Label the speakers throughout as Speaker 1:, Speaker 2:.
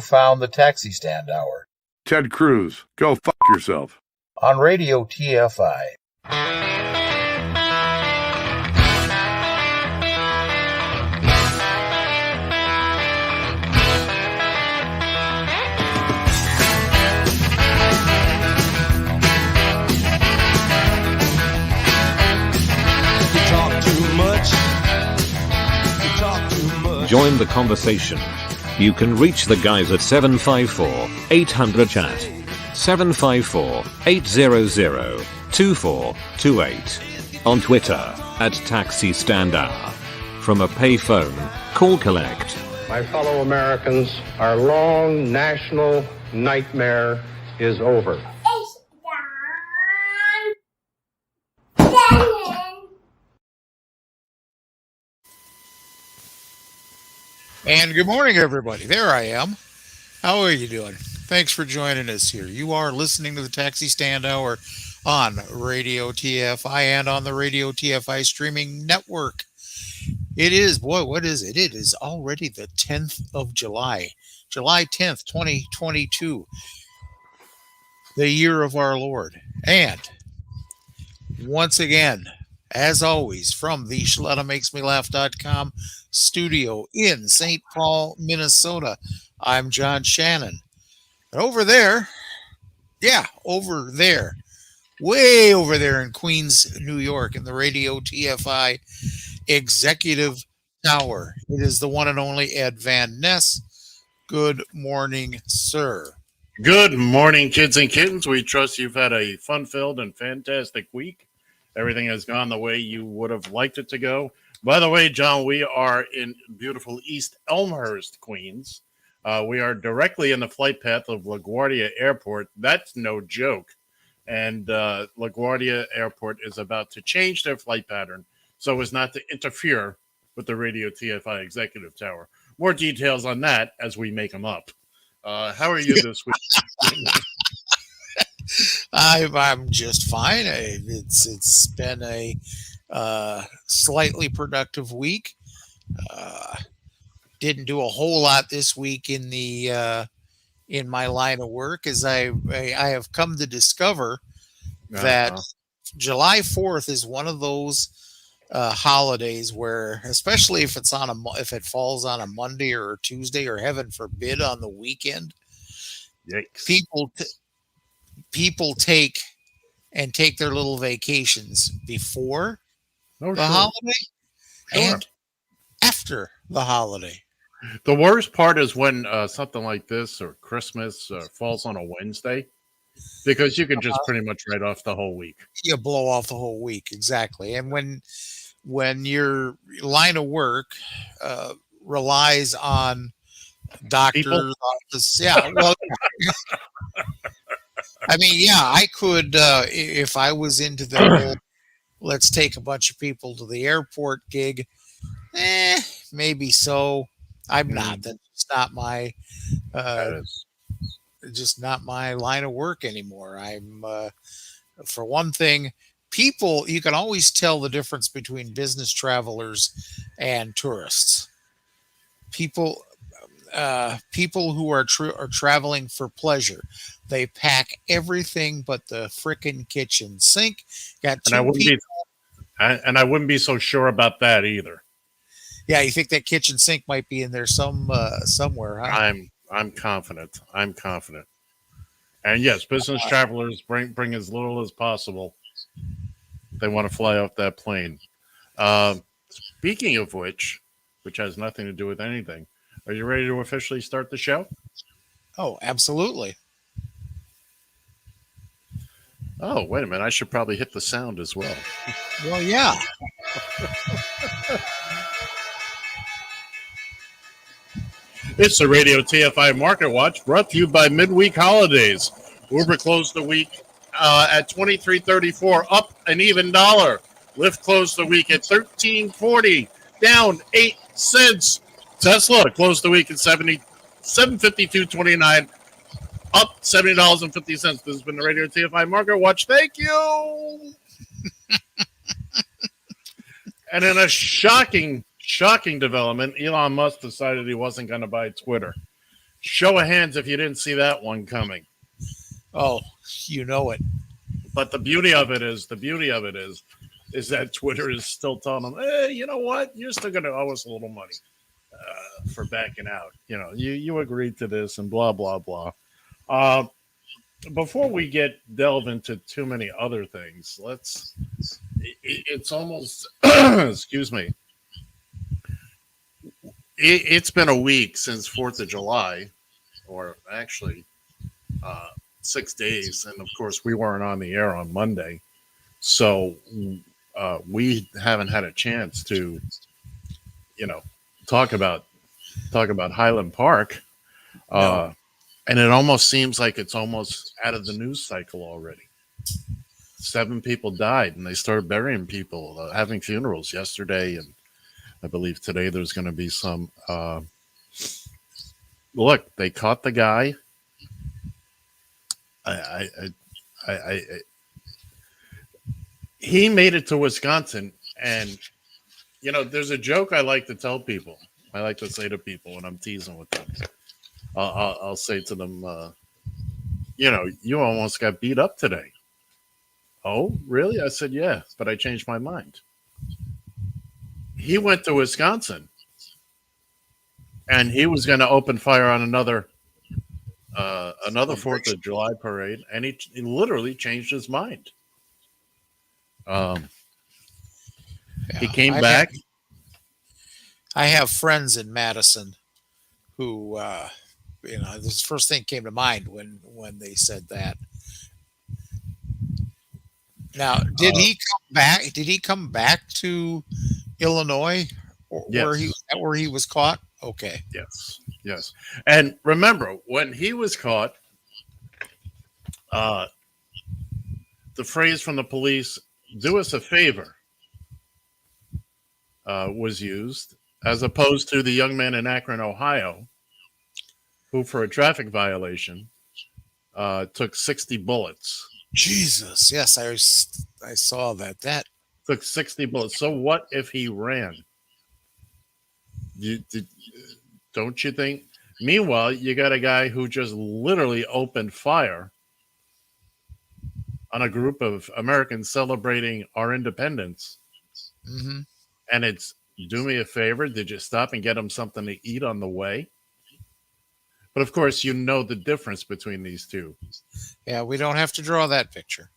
Speaker 1: found the Taxi Stand Hour.
Speaker 2: Ted Cruz, go fuck yourself.
Speaker 1: On Radio TFI.
Speaker 3: Join the conversation. You can reach the guys at 754-800-CHAT, 754-800-2428, on Twitter at Taxi Stand Hour. From a payphone, call collect.
Speaker 4: My fellow Americans, our long national nightmare is over.
Speaker 5: And good morning, everybody. There I am. How are you doing? Thanks for joining us here. You are listening to the Taxi Stand Hour on Radio TFI and on the Radio TFI streaming network. It is, boy, what is it? It is already the 10th of July. July 10th, 2022. The year of our Lord. And once again, as always, from the ShlettaMakesMeLaugh.com studio in St. Paul, Minnesota, I'm John Shannon. And over there, way over there in Queens, New York, in the Radio TFI Executive Tower, it is the one and only Ed Van Ness. Good morning, sir.
Speaker 6: Good morning, kids and kittens. We trust you've had a fun-filled and fantastic week. Everything has gone the way you would have liked it to go. By the way, John, we are in beautiful East Elmhurst, Queens. We are directly in the flight path of LaGuardia Airport. That's no joke. And LaGuardia Airport is about to change their flight pattern so as not to interfere with the Radio TFI Executive Tower. More details on that as we make them up. How are you this week?
Speaker 5: I'm just fine. It's been a slightly productive week. Didn't do a whole lot this week in the in my line of work, as I have come to discover that July 4th is one of those holidays where, especially if it's if it falls on a Monday or a Tuesday, or heaven forbid on the weekend,
Speaker 6: yikes.
Speaker 5: People take their little vacations before the holiday and after the holiday.
Speaker 6: The worst part is when something like this or Christmas falls on a Wednesday, because you can just pretty much write off the whole week.
Speaker 5: You blow off the whole week, exactly. And when your line of work relies on doctors' office, I mean, I could, if I was into the whole, let's take a bunch of people to the airport gig, maybe so. I'm not. That's not my, just not my line of work anymore. I'm, for one thing, people, you can always tell the difference between business travelers and tourists. People who are traveling for pleasure, they pack everything but the frickin' kitchen sink.
Speaker 6: And I wouldn't be so sure about that either.
Speaker 5: Yeah, you think that kitchen sink might be in there somewhere, huh?
Speaker 6: I'm confident. And yes, business travelers bring as little as possible. They want to fly off that plane. Speaking of which has nothing to do with anything. Are you ready to officially start the show?
Speaker 5: Oh, absolutely.
Speaker 6: Oh, wait a minute. I should probably hit the sound as well.
Speaker 5: Well, yeah.
Speaker 6: It's the Radio TFI Market Watch, brought to you by Midweek Holidays. Uber closed the week at $23.34, up an even $1. Lyft closed the week at $13.40, down 8 cents. Tesla closed the week at $752.29, up $70.50. This has been the Radio TFI Market Watch. Thank you. And in a shocking development, Elon Musk decided he wasn't going to buy Twitter. Show of hands if you didn't see that one coming.
Speaker 5: Oh, you know it.
Speaker 6: But the beauty of it is that Twitter is still telling them, hey, you know what? You're still going to owe us a little money for backing out. You know, you agreed to this and blah, blah, blah. Before we delve into too many other things, it's almost, excuse me. It's been a week since 4th of July, or actually 6 days. And of course, we weren't on the air on Monday. So we haven't had a chance to, talk about Highland Park. No. And it almost seems like it's almost out of the news cycle already. 7 people died, and they started burying people, having funerals yesterday. And I believe today there's going to be some. Look, they caught the guy. He made it to Wisconsin, and there's a joke I like to tell people. I like to say to people when I'm teasing with them. I'll say to them, you almost got beat up today. Oh, really? I said, yeah, but I changed my mind. He went to Wisconsin, and he was going to open fire on another 4th of July parade, and he literally changed his mind. He came back.
Speaker 5: I have friends in Madison who, this first thing came to mind when they said that. Now, did he come back? Did he come back to Illinois,
Speaker 6: yes.
Speaker 5: where he was caught? Okay.
Speaker 6: Yes. And remember, when he was caught, the phrase from the police, "Do us a favor," was used, as opposed to the young man in Akron, Ohio, who, for a traffic violation, took 60 bullets.
Speaker 5: Jesus, yes, I saw that. That
Speaker 6: took 60 bullets. So what if he ran? Don't you think? Meanwhile, you got a guy who just literally opened fire on a group of Americans celebrating our independence.
Speaker 5: Mm-hmm.
Speaker 6: And it's, do me a favor, did you stop and get him something to eat on the way? But of course, the difference between these two.
Speaker 5: Yeah, we don't have to draw that picture.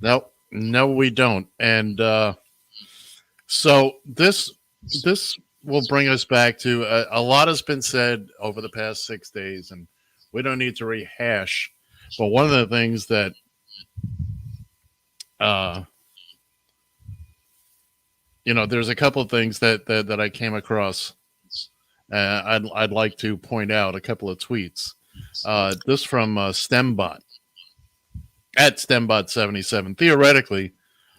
Speaker 6: No, we don't. And so this will bring us back to a lot has been said over the past 6 days, and we don't need to rehash. But one of the things that there's a couple of things that I came across. I'd like to point out a couple of tweets. This from StemBot at StemBot77. Theoretically,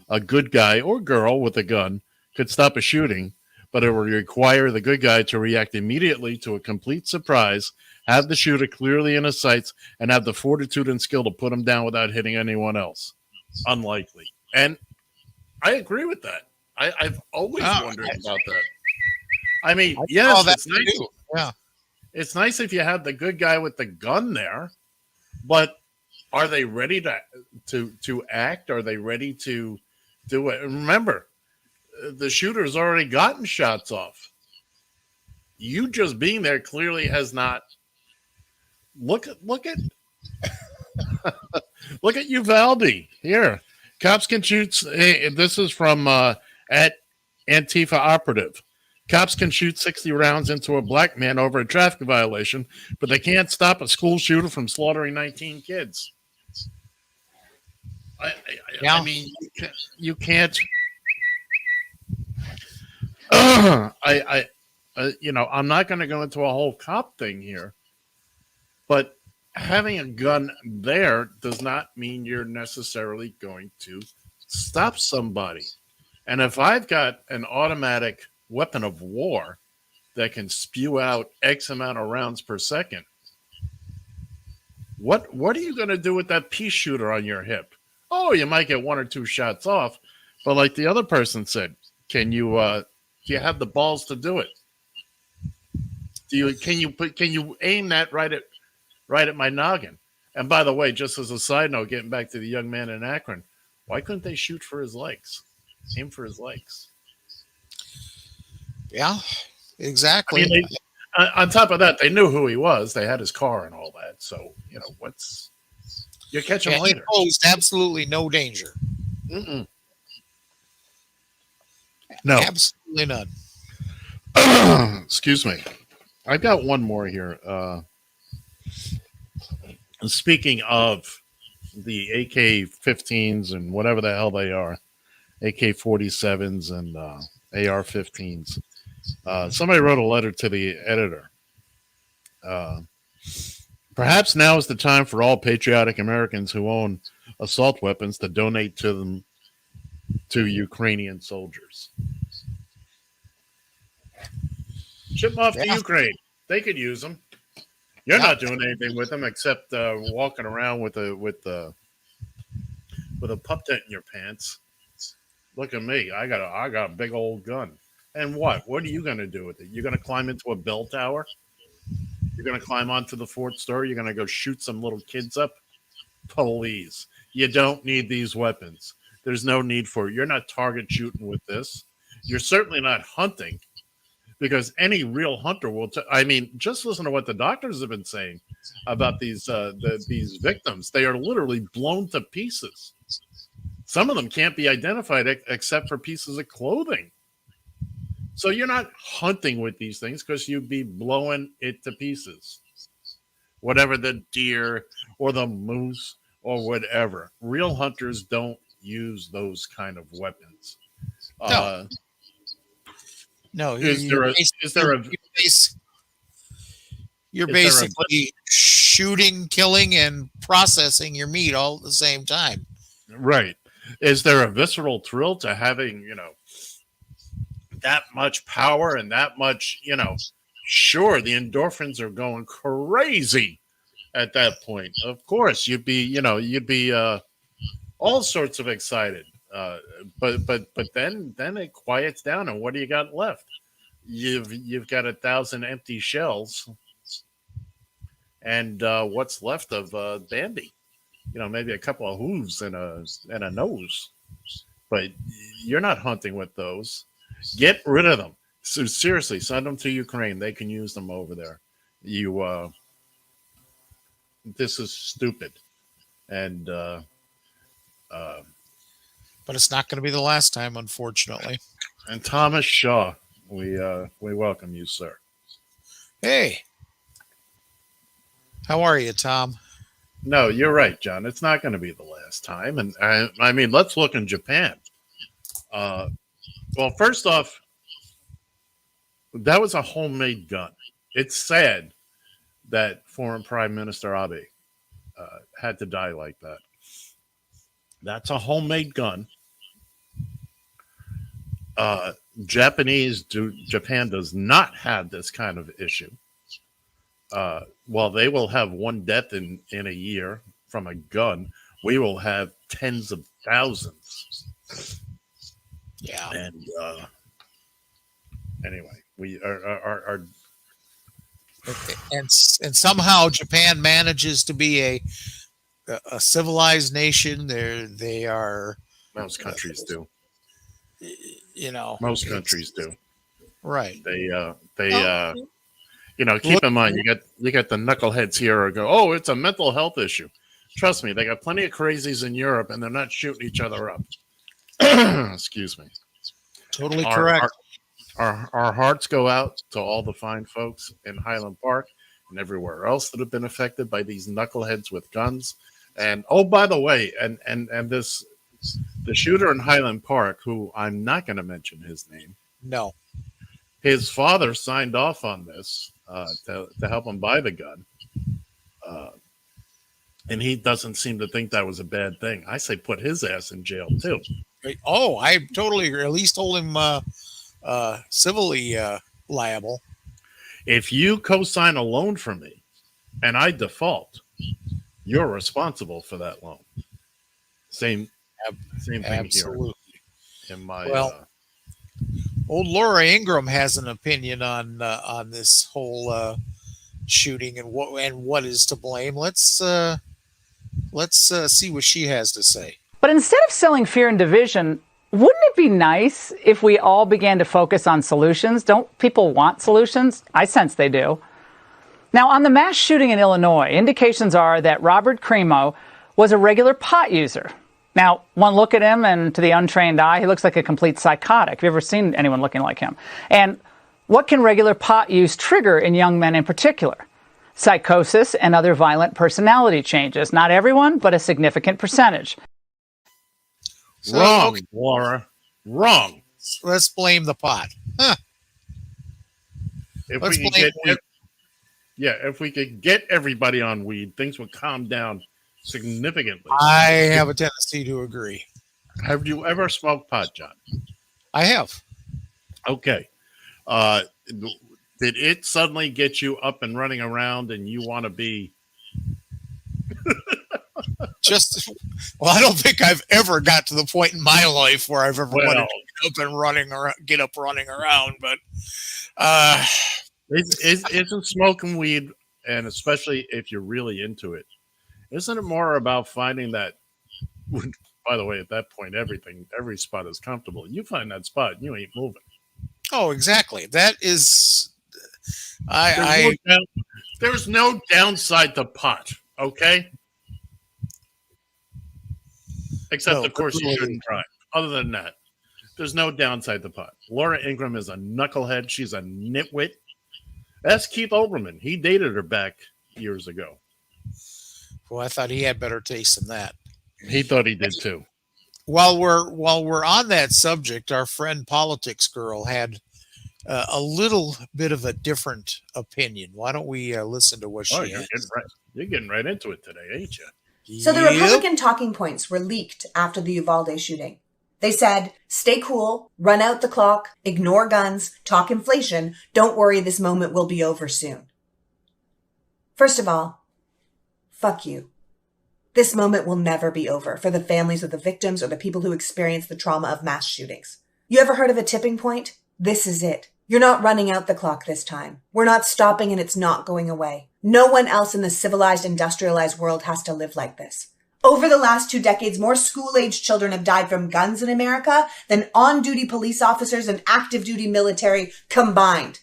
Speaker 6: a good guy or girl with a gun could stop a shooting, but it would require the good guy to react immediately to a complete surprise, have the shooter clearly in his sights, and have the fortitude and skill to put him down without hitting anyone else. Unlikely. And I agree with that. I've always wondered about that. I mean, yes, it's nice.
Speaker 5: Yeah,
Speaker 6: it's nice if you have the good guy with the gun there, but are they ready to act? Are they ready to do it? And remember, the shooter's already gotten shots off. You just being there clearly has not. Look at look at Uvalde here. Cops can shoot. This is from at Antifa Operative. Cops can shoot 60 rounds into a black man over a traffic violation, but they can't stop a school shooter from slaughtering 19 kids. I mean, you can't. I'm not going to go into a whole cop thing here, but having a gun there does not mean you're necessarily going to stop somebody. And if I've got an automatic weapon of war that can spew out X amount of rounds per second, what are you going to do with that pea shooter on your hip? Oh, you might get 1 or 2 shots off, but like the other person said, can you do you have the balls to do it? Can you aim that right at my noggin? And by the way, just as a side note, getting back to the young man in Akron, why couldn't they shoot for his legs? Aim for his legs.
Speaker 5: Yeah, exactly.
Speaker 6: I mean, on top of that, they knew who he was. They had his car and all that. So, you catch him later.
Speaker 5: He posed absolutely no danger.
Speaker 6: Mm-mm. No.
Speaker 5: Absolutely none.
Speaker 6: Excuse me. I've got one more here. Speaking of the AK-15s and whatever the hell they are, AK-47s and AR-15s, somebody wrote a letter to the editor. Perhaps now is the time for all patriotic Americans who own assault weapons to donate to them to Ukrainian soldiers. Ship them off to Ukraine. They could use them. You're not doing anything with them except walking around with a pup tent in your pants. Look at me. I got a big old gun. And what? What are you going to do with it? You're going to climb into a bell tower? You're going to climb onto the Fort Store? You're going to go shoot some little kids up? Please. You don't need these weapons. There's no need for it. You're not target shooting with this. You're certainly not hunting, because any real hunter will. Just listen to what the doctors have been saying about these victims. They are literally blown to pieces. Some of them can't be identified except for pieces of clothing. So you're not hunting with these things because you'd be blowing it to pieces. Whatever the deer or the moose or whatever. Real hunters don't use those kind of weapons.
Speaker 5: No. You're basically shooting, killing, and processing your meat all at the same time.
Speaker 6: Right. Is there a visceral thrill to having, that much power and that much, sure, the endorphins are going crazy at that point. Of course, you'd be all sorts of excited. But then it quiets down, and what do you got left? You've got 1,000 empty shells, and what's left of Bambi? Maybe a couple of hooves and a nose. But you're not hunting with those. Get rid of them. So seriously, send them to Ukraine. They can use them over there. This is stupid, and but
Speaker 5: it's not going to be the last time, unfortunately.
Speaker 6: And Thomas Shaw, we welcome you, sir.
Speaker 5: Hey, how are you, Tom?
Speaker 6: No, you're right, John. It's not going to be the last time. And let's look in Japan. Well, first off, that was a homemade gun. It's sad that former Prime Minister Abe had to die like that. That's a homemade gun. Japan does not have this kind of issue. While they will have one death in a year from a gun, we will have tens of thousands.
Speaker 5: Yeah.
Speaker 6: And anyway, we are
Speaker 5: and somehow Japan manages to be a civilized nation. They are.
Speaker 6: Most countries do.
Speaker 5: Most
Speaker 6: countries do.
Speaker 5: Right.
Speaker 6: Keep in mind, you got the knuckleheads here who go, oh, it's a mental health issue. Trust me, they got plenty of crazies in Europe, and they're not shooting each other up. Excuse me.
Speaker 5: Totally correct.
Speaker 6: Our hearts go out to all the fine folks in Highland Park and everywhere else that have been affected by these knuckleheads with guns. And oh, by the way, and the shooter in Highland Park, who I'm not going to mention his name.
Speaker 5: No.
Speaker 6: His father signed off on this to help him buy the gun. And he doesn't seem to think that was a bad thing. I say put his ass in jail, too.
Speaker 5: Oh, I totally agree. At least hold him civilly liable.
Speaker 6: If you co-sign a loan for me and I default, you're responsible for that loan. Same thing
Speaker 5: Absolutely.
Speaker 6: here. In my
Speaker 5: Old Laura Ingraham has an opinion on this whole shooting and what is to blame. Let's see what she has to say.
Speaker 7: But instead of selling fear and division, wouldn't it be nice if we all began to focus on solutions? Don't people want solutions? I sense they do. Now, on the mass shooting in Illinois, indications are that Robert Crimo was a regular pot user. Now, one look at him, and to the untrained eye, he looks like a complete psychotic. Have you ever seen anyone looking like him? And what can regular pot use trigger in young men in particular? Psychosis and other violent personality changes. Not everyone, but a significant percentage.
Speaker 6: Wrong, Laura. Wrong.
Speaker 5: Let's blame the pot. Huh.
Speaker 6: If we could get everybody on weed, things would calm down significantly.
Speaker 5: I have a tendency to agree.
Speaker 6: Have you ever smoked pot, John?
Speaker 5: I have.
Speaker 6: Okay. Did it suddenly get you up and running around and you want to be
Speaker 5: I don't think I've ever got to the point in my life where I've ever wanted to get up running around, but
Speaker 6: isn't smoking weed, and especially if you're really into it, isn't it more about finding that? By the way, at that point, every spot is comfortable. You find that spot, you ain't moving.
Speaker 5: Oh, exactly. That is,
Speaker 6: there's no downside to pot. Okay. Except, of course, you shouldn't drive. Other than that, there's no downside to pot. Laura Ingraham is a knucklehead. She's a nitwit. That's Keith Olbermann. He dated her back years ago.
Speaker 5: Well, I thought he had better taste than that.
Speaker 6: He thought he did too.
Speaker 5: While we're on that subject, our friend Politics Girl had a little bit of a different opinion. Why don't we listen to what she has?
Speaker 6: You're getting right into it today, ain't you?
Speaker 8: So the Republican talking points were leaked after the Uvalde shooting. They said, stay cool, run out the clock, ignore guns, talk inflation, don't worry, this moment will be over soon. First of all, fuck you. This moment will never be over for the families of the victims or the people who experience the trauma of mass shootings. You ever heard of a tipping point? This is it. You're not running out the clock this time. We're not stopping and it's not going away. No one else in the civilized, industrialized world has to live like this. Over the last 2 decades, more school-aged children have died from guns in America than on-duty police officers and active-duty military combined.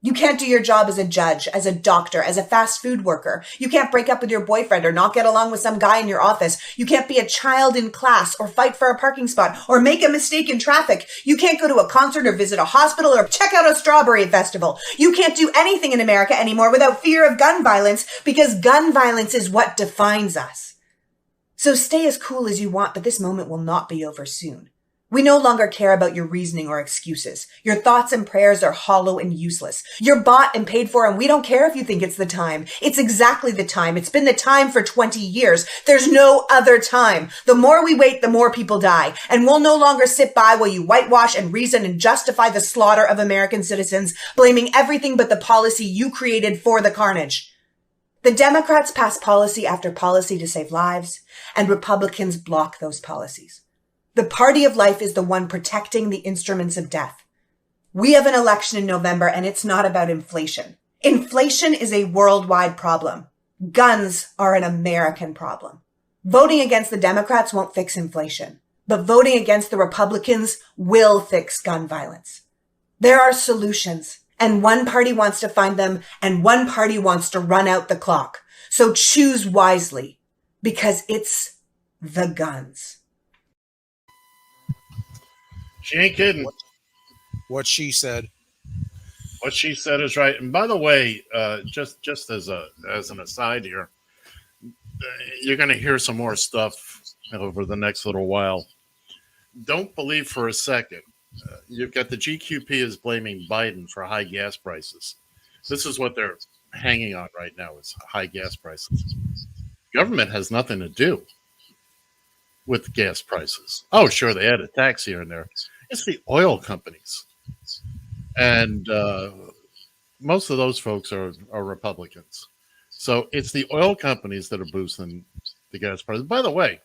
Speaker 8: You can't do your job as a judge, as a doctor, as a fast food worker. You can't break up with your boyfriend or not get along with some guy in your office. You can't be a child in class or fight for a parking spot or make a mistake in traffic. You can't go to a concert or visit a hospital or check out a strawberry festival. You can't do anything in America anymore without fear of gun violence because gun violence is what defines us. So stay as cool as you want, but this moment will not be over soon. We no longer care about your reasoning or excuses. Your thoughts and prayers are hollow and useless. You're bought and paid for, and we don't care if you think it's the time. It's exactly the time. It's been the time for 20 years. There's no other time. The more we wait, the more people die. And we'll no longer sit by while you whitewash and reason and justify the slaughter of American citizens, blaming everything but the policy you created for the carnage. The Democrats pass policy after policy to save lives, and Republicans block those policies. The party of life is the one protecting the instruments of death. We have an election in November, and it's not about inflation. Inflation is a worldwide problem. Guns are an American problem. Voting against the Democrats won't fix inflation, but voting against the Republicans will fix gun violence. There are solutions, and one party wants to find them, and one party wants to run out the clock. So choose wisely, because it's the guns.
Speaker 6: She ain't kidding.
Speaker 5: What she said.
Speaker 6: What she said is right. And by the way, just as an aside here, you're going to hear some more stuff over the next little while. Don't believe for a second. You've got the GQP is blaming Biden for high gas prices. This is what they're hanging on right now is high gas prices. Government has nothing to do with gas prices. Oh, sure, they add a tax here and there. It's the oil companies. And most of those folks are Republicans. So it's the oil companies that are boosting the gas prices. By the way,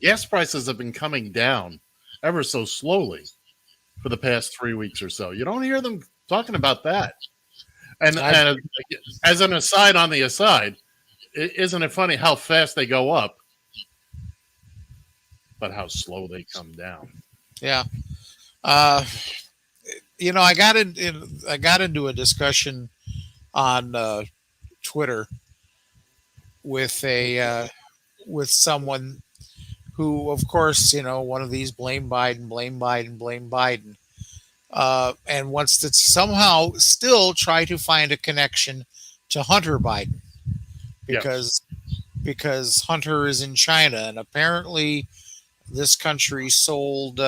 Speaker 6: gas prices have been coming down ever so slowly for the past 3 weeks or so. You don't hear them talking about that. And as an aside on the aside, isn't it funny how fast they go up, but how slow they come down?
Speaker 5: Yeah. I got into a discussion on Twitter with someone who, of course, one of these blame Biden, and wants to somehow still try to find a connection to Hunter Biden because Hunter is in China, and apparently this country sold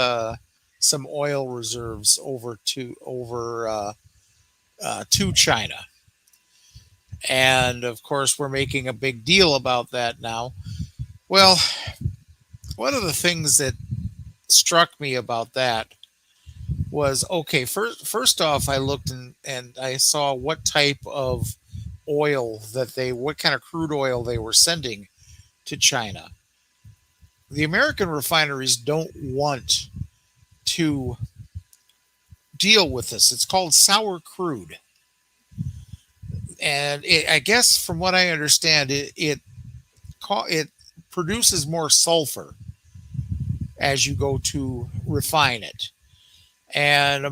Speaker 5: some oil reserves over to China. And of course, we're making a big deal about that now. Well, one of the things that struck me about that was, okay, first off, I looked and I saw what type of oil what kind of crude oil they were sending to China. The American refineries don't want to deal with this. It's called sour crude. And I guess from what I understand, it produces more sulfur as you go to refine it. And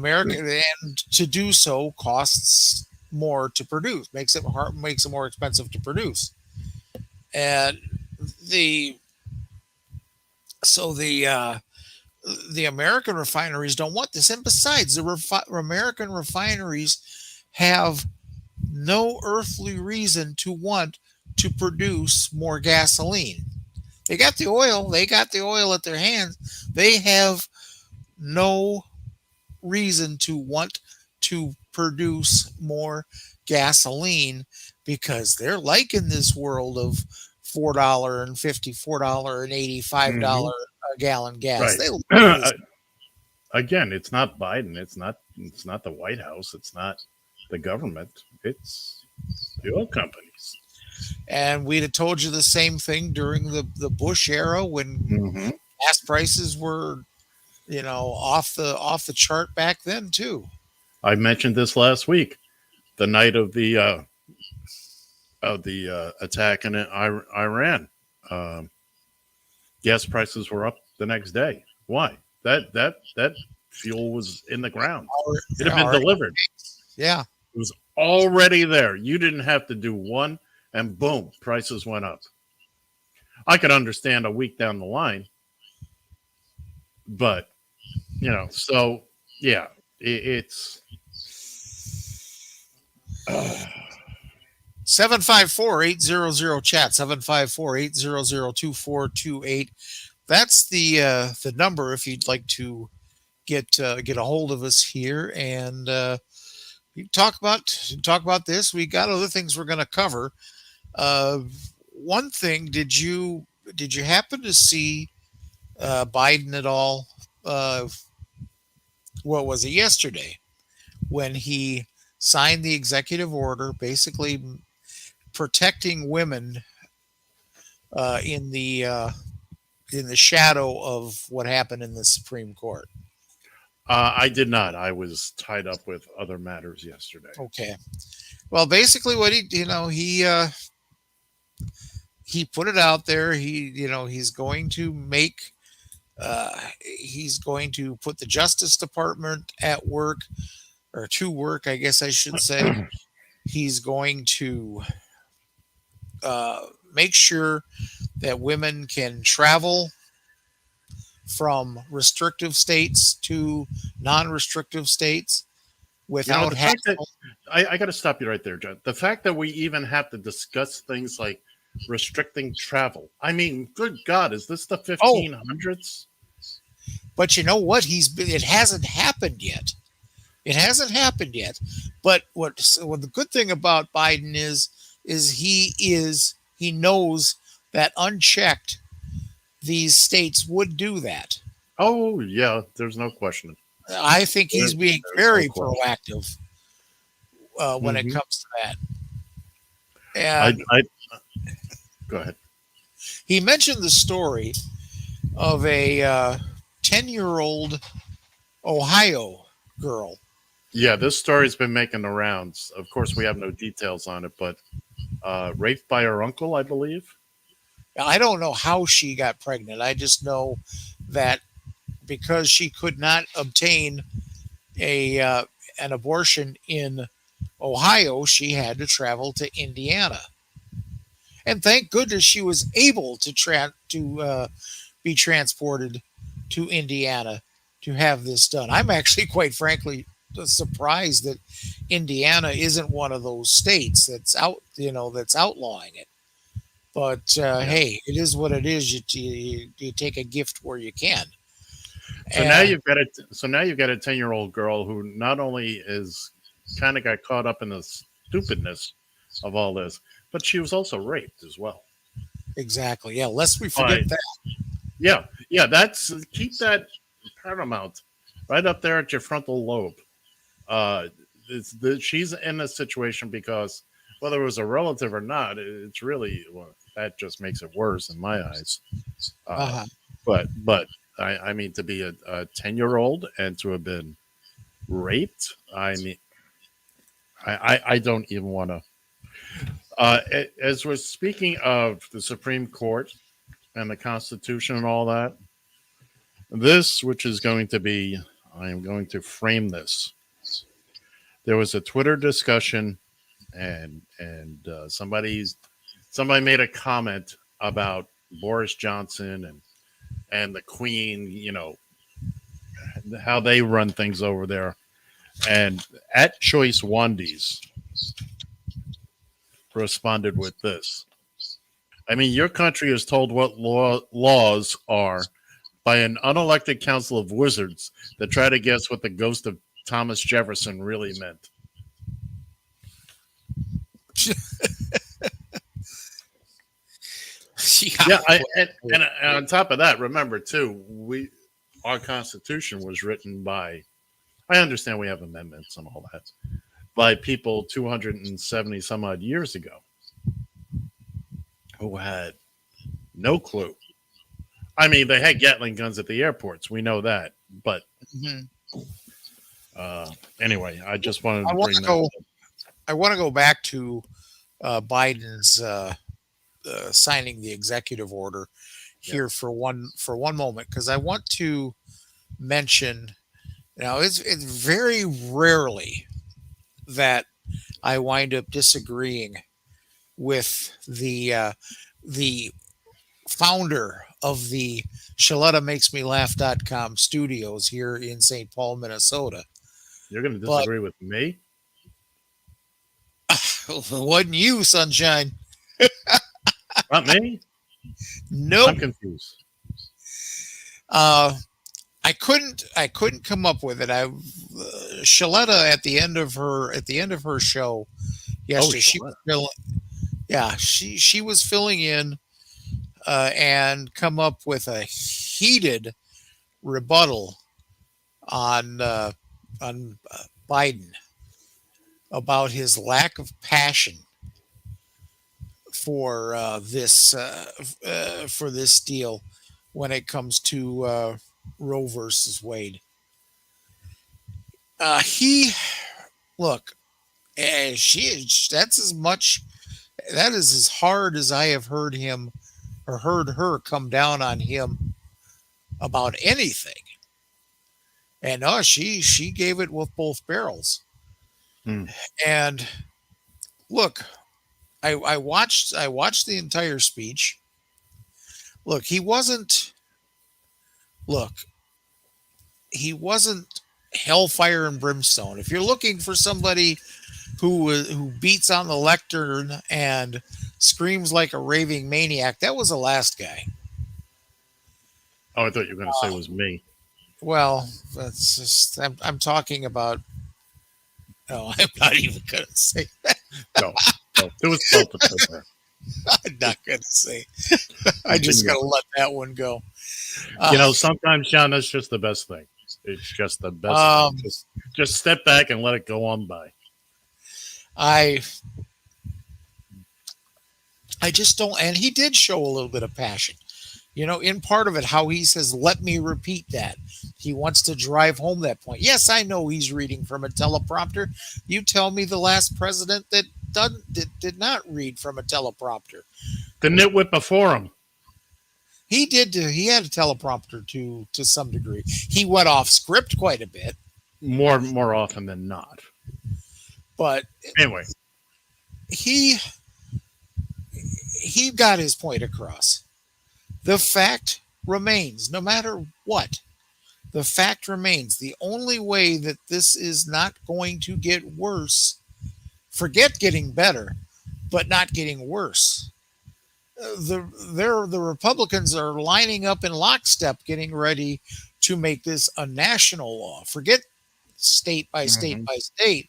Speaker 5: to do so costs more to produce, makes it more expensive to produce. And the American refineries don't want this. And besides, the American refineries have no earthly reason to want to produce more gasoline. They got the oil at their hands. They have no reason to want to produce more gasoline because they're liking this world of $4.85 a gallon gas.
Speaker 6: Right. Again, it's not Biden. It's not the White House. It's not the government. It's the oil companies.
Speaker 5: And we'd have told you the same thing during the Bush era when gas prices were, off the chart back then too.
Speaker 6: I mentioned this last week, the night of the attack in Iran. Gas prices were up the next day. Why? That fuel was in the ground. It had been delivered.
Speaker 5: Yeah.
Speaker 6: It was already there. You didn't have to do one, and boom, prices went up. I could understand a week down the line, but, so, yeah, it's...
Speaker 5: 754-800 chat 754-800-2428. That's the number if you'd like to get a hold of us here and you talk about this. We got other things we're going to cover. One thing, did you happen to see Biden at all? What was it, yesterday when he signed the executive order basically protecting women in the shadow of what happened in the Supreme Court?
Speaker 6: I did not. I was tied up with other matters yesterday.
Speaker 5: Okay. Well, basically what he put it out there. He's going to put the Justice Department at work, or to work, I guess I should say. He's going to make sure that women can travel from restrictive states to non-restrictive states without
Speaker 6: I got to stop you right there, John. The fact that we even have to discuss things like restricting travel. I mean, good God, is this the 1500s?
Speaker 5: But you know what? It hasn't happened yet. It hasn't happened yet. But what the good thing about Biden is he knows that unchecked, these states would do that.
Speaker 6: Oh, yeah, there's no question.
Speaker 5: I think he's being very proactive when it comes to that. And
Speaker 6: go ahead.
Speaker 5: He mentioned the story of a 10-year-old Ohio girl.
Speaker 6: Yeah, this story's been making the rounds. Of course, we have no details on it, but raped by her uncle, I believe.
Speaker 5: I don't know how she got pregnant. I just know that because she could not obtain an abortion in Ohio, she had to travel to Indiana. And thank goodness she was able to be transported to Indiana to have this done. I'm actually, quite frankly, surprised that Indiana isn't one of those states that's that's outlawing it. But hey, it is what it is. You take a gift where you can.
Speaker 6: So now you've got a 10-year-old girl who not only is kind of got caught up in the stupidness of all this, but she was also raped as well.
Speaker 5: Exactly. Yeah. Lest we forget that.
Speaker 6: Yeah. Keep that paramount right up there at your frontal lobe. She's in a situation because whether it was a relative or not, it's really that just makes it worse in my eyes. But I mean, to be a 10-year-old and to have been raped, I mean, I don't even want to. As we're speaking of the Supreme Court and the Constitution and all that, this, which is going to be, I am going to frame this. There was a Twitter discussion, and somebody made a comment about Boris Johnson and the Queen, how they run things over there. And at Choice Wandies responded with this. I mean, your country is told what laws are by an unelected council of wizards that try to guess what the ghost of Thomas Jefferson really meant. Yeah, and on top of that, remember too, our Constitution was written by, I understand we have amendments and all that, by people 270 some odd years ago who had no clue. I mean, they had Gatling guns at the airports. We know that, but anyway, I just wanted to bring that up.
Speaker 5: I want to go back to Biden's signing the executive order here for one moment, because I want to mention, it's very rarely that I wind up disagreeing with the founder of the ShalettaMakesMeLaugh.com studios here in St. Paul, Minnesota.
Speaker 6: You're going to disagree with me?
Speaker 5: It wasn't you, sunshine.
Speaker 6: Not me?
Speaker 5: No.
Speaker 6: I'm confused.
Speaker 5: I couldn't come up with it. Shaletta at the end of her show yesterday, she was filling in and come up with a heated rebuttal on Biden about his lack of passion for this deal when it comes to Roe versus Wade. That's as hard as I have heard him or heard her come down on him about anything. And she gave it with both barrels. And look, I watched the entire speech. Look, he wasn't hellfire and brimstone. If you're looking for somebody who beats on the lectern and screams like a raving maniac, that was the last guy.
Speaker 6: Oh, I thought you were going to say it was me.
Speaker 5: Well, that's just, I'm talking about. No, I'm not even going to say that.
Speaker 6: No, there was both of them.
Speaker 5: I'm not going to say. I just got to let that one go.
Speaker 6: Sometimes, John, that's just the best thing. It's just the best thing. Just step back and let it go on by.
Speaker 5: I just don't. And he did show a little bit of passion. In part of it, how he says, let me repeat that. He wants to drive home that point. Yes, I know he's reading from a teleprompter. You tell me the last president that did not read from a teleprompter.
Speaker 6: The nitwit before him.
Speaker 5: He did. He had a teleprompter to some degree. He went off script quite a bit.
Speaker 6: More often than not.
Speaker 5: But
Speaker 6: anyway,
Speaker 5: he got his point across. The fact remains, no matter what, the fact remains, the only way that this is not going to get worse, forget getting better, but not getting worse. The Republicans are lining up in lockstep, getting ready to make this a national law. Forget state by state by state.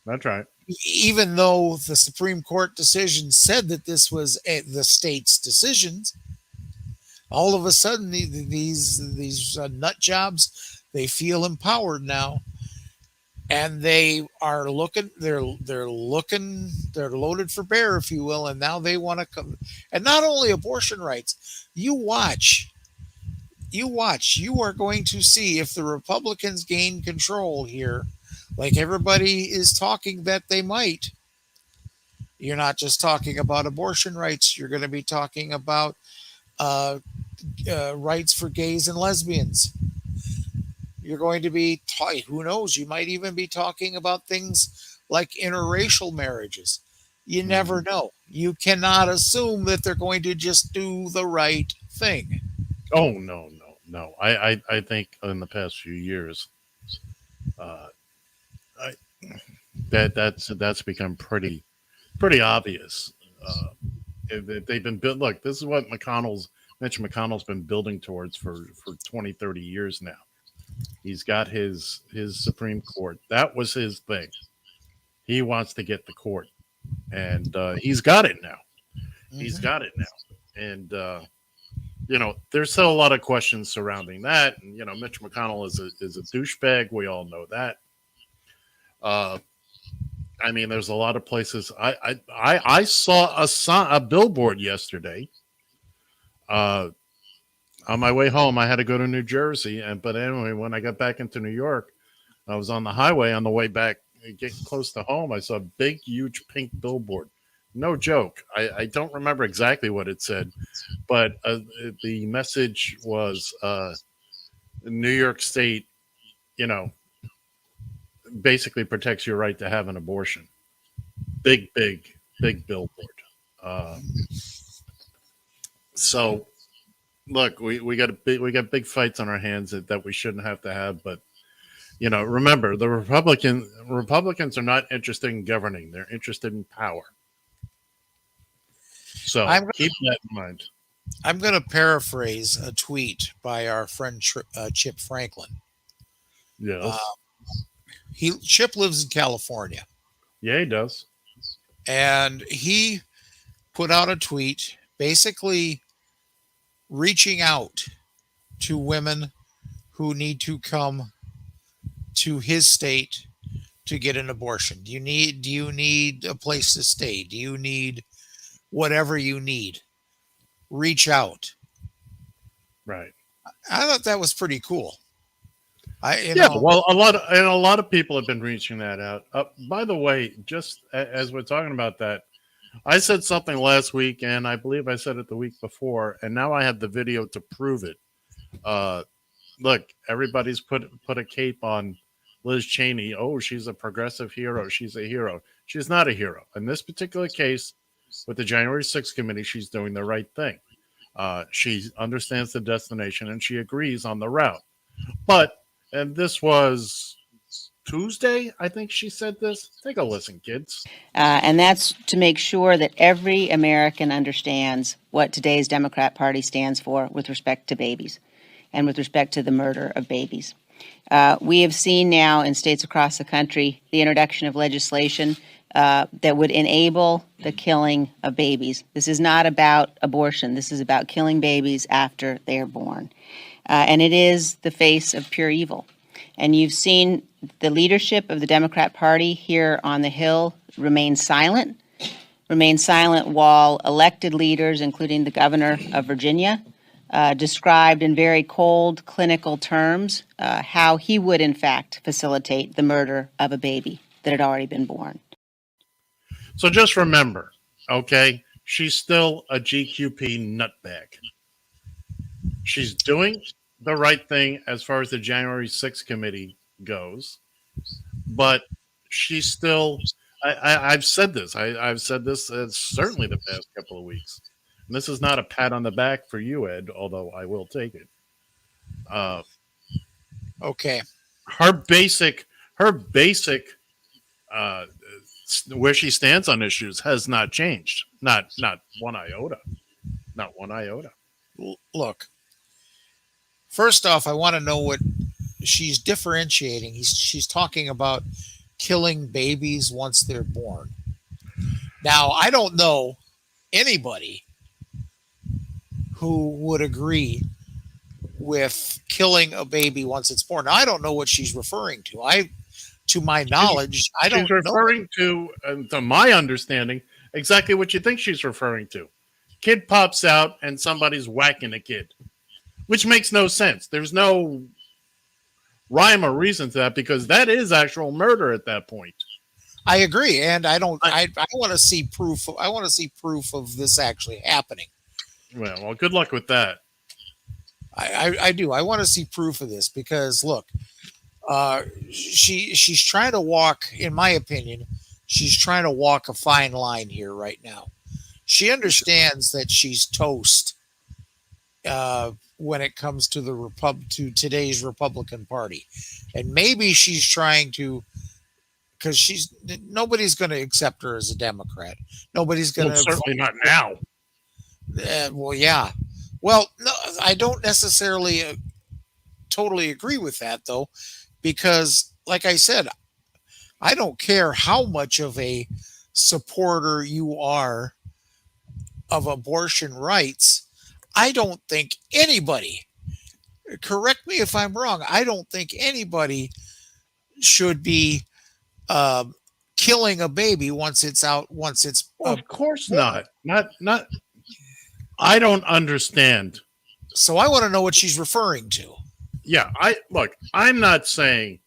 Speaker 6: That's right.
Speaker 5: Even though the Supreme Court decision said that this was the state's decisions, all of a sudden these nut jobs, they feel empowered now, and they are looking. They're loaded for bear, if you will, and now they want to come. And not only abortion rights. You watch. You are going to see if the Republicans gain control here, like everybody is talking that they might. You're not just talking about abortion rights. You're going to be talking about rights for gays and lesbians. You're going to be, who knows, you might even be talking about things like interracial marriages. You never know. You cannot assume that they're going to just do the right thing.
Speaker 6: Oh, no. I think in the past few years, that's become pretty obvious. They've been built. Look, this is what Mitch McConnell's been building towards for 20, 30 years now. He's got his Supreme Court. That was his thing. He wants to get the court, and he's got it now. He's got it now, and there's still a lot of questions surrounding that. And Mitch McConnell is a douchebag. We all know that. I mean, there's a lot of places. I saw a billboard yesterday. On my way home, I had to go to New Jersey, but anyway, when I got back into New York, I was on the highway on the way back, getting close to home. I saw a big, huge pink billboard. No joke. I don't remember exactly what it said, but the message was New York State, basically protects your right to have an abortion. Big billboard. So, look, we got big fights on our hands that we shouldn't have to have. But remember, the Republicans are not interested in governing; they're interested in power. So keep that in mind.
Speaker 5: I'm going to paraphrase a tweet by our friend Chip Franklin.
Speaker 6: Yes.
Speaker 5: Chip lives in California.
Speaker 6: Yeah, he does.
Speaker 5: And he put out a tweet basically reaching out to women who need to come to his state to get an abortion. Do you need a place to stay? Do you need whatever you need? Reach out.
Speaker 6: Right.
Speaker 5: I thought that was pretty cool.
Speaker 6: Well, a lot of people have been reaching that out. By the way, just as we're talking about that, I said something last week, and I believe I said it the week before, and now I have the video to prove it. Look, everybody's put a cape on Liz Cheney. Oh, she's a progressive hero. She's a hero. She's not a hero. In this particular case, with the January 6th committee, she's doing the right thing. She understands the destination, and she agrees on the route. And this was Tuesday, I think she said this. Take a listen, kids.
Speaker 9: And that's to make sure that every American understands what today's Democrat Party stands for with respect to babies and with respect to the murder of babies. We have seen now in states across the country the introduction of legislation that would enable the killing of babies. This is not about abortion. This is about killing babies after they are born. And it is the face of pure evil. And you've seen the leadership of the Democrat Party here on the Hill remain silent while elected leaders, including the governor of Virginia, described in very cold clinical terms how he would, in fact, facilitate the murder of a baby that had already been born.
Speaker 6: So just remember, okay, she's still a GQP nutbag. She's doing the right thing as far as the January 6th committee goes, but she's still, I've said this, I've said this certainly the past couple of weeks. And this is not a pat on the back for you, Ed, although I will take it.
Speaker 5: Okay.
Speaker 6: Her basic where she stands on issues has not changed. Not one iota. Not one iota.
Speaker 5: Look, first off, I want to know what she's differentiating. She's talking about killing babies once they're born. Now, I don't know anybody who would agree with killing a baby once it's born. Now, I don't know what she's referring to. To my knowledge, I don't know.
Speaker 6: She's referring to my understanding, exactly what you think she's referring to. Kid pops out and somebody's whacking a kid, which makes no sense. There's no rhyme or reason to that because that is actual murder at that point.
Speaker 5: I agree, and I want to see proof. I want to see proof of this actually happening.
Speaker 6: Well, good luck with that.
Speaker 5: I do. I want to see proof of this because look, she's trying to walk. In my opinion, she's trying to walk a fine line here right now. She understands that she's toast when it comes to to today's Republican Party, and maybe she's trying to, because nobody's going to accept her as a Democrat. Nobody's going to
Speaker 6: certainly not now.
Speaker 5: Well, yeah. Well, no, I don't necessarily totally agree with that though, because like I said, I don't care how much of a supporter you are of abortion rights. I don't think anybody, correct me if I'm wrong, I don't think anybody should be killing a baby once it's out,
Speaker 6: of course not. Not I don't understand.
Speaker 5: So I want to know what she's referring to.
Speaker 6: Yeah, I'm not saying,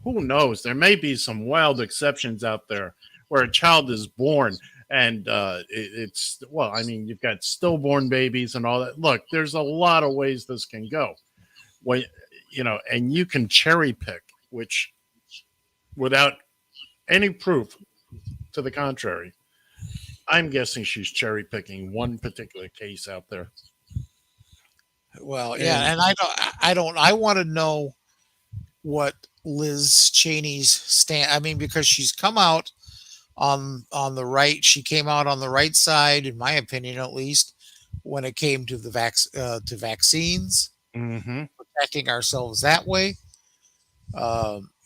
Speaker 6: who knows, there may be some wild exceptions out there where a child is born and you've got stillborn babies and all that. Look, there's a lot of ways this can go. And you can cherry pick, which without any proof to the contrary, I'm guessing she's cherry picking one particular case out there.
Speaker 5: Well, yeah, and I want to know what Liz Cheney's stand. I mean, because she's come out on the right. She came out on the right side, in my opinion, at least, when it came to to vaccines, protecting ourselves that way.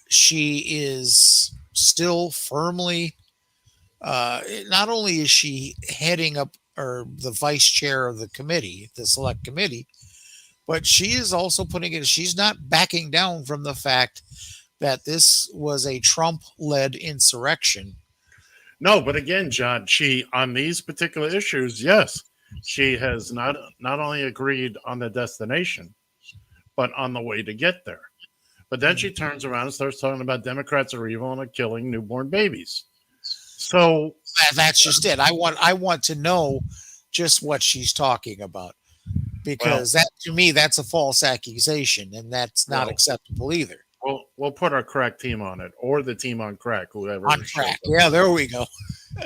Speaker 5: She is still firmly. Not only is she heading up or the vice chair of the committee, the select committee, but she is also she's not backing down from the fact that this was a Trump-led insurrection.
Speaker 6: No, but again, John, on these particular issues, yes, she has not only agreed on the destination, but on the way to get there. But then she turns around and starts talking about Democrats are evil and are killing newborn babies. So
Speaker 5: that's just it. I want to know just what she's talking about, because that, to me, that's a false accusation, and that's not acceptable either.
Speaker 6: We'll put our crack team on it, or the team on crack, whoever.
Speaker 5: On crack, yeah, there we go.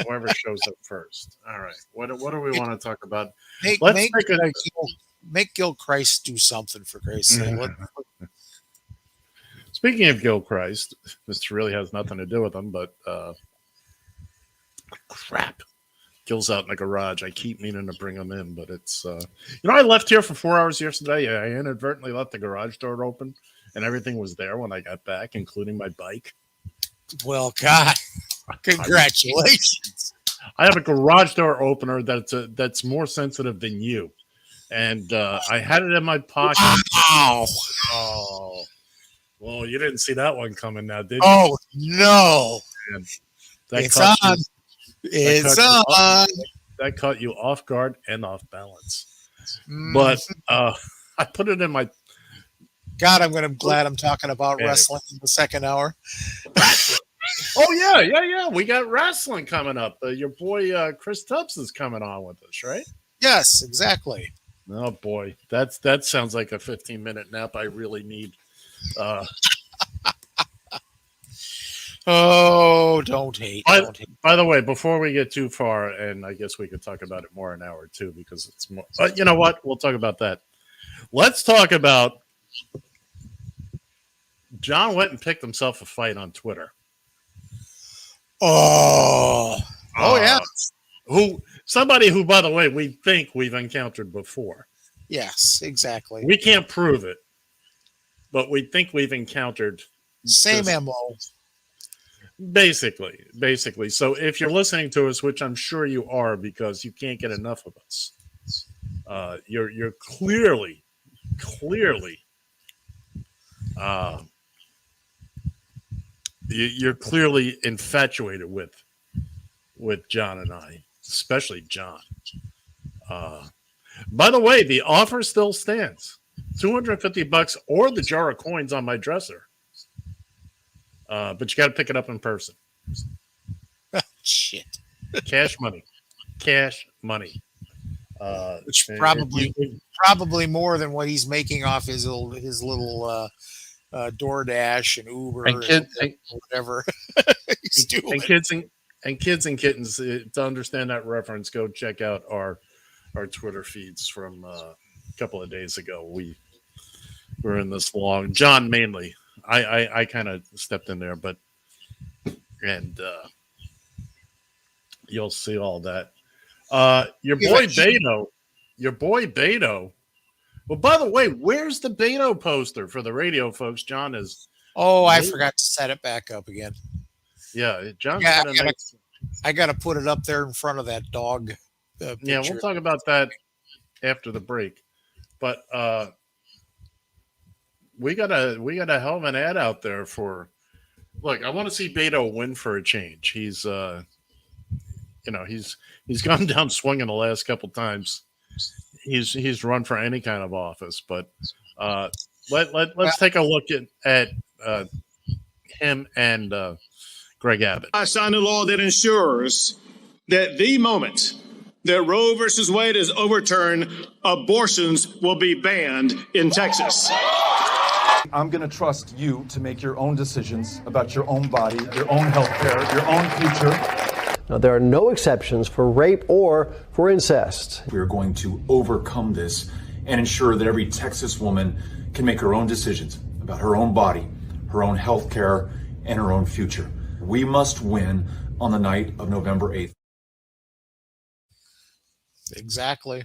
Speaker 6: Whoever shows up first. All right. What do we want to talk about?
Speaker 5: Make Gil Christ do something, for Christ's sake.
Speaker 6: Speaking of Gil Christ, this really has nothing to do with him, but crap. Gil's out in the garage. I keep meaning to bring him in, but it's I left here for 4 hours yesterday. I inadvertently left the garage door open, and everything was there when I got back, including my bike.
Speaker 5: Well, God, congratulations!
Speaker 6: I have a garage door opener that's more sensitive than you, and I had it in my pocket.
Speaker 5: Wow!
Speaker 6: Oh, well, you didn't see that one coming, now, did you?
Speaker 5: Oh no!
Speaker 6: Man,
Speaker 5: it's on. It's on.
Speaker 6: That caught you off guard and off balance. But I put it in my.
Speaker 5: God, I'm glad I'm talking about wrestling in the second hour.
Speaker 6: Oh yeah. We got wrestling coming up. Your boy Chris Tubbs is coming on with us, right?
Speaker 5: Yes, exactly.
Speaker 6: Oh boy, that sounds like a 15-minute nap I really need.
Speaker 5: Oh, don't hate.
Speaker 6: By the way, before we get too far, and I guess we could talk about it more in an hour too, because it's more. You know what? We'll talk about that. Let's talk about. John went and picked himself a fight on Twitter.
Speaker 5: Yeah.
Speaker 6: Somebody who, by the way, we think we've encountered before.
Speaker 5: Yes, exactly.
Speaker 6: We can't prove it, but we think we've encountered.
Speaker 5: Same MO.
Speaker 6: Basically. So if you're listening to us, which I'm sure you are because you can't get enough of us, you're clearly you're clearly infatuated with John and I, especially John. By the way, the offer still stands: $250 or the jar of coins on my dresser. But you got to pick it up in person.
Speaker 5: Shit.
Speaker 6: Cash money.
Speaker 5: Which probably more than what he's making off his little DoorDash and Uber and whatever he's doing.
Speaker 6: And kids and kittens, to understand that reference, go check out our Twitter feeds from a couple of days ago. We were in this long, John mainly. I kind of stepped in there, and you'll see all that. Your boy Beto. Well, by the way, where's the Beto poster for the radio, folks? John is.
Speaker 5: Oh, I forgot to set it back up again.
Speaker 6: Yeah, John.
Speaker 5: Yeah, I got to put it up there in front of that dog.
Speaker 6: Yeah, we'll talk about that after the break, but we got a hell of an ad out there for. Look, I want to see Beto win for a change. He's he's gone down swinging the last couple times. He's run for any kind of office, but let's take a look at him and Greg Abbott.
Speaker 10: I signed a law that ensures that the moment that Roe versus Wade is overturned, abortions will be banned in Texas.
Speaker 11: I'm going to trust you to make your own decisions about your own body, your own health care, your own future.
Speaker 12: Now, there are no exceptions for rape or for incest.
Speaker 11: We are going to overcome this and ensure that every Texas woman can make her own decisions about her own body, her own health care, and her own future. We must win on the night of November 8th.
Speaker 5: Exactly.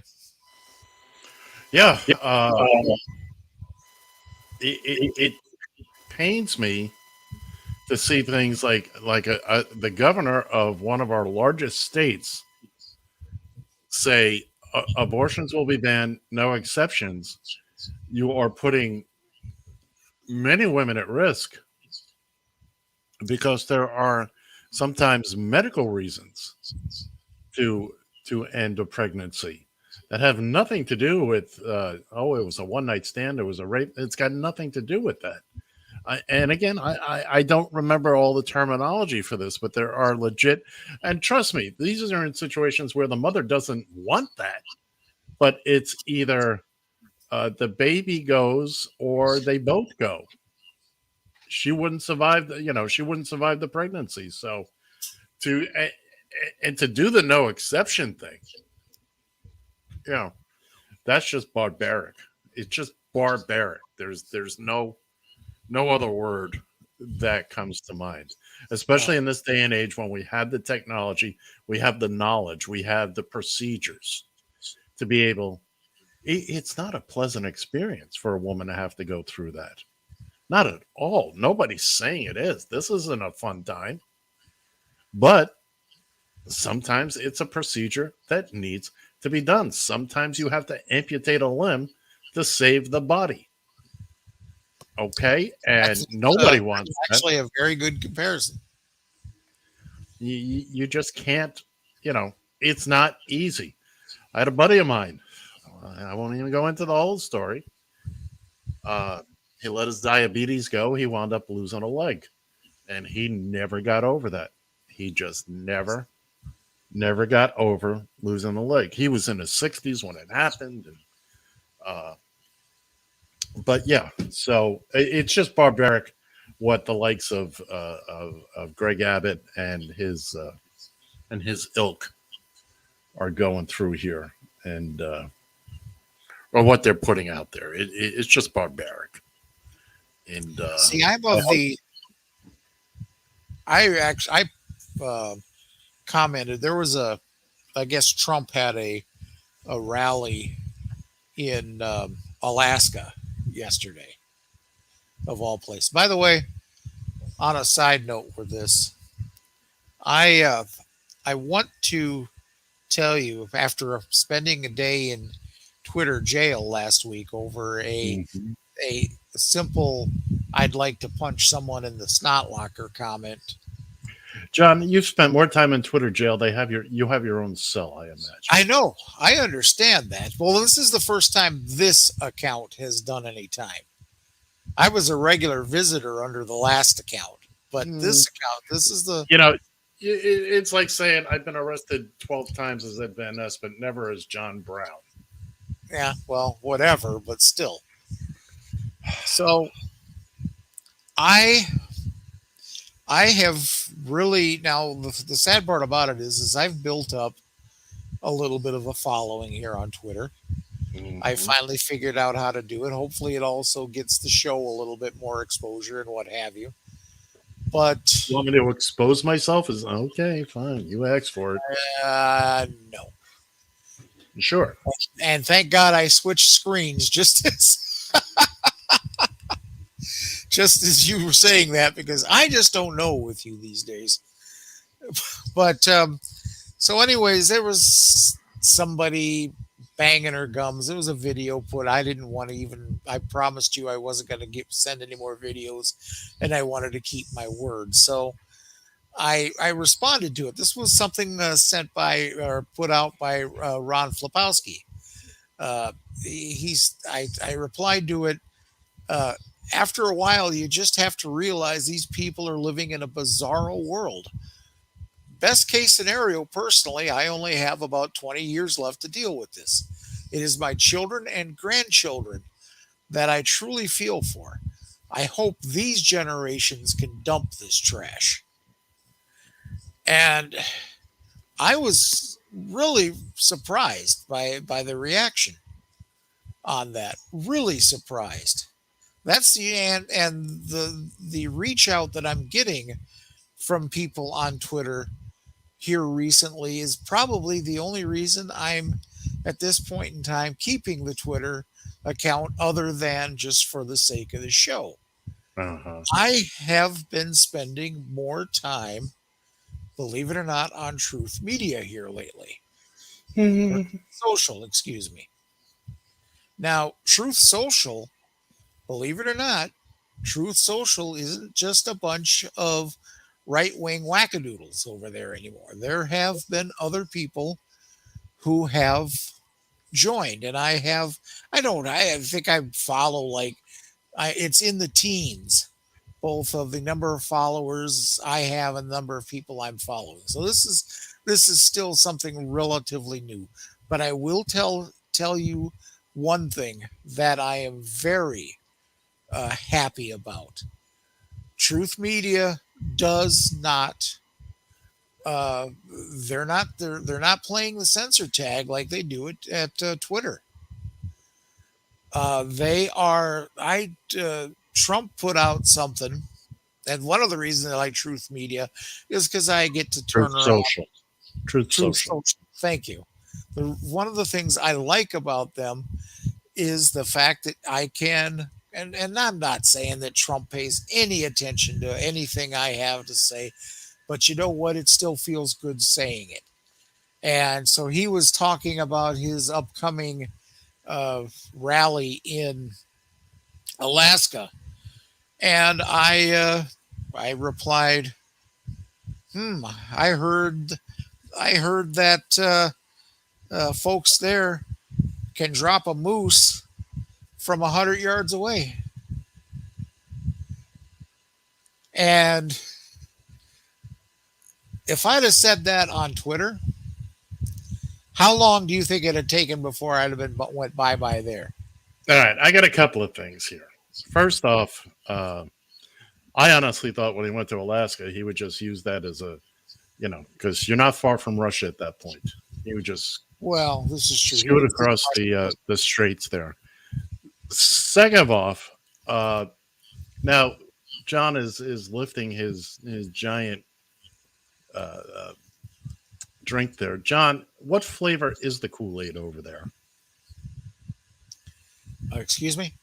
Speaker 6: Yeah. It pains me to see things like the governor of one of our largest states say abortions will be banned, no exceptions. You are putting many women at risk because there are sometimes medical reasons to end a pregnancy that have nothing to do with it was a one-night stand, it was a rape. It's got nothing to do with that. And again, I don't remember all the terminology for this, but there are legit, and trust me, these are in situations where the mother doesn't want that, but it's either the baby goes or they both go. She wouldn't survive the pregnancy. So to do the no exception thing, that's just barbaric. It's just barbaric. There's no other word that comes to mind, especially in this day and age when we have the technology, we have the knowledge, we have the procedures to be able. It's not a pleasant experience for a woman to have to go through that. Not at all. Nobody's saying it is. This isn't a fun time. But sometimes it's a procedure that needs to be done. Sometimes you have to amputate a limb to save the body. Okay? And nobody wants that.
Speaker 5: Actually a very good comparison.
Speaker 6: You just can't, it's not easy. I had a buddy of mine. I won't even go into the whole story. He let his diabetes go. He wound up losing a leg, and he never got over that. He just never got over losing a leg. He was in his 60s when it happened. And, but yeah, so it's just barbaric what the likes of Greg Abbott and his ilk are going through here, and or what they're putting out there. It's just barbaric. And
Speaker 5: see, I'm of the. I commented there was I guess Trump had a rally in Alaska yesterday, of all places. By the way, on a side note with this, I want to tell you, after spending a day in Twitter jail last week over a simple "I'd like to punch someone in the snot locker" comment.
Speaker 6: John, you've spent more time in Twitter jail. You have your own cell, I imagine.
Speaker 5: I know. I understand that. Well, this is the first time this account has done any time. I was a regular visitor under the last account, but this account, this is the...
Speaker 6: It's like saying I've been arrested 12 times as Ed Van Ness, but never as John Brown.
Speaker 5: Yeah, well, whatever, but still. So, I have really, now the sad part about it is I've built up a little bit of a following here on Twitter. I finally figured out how to do it. Hopefully it also gets the show a little bit more exposure and what have you. But
Speaker 6: you want me to expose myself? Is okay, fine. You asked for it.
Speaker 5: No.
Speaker 6: Sure.
Speaker 5: And thank God I switched screens just as you were saying that, because I just don't know with you these days. But so anyways, there was somebody banging her gums. There was a video put. I didn't want to even, I promised you I wasn't going to send any more videos, and I wanted to keep my word. So I responded to it. This was something sent by or put out by Ron Flipowski. I replied to it. After a while, you just have to realize these people are living in a bizarro world. Best case scenario, personally, I only have about 20 years left to deal with this. It is my children and grandchildren that I truly feel for. I hope these generations can dump this trash. And I was really surprised by the reaction on that. Really surprised. That's the reach out that I'm getting from people on Twitter here recently is probably the only reason I'm at this point in time keeping the Twitter account, other than just for the sake of the show. I have been spending more time, believe it or not, on Truth Media here lately. Social, excuse me. Now, Truth Social, believe it or not, Truth Social isn't just a bunch of right-wing wackadoodles over there anymore. There have been other people who have joined, and I think I follow it's in the teens, both of the number of followers I have and the number of people I'm following. So this is still something relatively new, but I will tell you one thing that I am very happy about. Truth Media does not they're not playing the censor tag like they do it at Twitter. Trump put out something, and one of the reasons I like Truth Media is because I get to turn around.
Speaker 6: Truth Social.
Speaker 5: Thank you. One of the things I like about them is the fact that I can, and I'm not saying that Trump pays any attention to anything I have to say, but you know what? It still feels good saying it. And so he was talking about his upcoming rally in Alaska. And I replied, I heard that folks there can drop a moose from 100 yards away. And if I'd have said that on Twitter, how long do you think it had taken before I'd have been went bye-bye there?
Speaker 6: All right, I got a couple of things here. First off, I honestly thought when he went to Alaska, he would just use that as a, because you're not far from Russia at that point. He would just
Speaker 5: this is true.
Speaker 6: Scoot across the straits there. Second off, now John is lifting his giant drink there. John, what flavor is the Kool-Aid over there?
Speaker 5: Excuse me?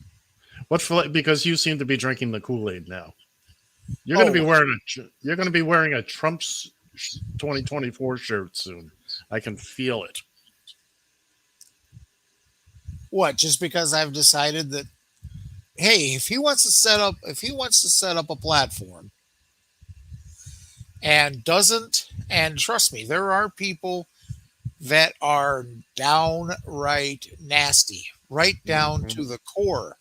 Speaker 6: Because you seem to be drinking the Kool-Aid now. You're going to be wearing a Trump's 2024 shirt soon. I can feel it.
Speaker 5: What? Just because I've decided that, hey, if he wants to set up a platform and trust me, there are people that are downright nasty, right down to the core,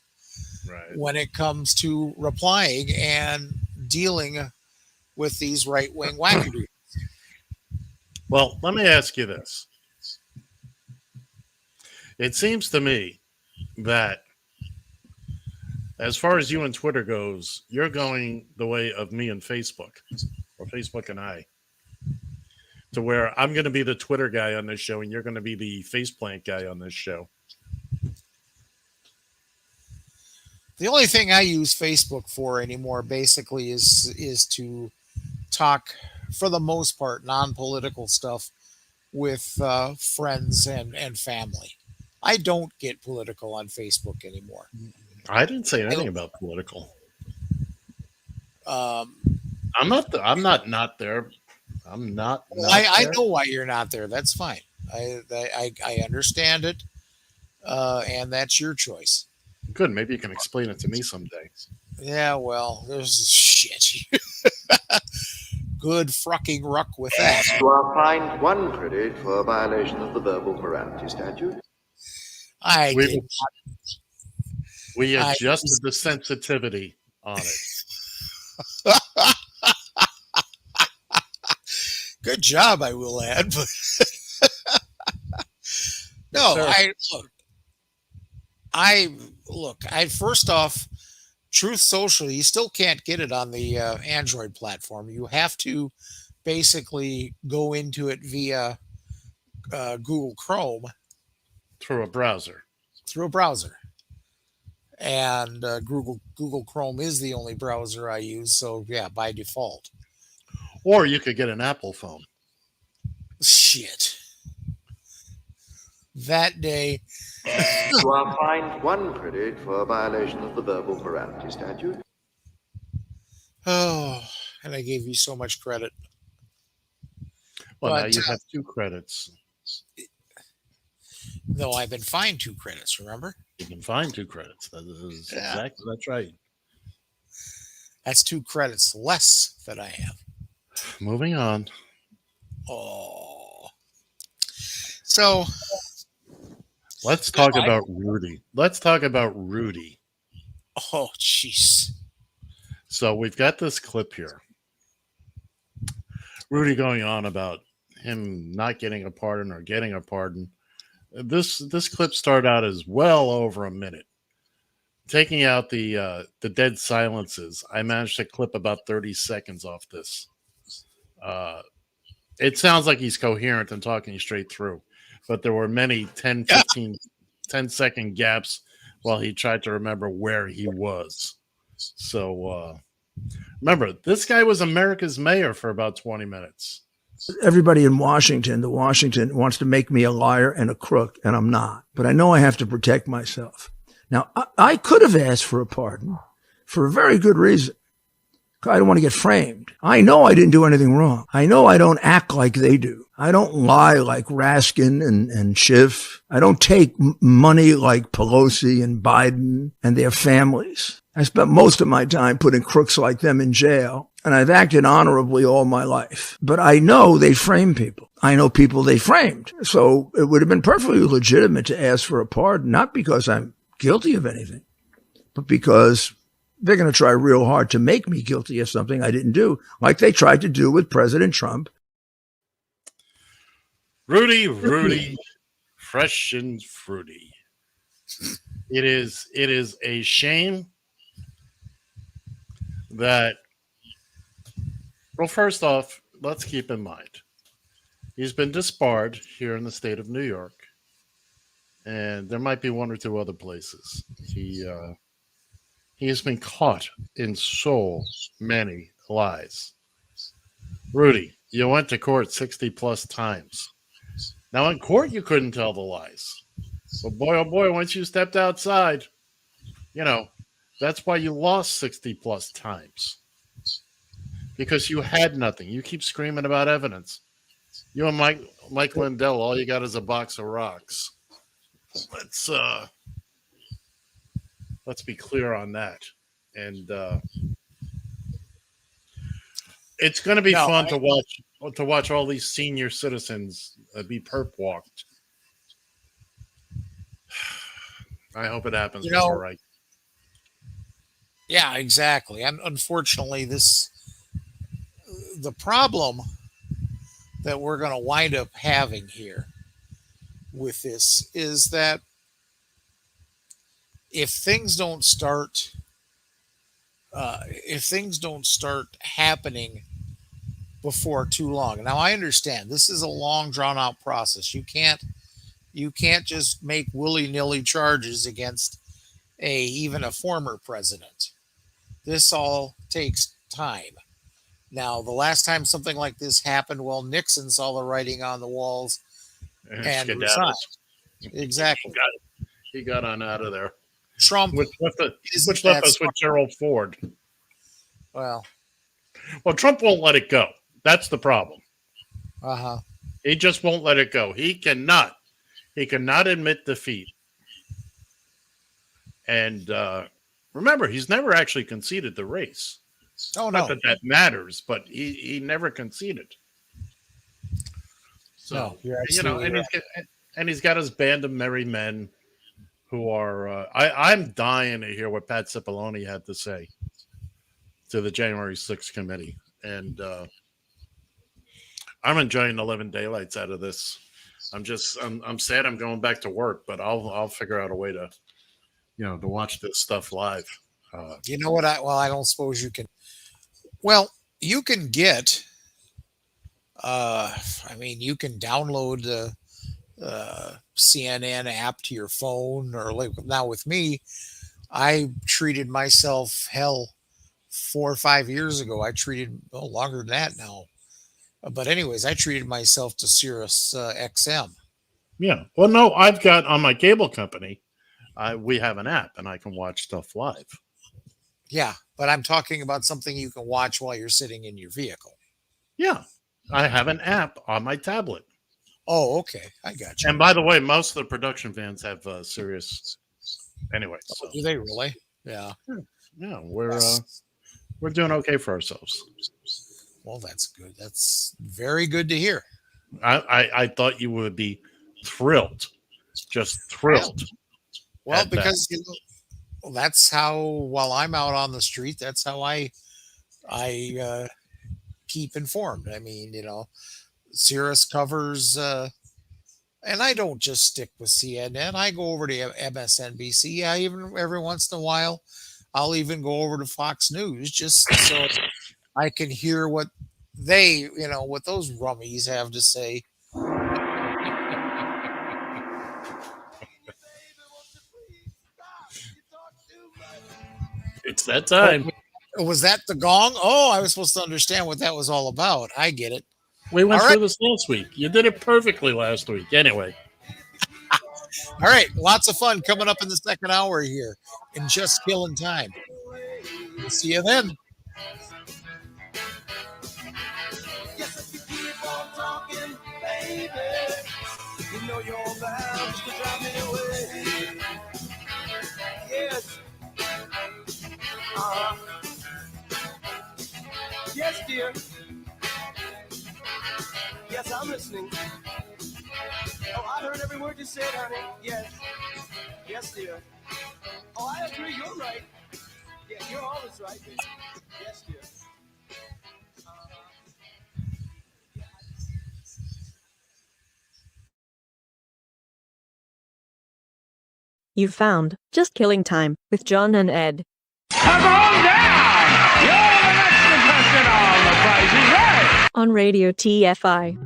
Speaker 6: right,
Speaker 5: when it comes to replying and dealing with these right-wing wackadoodles.
Speaker 6: Well, let me ask you this. It seems to me that as far as you and Twitter goes, you're going the way of me and Facebook, or Facebook and I, to where I'm going to be the Twitter guy on this show and you're going to be the faceplant guy on this show.
Speaker 5: The only thing I use Facebook for anymore basically is to talk, for the most part, non-political stuff with friends and family. I don't get political on Facebook anymore.
Speaker 6: I didn't say anything about political. I'm not there. I'm not
Speaker 5: I know why you're not there. That's fine. I understand it, and that's your choice.
Speaker 6: Good. Maybe you can explain it to me someday.
Speaker 5: Yeah, well, there's shit. Good fucking ruck with that.
Speaker 13: You are fined 1 credit for a violation of the verbal morality statute.
Speaker 6: We adjusted the sensitivity on it.
Speaker 5: Good job, I will add. But no, first off, Truth Social, you still can't get it on the Android platform. You have to basically go into it via Google Chrome.
Speaker 6: Through a browser.
Speaker 5: And Google Chrome is the only browser I use, so yeah, by default.
Speaker 6: Or you could get an Apple phone.
Speaker 5: Shit. That day.
Speaker 13: You are fined 1 credit for a violation of the verbal morality statute.
Speaker 5: Oh, and I gave you so much credit.
Speaker 6: Well, now you have 2 credits.
Speaker 5: No, I've been fined 2 credits, remember?
Speaker 6: You've been fined 2 credits. Exactly, that's right.
Speaker 5: That's 2 credits less that I have.
Speaker 6: Moving on.
Speaker 5: Oh. So
Speaker 6: let's talk about Rudy.
Speaker 5: Oh, jeez.
Speaker 6: So we've got this clip here. Rudy going on about him not getting a pardon or getting a pardon. This clip started out as well over a minute. Taking out the dead silences, I managed to clip about 30 seconds off this. It sounds like he's coherent and talking straight through, but there were many 10, 15, 10-second gaps while he tried to remember where he was. So remember, this guy was America's mayor for about 20 minutes.
Speaker 14: Everybody in Washington wants to make me a liar and a crook, and I'm not. But I know I have to protect myself. Now, I could have asked for a pardon for a very good reason. I don't want to get framed. I know I didn't do anything wrong. I know I don't act like they do. I don't lie like Raskin and Schiff. I don't take money like Pelosi and Biden and their families. I spent most of my time putting crooks like them in jail, and I've acted honorably all my life. But I know they frame people. I know people they framed. So it would have been perfectly legitimate to ask for a pardon, not because I'm guilty of anything, but because they're going to try real hard to make me guilty of something I didn't do, like they tried to do with President Trump.
Speaker 6: Rudy, fresh and fruity. It is a shame that, well, first off, let's keep in mind, he's been disbarred here in the state of New York, and there might be one or two other places. He has been caught in so many lies. Rudy, you went to court 60 plus times. Now in court, you couldn't tell the lies. But boy, oh boy, once you stepped outside, that's why you lost 60 plus times. Because you had nothing. You keep screaming about evidence. You and Mike Lindell, all you got is a box of rocks. Let's be clear on that. And it's going to be fun to watch all these senior citizens be perp walked. I hope it happens before right.
Speaker 5: Yeah, exactly. And unfortunately, the problem that we're going to wind up having here with this is that if things don't start happening before too long. Now, I understand this is a long, drawn-out process. You can't just make willy-nilly charges against even a former president. This all takes time. Now, the last time something like this happened, well, Nixon saw the writing on the walls and resigned. Exactly.
Speaker 6: He got on out of there.
Speaker 5: Trump,
Speaker 6: which left us with Gerald Ford.
Speaker 5: Well,
Speaker 6: Trump won't let it go. That's the problem. He just won't let it go. He cannot admit defeat. And remember, he's never actually conceded the race.
Speaker 5: Oh, no.
Speaker 6: Not that matters, but he never conceded. So,
Speaker 5: no, you're absolutely right.
Speaker 6: And he's got his band of merry men who are I'm dying to hear what Pat Cipollone had to say to the January 6th committee. And I'm enjoying the living daylights out of this. I'm sad I'm going back to work, but I'll figure out a way to watch this stuff live.
Speaker 5: You know what? I don't suppose you can. Well, you can get. You can download the CNN app to your phone, or like now with me, I treated myself 4 or 5 years ago. I treated longer than that now. But anyways, I treated myself to Sirius XM.
Speaker 6: Yeah. Well, no, I've got on my cable company, we have an app and I can watch stuff live.
Speaker 5: Yeah, but I'm talking about something you can watch while you're sitting in your vehicle.
Speaker 6: Yeah, I have an app on my tablet.
Speaker 5: Oh, okay. I got you.
Speaker 6: And by the way, most of the production vans have Sirius anyway. So.
Speaker 5: Do they really? Yeah.
Speaker 6: Yeah, we're doing okay for ourselves.
Speaker 5: Well, that's good. That's very good to hear.
Speaker 6: I thought you would be thrilled, just thrilled.
Speaker 5: Well, because that's how, while I'm out on the street, that's how I keep informed. I mean, Sirius covers, and I don't just stick with CNN. I go over to MSNBC. Yeah, even every once in a while, I'll even go over to Fox News just so I can hear what what those rummies have to say.
Speaker 6: It's that time.
Speaker 5: Was that the gong? Oh, I was supposed to understand what that was all about. I get it.
Speaker 6: We went through this last week. You did it perfectly last week. Anyway.
Speaker 5: All right. Lots of fun coming up in the second hour here in Just Killing Time. We'll see you then. You know you're bound to drive me away. Yes. Yes, dear. Yes,
Speaker 15: Yes, I'm listening. Oh, I heard every word you said, honey. Yes. Yes, dear. Oh, I agree. You're right. Yeah, you're always right, baby. Yes, dear.
Speaker 16: You've found Just Killing Time with John and Ed.
Speaker 17: Come on down! You're the next contestant on The Price is Right!
Speaker 16: On Radio TFI.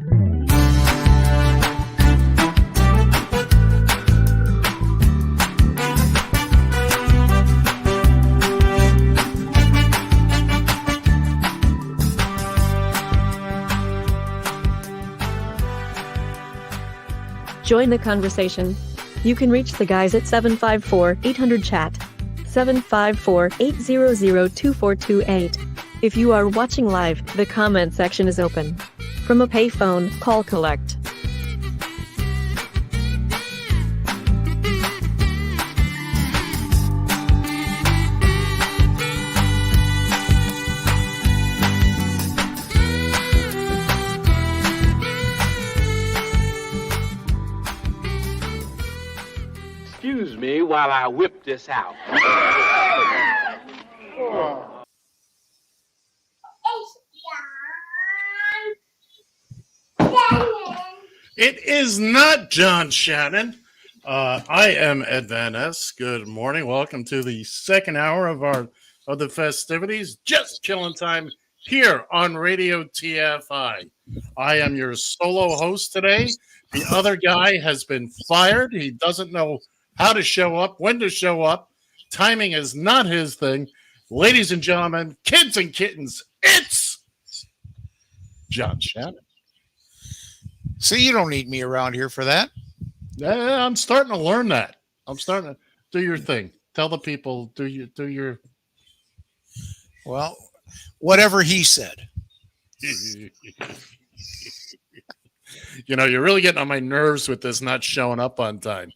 Speaker 16: Join the conversation. You can reach the guys at 754-800-CHAT. 754-800-2428. If you are watching live, the comment section is open. From a payphone, call collect.
Speaker 17: Excuse me while I whip this out.
Speaker 6: It is not John Shannon. I am Ed Van Ness. Good morning. Welcome to the second hour of the festivities. Just Killing Time here on Radio TFI. I am your solo host today. The other guy has been fired. He doesn't know how to show up, when to show up. Timing is not his thing. Ladies and gentlemen, kids and kittens, it's John Shannon.
Speaker 5: See, you don't need me around here for that.
Speaker 6: Yeah, I'm starting to learn that. I'm starting to do your thing. Tell the people, do your.
Speaker 5: Well, whatever he said.
Speaker 6: You know, you're really getting on my nerves with this not showing up on time.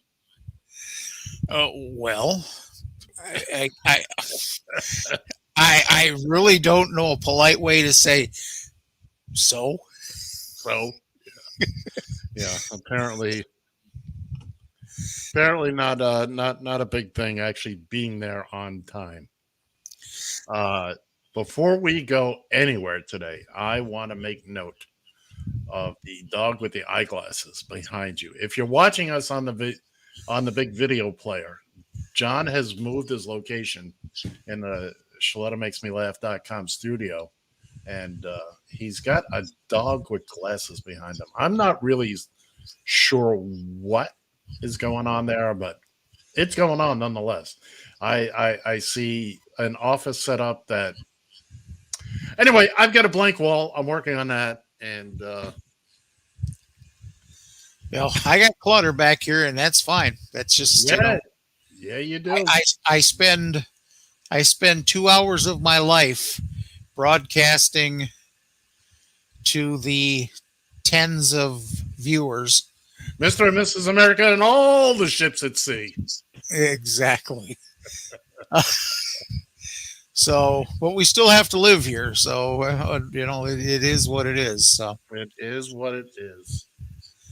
Speaker 5: Well, I really don't know a polite way to say so.
Speaker 6: Yeah, apparently not a big thing actually being there on time. Before we go anywhere today, I want to make note of the dog with the eyeglasses behind you. If you're watching us on the big video player, John has moved his location in the ShalettaMakesMeLaugh.com studio, and he's got a dog with glasses behind him. I'm not really sure what is going on there, but it's going on nonetheless. I see an office set up that. Anyway, I've got a blank wall. I'm working on that, and
Speaker 5: I got clutter back here, and that's fine. That's just
Speaker 6: yeah, you do.
Speaker 5: I spend 2 hours of my life broadcasting to the tens of viewers,
Speaker 6: Mr. and Mrs. America, and all the ships at sea.
Speaker 5: Exactly. So, but we still have to live here. So, it is what it is. So
Speaker 6: it is what it is.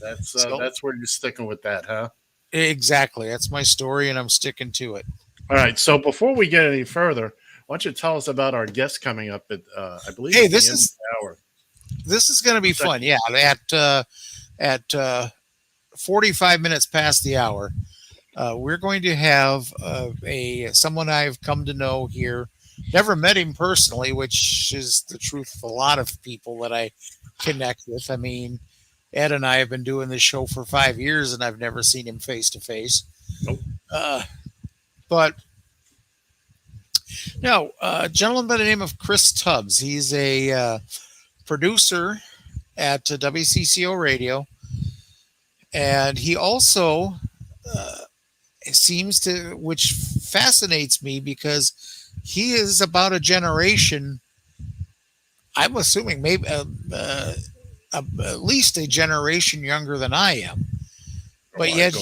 Speaker 6: That's where you're sticking with that, huh?
Speaker 5: Exactly. That's my story, and I'm sticking to it.
Speaker 6: All right. So before we get any further, why don't you tell us about our guest coming up at, I believe,
Speaker 5: this is going to be fun. Yeah, at 45 minutes past the hour, we're going to have someone I've come to know here. Never met him personally, which is the truth of a lot of people that I connect with. I mean, Ed and I have been doing this show for 5 years, and I've never seen him face to face.
Speaker 6: Nope.
Speaker 5: But no, a gentleman by the name of Chris Tubbs. He's a producer at WCCO Radio, and he also seems to, which fascinates me because he is about a generation. I'm assuming maybe at least a generation younger than I am, but yet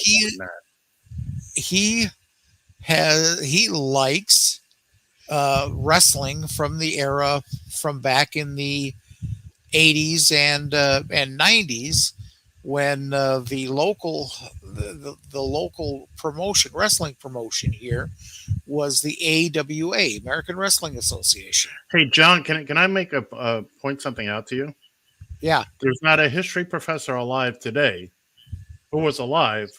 Speaker 5: he likes wrestling from the era from back in the 80s and 90s when the local promotion, wrestling promotion here, was the AWA, American Wrestling Association.
Speaker 6: Hey, John, can I make a point something out to you?
Speaker 5: Yeah.
Speaker 6: There's not a history professor alive today who was alive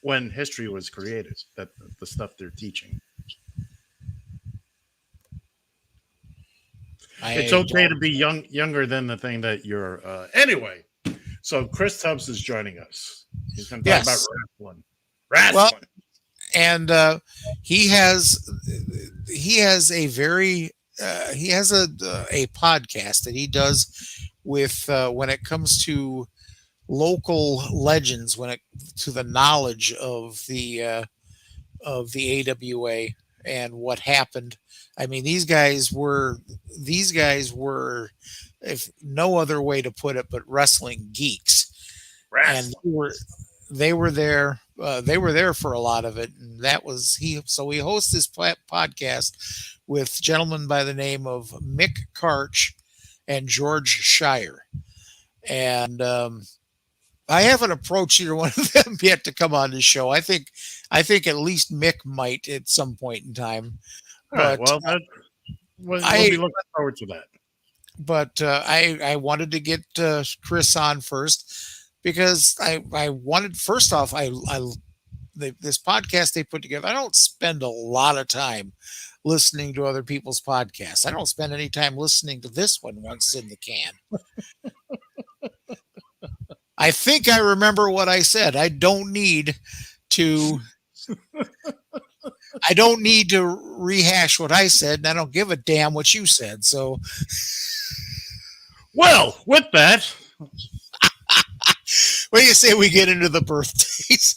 Speaker 6: when history was created, that the stuff they're teaching. It's okay to be younger than the thing that you're. Anyway, so Chris Tubbs is joining us. He's going to talk about wrestling.
Speaker 5: Well, and he has a very he has a podcast that he does with when it comes to local legends, to the knowledge of the AWA and what happened. I mean, these guys were, if no other way to put it, but wrestling geeks. And they were there for a lot of it. And that was so he hosts this podcast with gentlemen by the name of Mick Karch and George Shire. And I haven't approached either one of them yet to come on the show. I think at least Mick might at some point in time.
Speaker 6: All right, well, we'll be looking forward to that. But
Speaker 5: I wanted to get Chris on first because I wanted, first off, this podcast they put together, I don't spend a lot of time listening to other people's podcasts. I don't spend any time listening to this one once in the can. I think I remember what I said. I don't need to rehash what I said, and I don't give a damn what you said. So,
Speaker 6: well, with that,
Speaker 5: what do you say we get into the birthdays?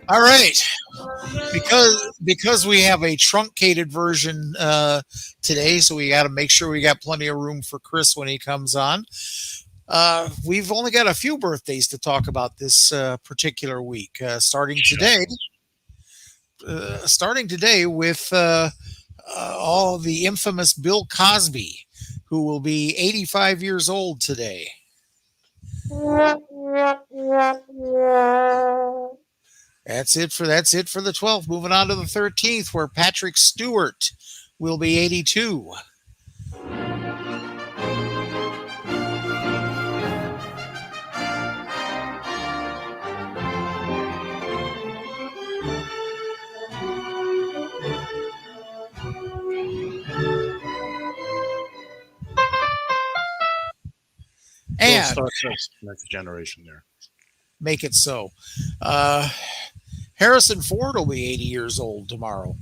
Speaker 5: All right, because we have a truncated version today, so we got to make sure we got plenty of room for Chris when he comes on. We've only got a few birthdays to talk about this particular week, starting today with all the infamous Bill Cosby, who will be 85 years old today. That's it for the 12th. Moving on to the 13th, where Patrick Stewart will be 82. And
Speaker 6: next generation there.
Speaker 5: Make it so. Harrison Ford will be 80 years old tomorrow.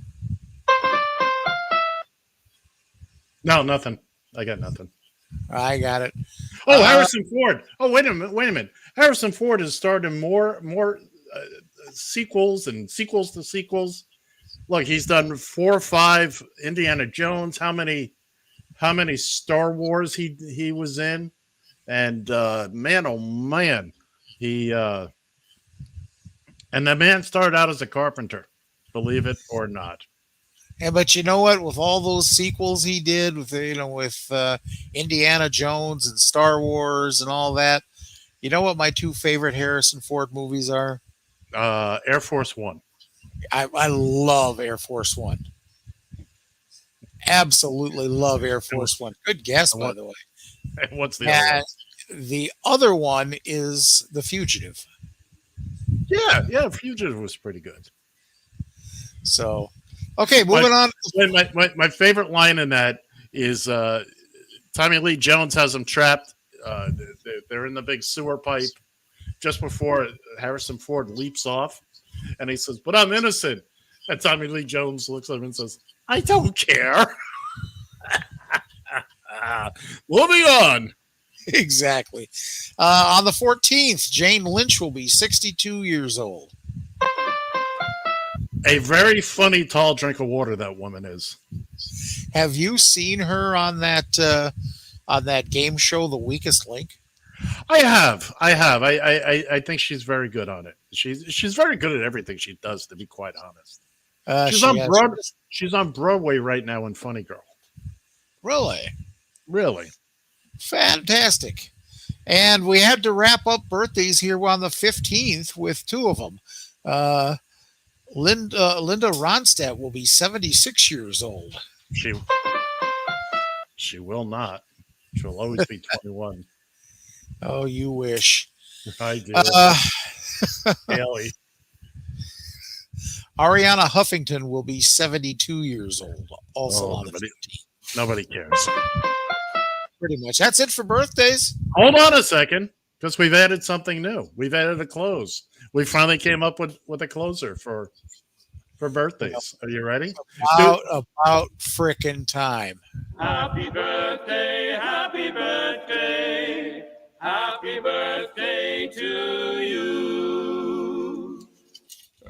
Speaker 6: No, nothing. I got nothing.
Speaker 5: I got it.
Speaker 6: Oh, Harrison Ford. Oh, wait a minute. Harrison Ford has starred in more sequels and sequels to sequels. Look, he's done 4 or 5 Indiana Jones. How many Star Wars he was in? And man, oh man, he and the man started out as a carpenter, believe it or not.
Speaker 5: Yeah, but you know what? With all those sequels he did, with Indiana Jones and Star Wars and all that, you know what my 2 favorite Harrison Ford movies are?
Speaker 6: Air Force One.
Speaker 5: I love Air Force One. Absolutely love Air Force One. Good guess, by the way.
Speaker 6: And what's the other one?
Speaker 5: The other one is The Fugitive.
Speaker 6: Yeah, Fugitive was pretty good.
Speaker 5: So, okay, moving on.
Speaker 6: My favorite line in that is Tommy Lee Jones has them trapped. They're in the big sewer pipe just before Harrison Ford leaps off, and he says, "But I'm innocent." And Tommy Lee Jones looks at him and says, "I don't care." Moving on.
Speaker 5: Exactly. On the 14th, Jane Lynch will be 62 years old.
Speaker 6: A very funny, tall drink of water, that woman is.
Speaker 5: Have you seen her on that game show, The Weakest Link?
Speaker 6: I have. I think she's very good on it. She's very good at everything she does, to be quite honest. She's on Broadway right now in Funny Girl.
Speaker 5: Really?
Speaker 6: Really.
Speaker 5: Fantastic. And we had to wrap up birthdays here on the 15th with two of them. Linda Ronstadt will be 76 years old.
Speaker 6: She will not. She'll always be 21.
Speaker 5: Oh, you wish.
Speaker 6: I do. Haley.
Speaker 5: Ariana Huffington will be 72 years old, also on the 15th.
Speaker 6: Nobody cares.
Speaker 5: Pretty much. That's it for birthdays.
Speaker 6: Hold on a second, because we've added something new. We've added a close. We finally came up with a closer for birthdays. Are you ready?
Speaker 5: About frickin' time.
Speaker 17: Happy birthday, happy birthday, happy birthday to you.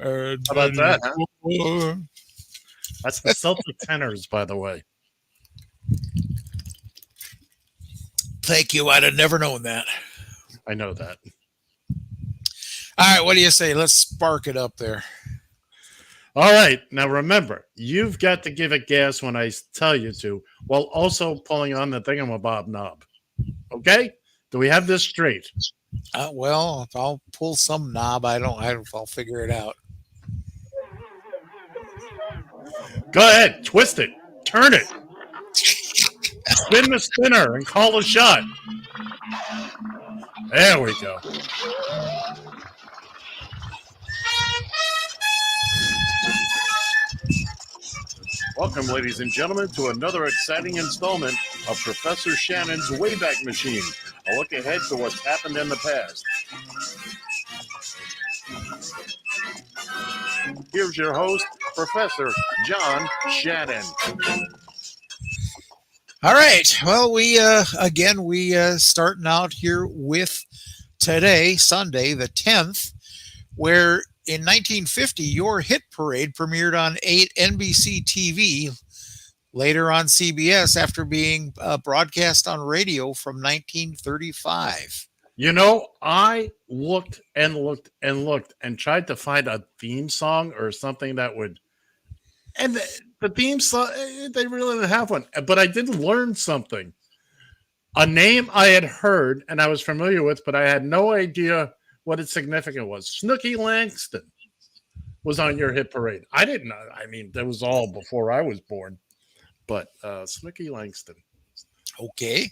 Speaker 6: How about that? Huh? That's the Celtic tenors, by the way.
Speaker 5: Thank you. I'd have never known that.
Speaker 6: I know that.
Speaker 5: All right. What do you say? Let's spark it up there.
Speaker 6: All right. Now, remember, you've got to give it gas when I tell you to, while also pulling on the thingamabob knob. Okay? Do we have this straight?
Speaker 5: Well, if I'll pull some knob, I'll figure it out.
Speaker 6: Go ahead. Twist it. Turn it. Spin the spinner and call a shot. There we go. Welcome, ladies and gentlemen, to another exciting installment of Professor Shannon's Wayback Machine, a look ahead to what's happened in the past. Here's your host, Professor John Shannon.
Speaker 5: All right. Well, we starting out here with today, Sunday, the 10th, where in 1950, Your Hit Parade premiered on NBC TV, later on CBS, after being broadcast on radio from 1935.
Speaker 6: You know, I looked and looked and looked and tried to find a theme song or something that would, and the theme song, they really didn't have one, but I did learn something. A name I had heard and I was familiar with, but I had no idea what its significance was. Snooky Langston was on Your Hit Parade. I didn't know. I mean, that was all before I was born, but Snooky Langston.
Speaker 5: Okay.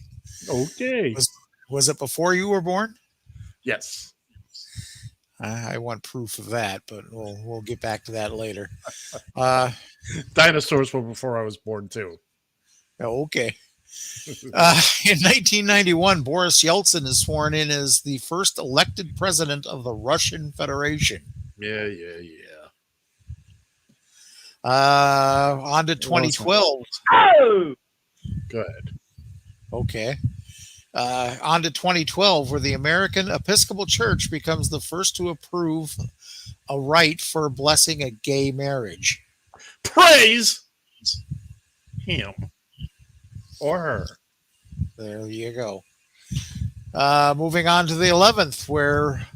Speaker 6: Was
Speaker 5: it before you were born?
Speaker 6: Yes.
Speaker 5: I want proof of that, but we'll get back to that later.
Speaker 6: Dinosaurs were before I was born too.
Speaker 5: Okay. In 1991, Boris Yeltsin is sworn in as the first elected president of the Russian Federation.
Speaker 6: Yeah.
Speaker 5: On to 2012.
Speaker 17: Oh!
Speaker 6: Go ahead.
Speaker 5: Okay. On to 2012, where the American Episcopal Church becomes the first to approve a right for blessing a gay marriage.
Speaker 6: Praise him or her.
Speaker 5: There you go. Moving on to the 11th, where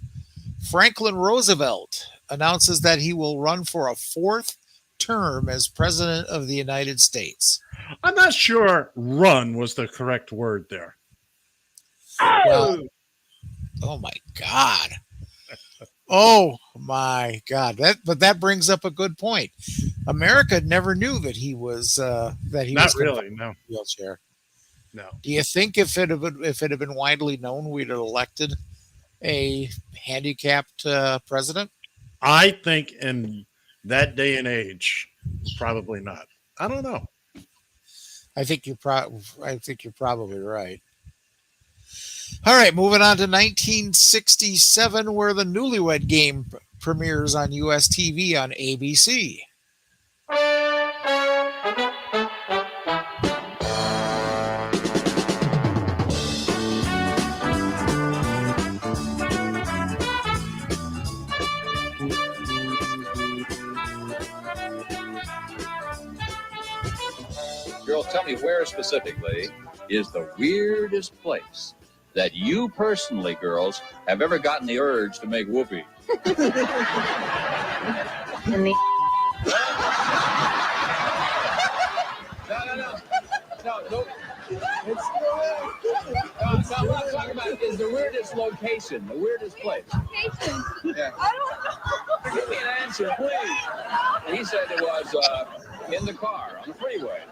Speaker 5: Franklin Roosevelt announces that he will run for a fourth term as president of the United States.
Speaker 6: I'm not sure run was the correct word there.
Speaker 5: Well, oh my God. Oh my God. That brings up a good point. America never knew that he was
Speaker 6: not
Speaker 5: was
Speaker 6: really, no.
Speaker 5: Wheelchair.
Speaker 6: No.
Speaker 5: Do you think if it had been widely known, we'd have elected a handicapped president?
Speaker 6: I think in that day and age, probably not. I don't know.
Speaker 5: I think you're probably right. All right, moving on to 1967, where the Newlywed Game premieres on US TV on ABC.
Speaker 18: tell me where specifically is the weirdest place that you personally, girls, have ever gotten the urge to make whoopee?
Speaker 9: In the
Speaker 18: No. It's I'm not talking about is the weirdest location, the weirdest place.
Speaker 19: Location?
Speaker 18: Yeah.
Speaker 19: I don't know.
Speaker 18: Give me an answer, please. And he said it was in the car on the freeway.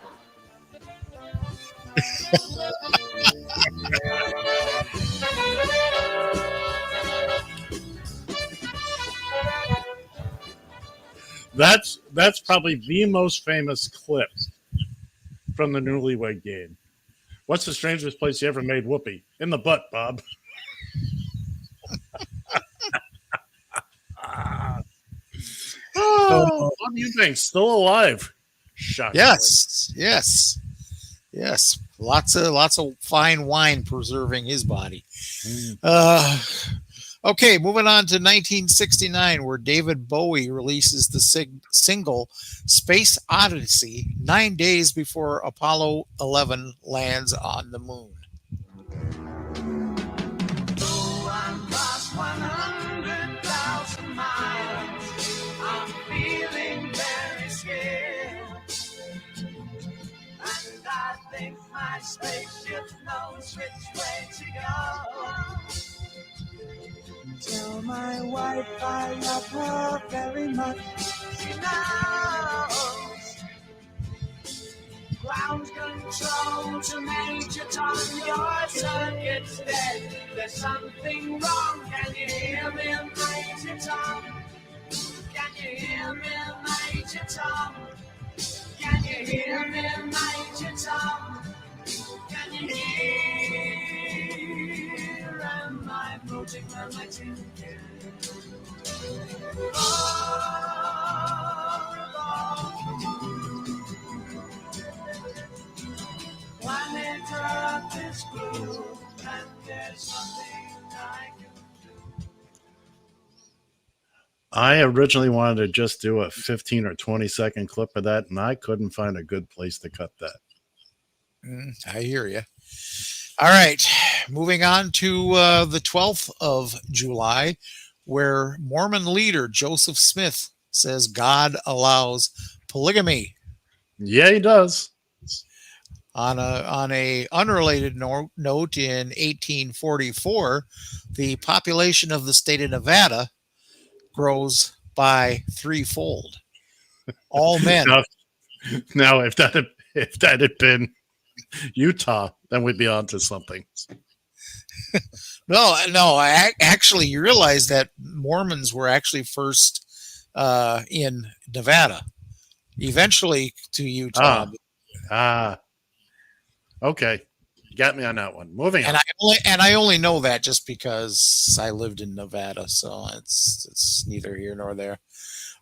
Speaker 6: That's probably the most famous clip from the Newlywed Game. What's the strangest place you ever made whoopee? In the butt, Bob. What do you think? Still alive? Shockingly.
Speaker 5: Yes. Lots of fine wine preserving his body. Okay, moving on to 1969, where David Bowie releases the single Space Odyssey 9 days before Apollo 11 lands on the moon.
Speaker 15: Though I'm past 100,000 miles, I'm feeling very scared. And I think my spaceship knows which way to go. Tell my wife I love her very much. She knows. Ground control to Major Tom. Your circuit's dead. There's something wrong. Can you hear me, Major Tom? Can you hear me, Major Tom? Can you hear me, Major Tom? Can you hear? Am I floating on my tin can? Planet Earth is blue, and there's something I can do.
Speaker 6: I originally wanted to just do a 15 or 20-second clip of that, and I couldn't find a good place to cut that.
Speaker 5: I hear you. All right, moving on to the 12th of July, where Mormon leader Joseph Smith says God allows polygamy.
Speaker 6: Yeah, he does.
Speaker 5: On a unrelated note, in 1844, the population of the state of Nevada grows by threefold. All men.
Speaker 6: Now, if that had been Utah, then we'd be on to something.
Speaker 5: No. Actually, you realize that Mormons were actually first in Nevada, eventually to Utah.
Speaker 6: Okay, you got me on that one. Moving on.
Speaker 5: I only know that just because I lived in Nevada, so it's neither here nor there.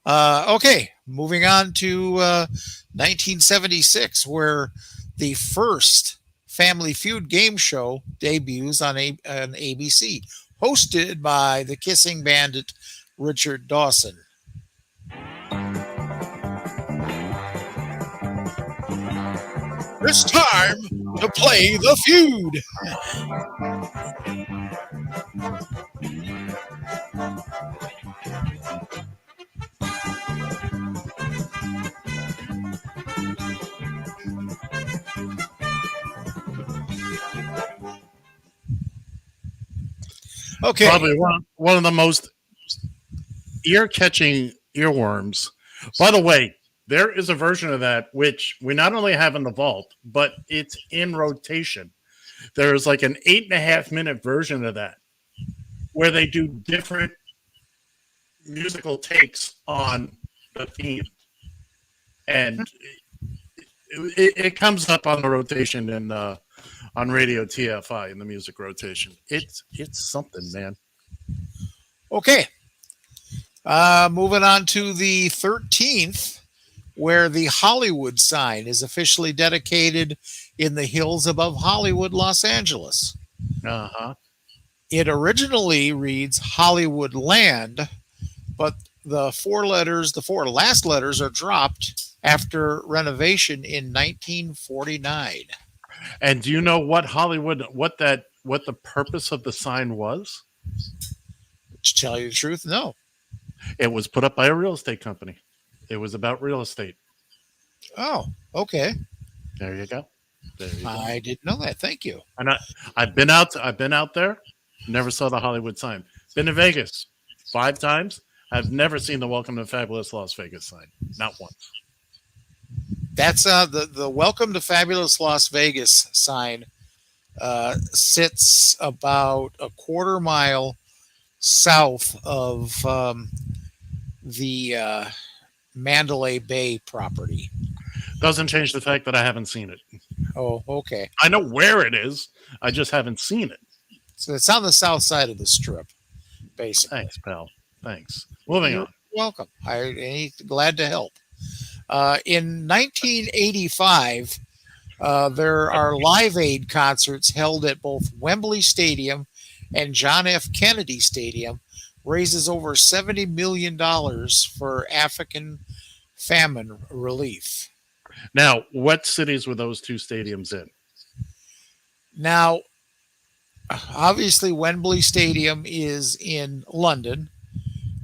Speaker 5: Okay, moving on to 1976, where the first Family Feud game show debuts on ABC, hosted by the kissing bandit Richard Dawson. It's time to play the feud. Okay.
Speaker 6: Probably one of the most ear-catching earworms. By the way, there is a version of that which we not only have in the vault, but it's in rotation. There's like an 8.5-minute version of that where they do different musical takes on the theme. And it comes up on the rotation and on Radio TFI in the music rotation. It's something, man.
Speaker 5: Okay. Moving on to the 13th, where the Hollywood sign is officially dedicated in the hills above Hollywood, Los Angeles.
Speaker 6: Uh-huh.
Speaker 5: It originally reads Hollywood Land, but the four last letters are dropped after renovation in 1949.
Speaker 6: And do you know what what the purpose of the sign was?
Speaker 5: To tell you the truth, no.
Speaker 6: It was put up by a real estate company. It was about real estate.
Speaker 5: Oh, okay.
Speaker 6: There you go.
Speaker 5: I didn't know that. Thank you.
Speaker 6: And I've been out there. Never saw the Hollywood sign. Been to Vegas 5 times. I've never seen the Welcome to Fabulous Las Vegas sign. Not once.
Speaker 5: That's the Welcome to Fabulous Las Vegas sign sits about a quarter mile south of the Mandalay Bay property.
Speaker 6: Doesn't change the fact that I haven't seen it.
Speaker 5: Oh, okay.
Speaker 6: I know where it is. I just haven't seen it.
Speaker 5: So it's on the south side of the strip, basically.
Speaker 6: Thanks, pal. Thanks. Moving on.
Speaker 5: Welcome. I'm glad to help. In 1985, there are Live Aid concerts held at both Wembley Stadium and John F. Kennedy Stadium, raises over $70 million for African famine relief.
Speaker 6: Now, what cities were those 2 stadiums in?
Speaker 5: Now, obviously, Wembley Stadium is in London,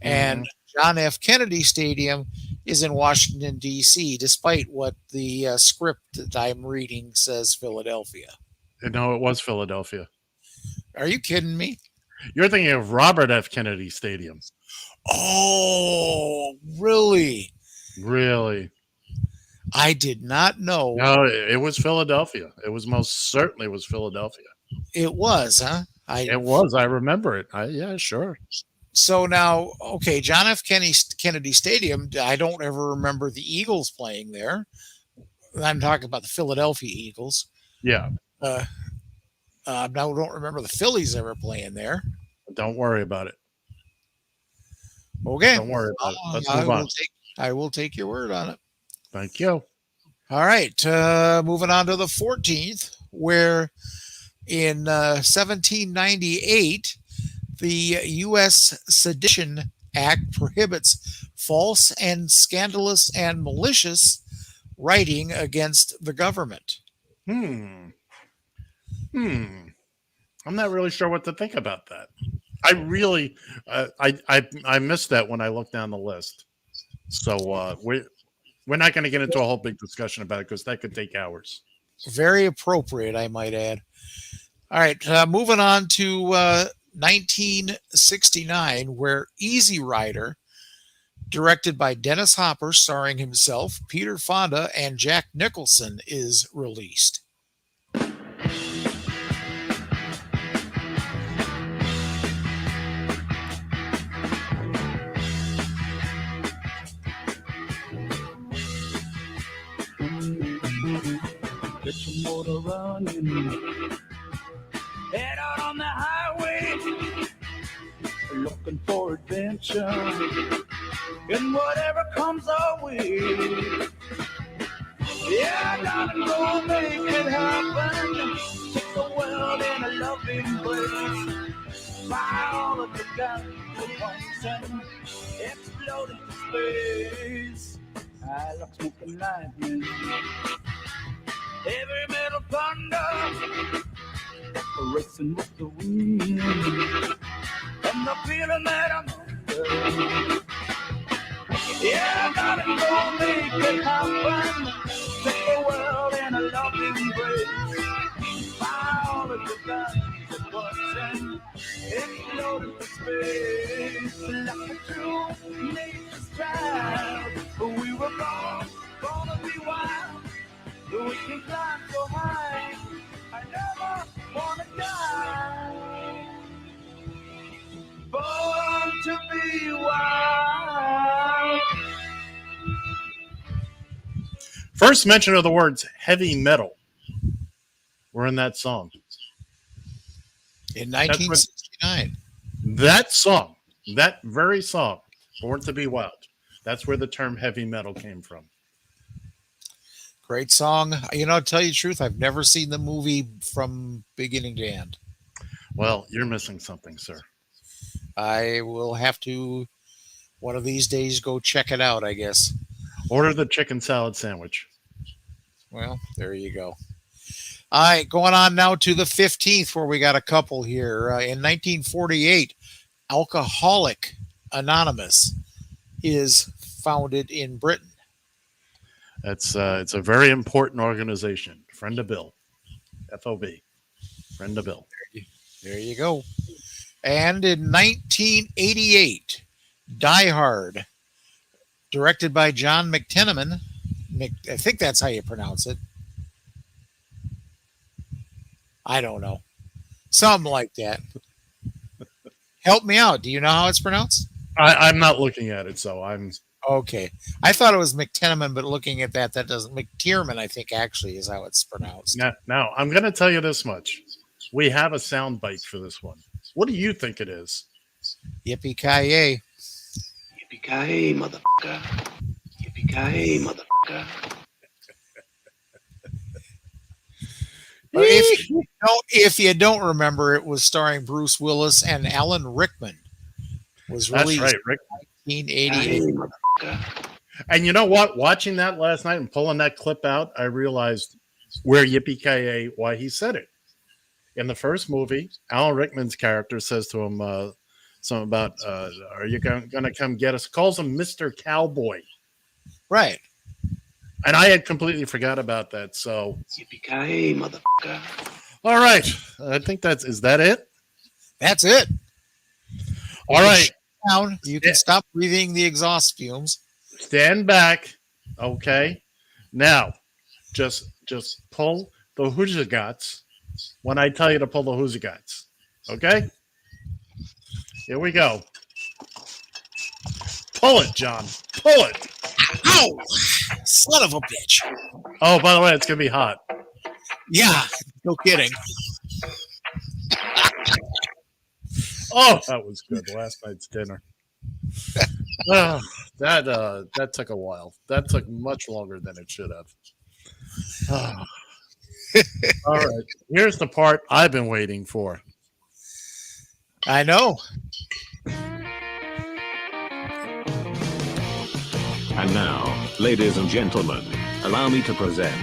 Speaker 5: and John F. Kennedy Stadium is in Washington, D.C., despite what the script that I'm reading says Philadelphia.
Speaker 6: No, it was Philadelphia.
Speaker 5: Are you kidding me?
Speaker 6: You're thinking of Robert F. Kennedy Stadium.
Speaker 5: Oh, really?
Speaker 6: Really?
Speaker 5: I did not know.
Speaker 6: No, it was Philadelphia. It was most certainly was Philadelphia.
Speaker 5: It was, huh?
Speaker 6: It was. I remember it. Yeah, sure.
Speaker 5: So now, okay, John F. Kennedy Stadium, I don't ever remember the Eagles playing there. I'm talking about the Philadelphia Eagles.
Speaker 6: Yeah.
Speaker 5: I don't remember the Phillies ever playing there.
Speaker 6: Don't worry about it.
Speaker 5: Okay.
Speaker 6: Don't worry about it. Let's move on.
Speaker 5: I will take your word on it.
Speaker 6: Thank you.
Speaker 5: All right. Moving on to the 14th, where in 1798, the U.S. Sedition Act prohibits false and scandalous and malicious writing against the government.
Speaker 6: I'm not really sure what to think about that. I really, I missed that when I looked down the list. So we're not going to get into a whole big discussion about it because that could take hours.
Speaker 5: Very appropriate, I might add. All right, moving on to 1969, where Easy Rider, directed by Dennis Hopper, starring himself, Peter Fonda, and Jack Nicholson, is released.
Speaker 15: Get your motor running. Head out on the highway, looking for adventure, and whatever comes our way. Yeah, darling, go make it happen. Take the world in a loving embrace. Fire all of the guns at once and explode into space. I love smoking lightning. Heavy metal thunder, racing with the wind, and the feeling that I'm under. Yeah, darling, go make it happen. Take the world in a loving embrace. Fire all of your guns at once and explode into space. Like a true nature's child, we were born to be wild. We can climb so high, I never wanna die. Born to be wild.
Speaker 6: First mention of the words heavy metal were in that song.
Speaker 5: In 1969.
Speaker 6: That song, that very song, Born to Be Wild, that's where the term heavy metal came from.
Speaker 5: Great song. You know, to tell you the truth, I've never seen the movie from beginning to end.
Speaker 6: Well, you're missing something, sir.
Speaker 5: I will have to, one of these days, go check it out, I guess.
Speaker 6: Order the chicken salad sandwich.
Speaker 5: Well, there you go. All right, going on now to the 15th, where we got a couple here. In 1948, Alcoholic Anonymous is founded in Britain.
Speaker 6: It's a very important organization. Friend of Bill. FOB. Friend of Bill.
Speaker 5: There you go. And in 1988, Die Hard, directed by John McTiernan. I think that's how you pronounce it. I don't know. Something like that. Help me out. Do you know how it's pronounced?
Speaker 6: I'm not looking at it, so I'm...
Speaker 5: Okay. I thought it was McTiernan, but looking at that doesn't... McTiernan, I think, actually is how it's pronounced.
Speaker 6: Now, I'm going to tell you this much. We have a sound bite for this one. What do you think it is?
Speaker 5: Yippee-ki-yay.
Speaker 13: Yippee-ki-yay, motherfucker. Yippee-ki-yay, motherfucker.
Speaker 5: If you don't remember, it was starring Bruce Willis and Alan Rickman. Was released
Speaker 6: That's right, Rick.
Speaker 5: in 1988.
Speaker 6: And you know what? Watching that last night and pulling that clip out, I realized where Yippee-ki-yay, why he said it. In the first movie, Alan Rickman's character says to him something about, are you going to come get us? Calls him Mr. Cowboy.
Speaker 5: Right.
Speaker 6: And I had completely forgot about that. So,
Speaker 13: Yippee-ki-yay, motherfucker.
Speaker 6: All right. I think is that it?
Speaker 5: That's it.
Speaker 6: All right.
Speaker 5: Down. You can stop breathing the exhaust fumes.
Speaker 6: Stand back. Okay. Now, just pull the Hoozagats when I tell you to pull the Hoozagats. Okay? Here we go. Pull it, John. Pull it.
Speaker 5: Ow! Son of a bitch.
Speaker 6: Oh, by the way, it's going to be hot.
Speaker 5: Yeah, no kidding.
Speaker 6: Oh, that was good. Last night's dinner. That took a while. That took much longer than it should have. All right. Here's the part I've been waiting for.
Speaker 5: I know.
Speaker 3: And now, ladies and gentlemen, allow me to present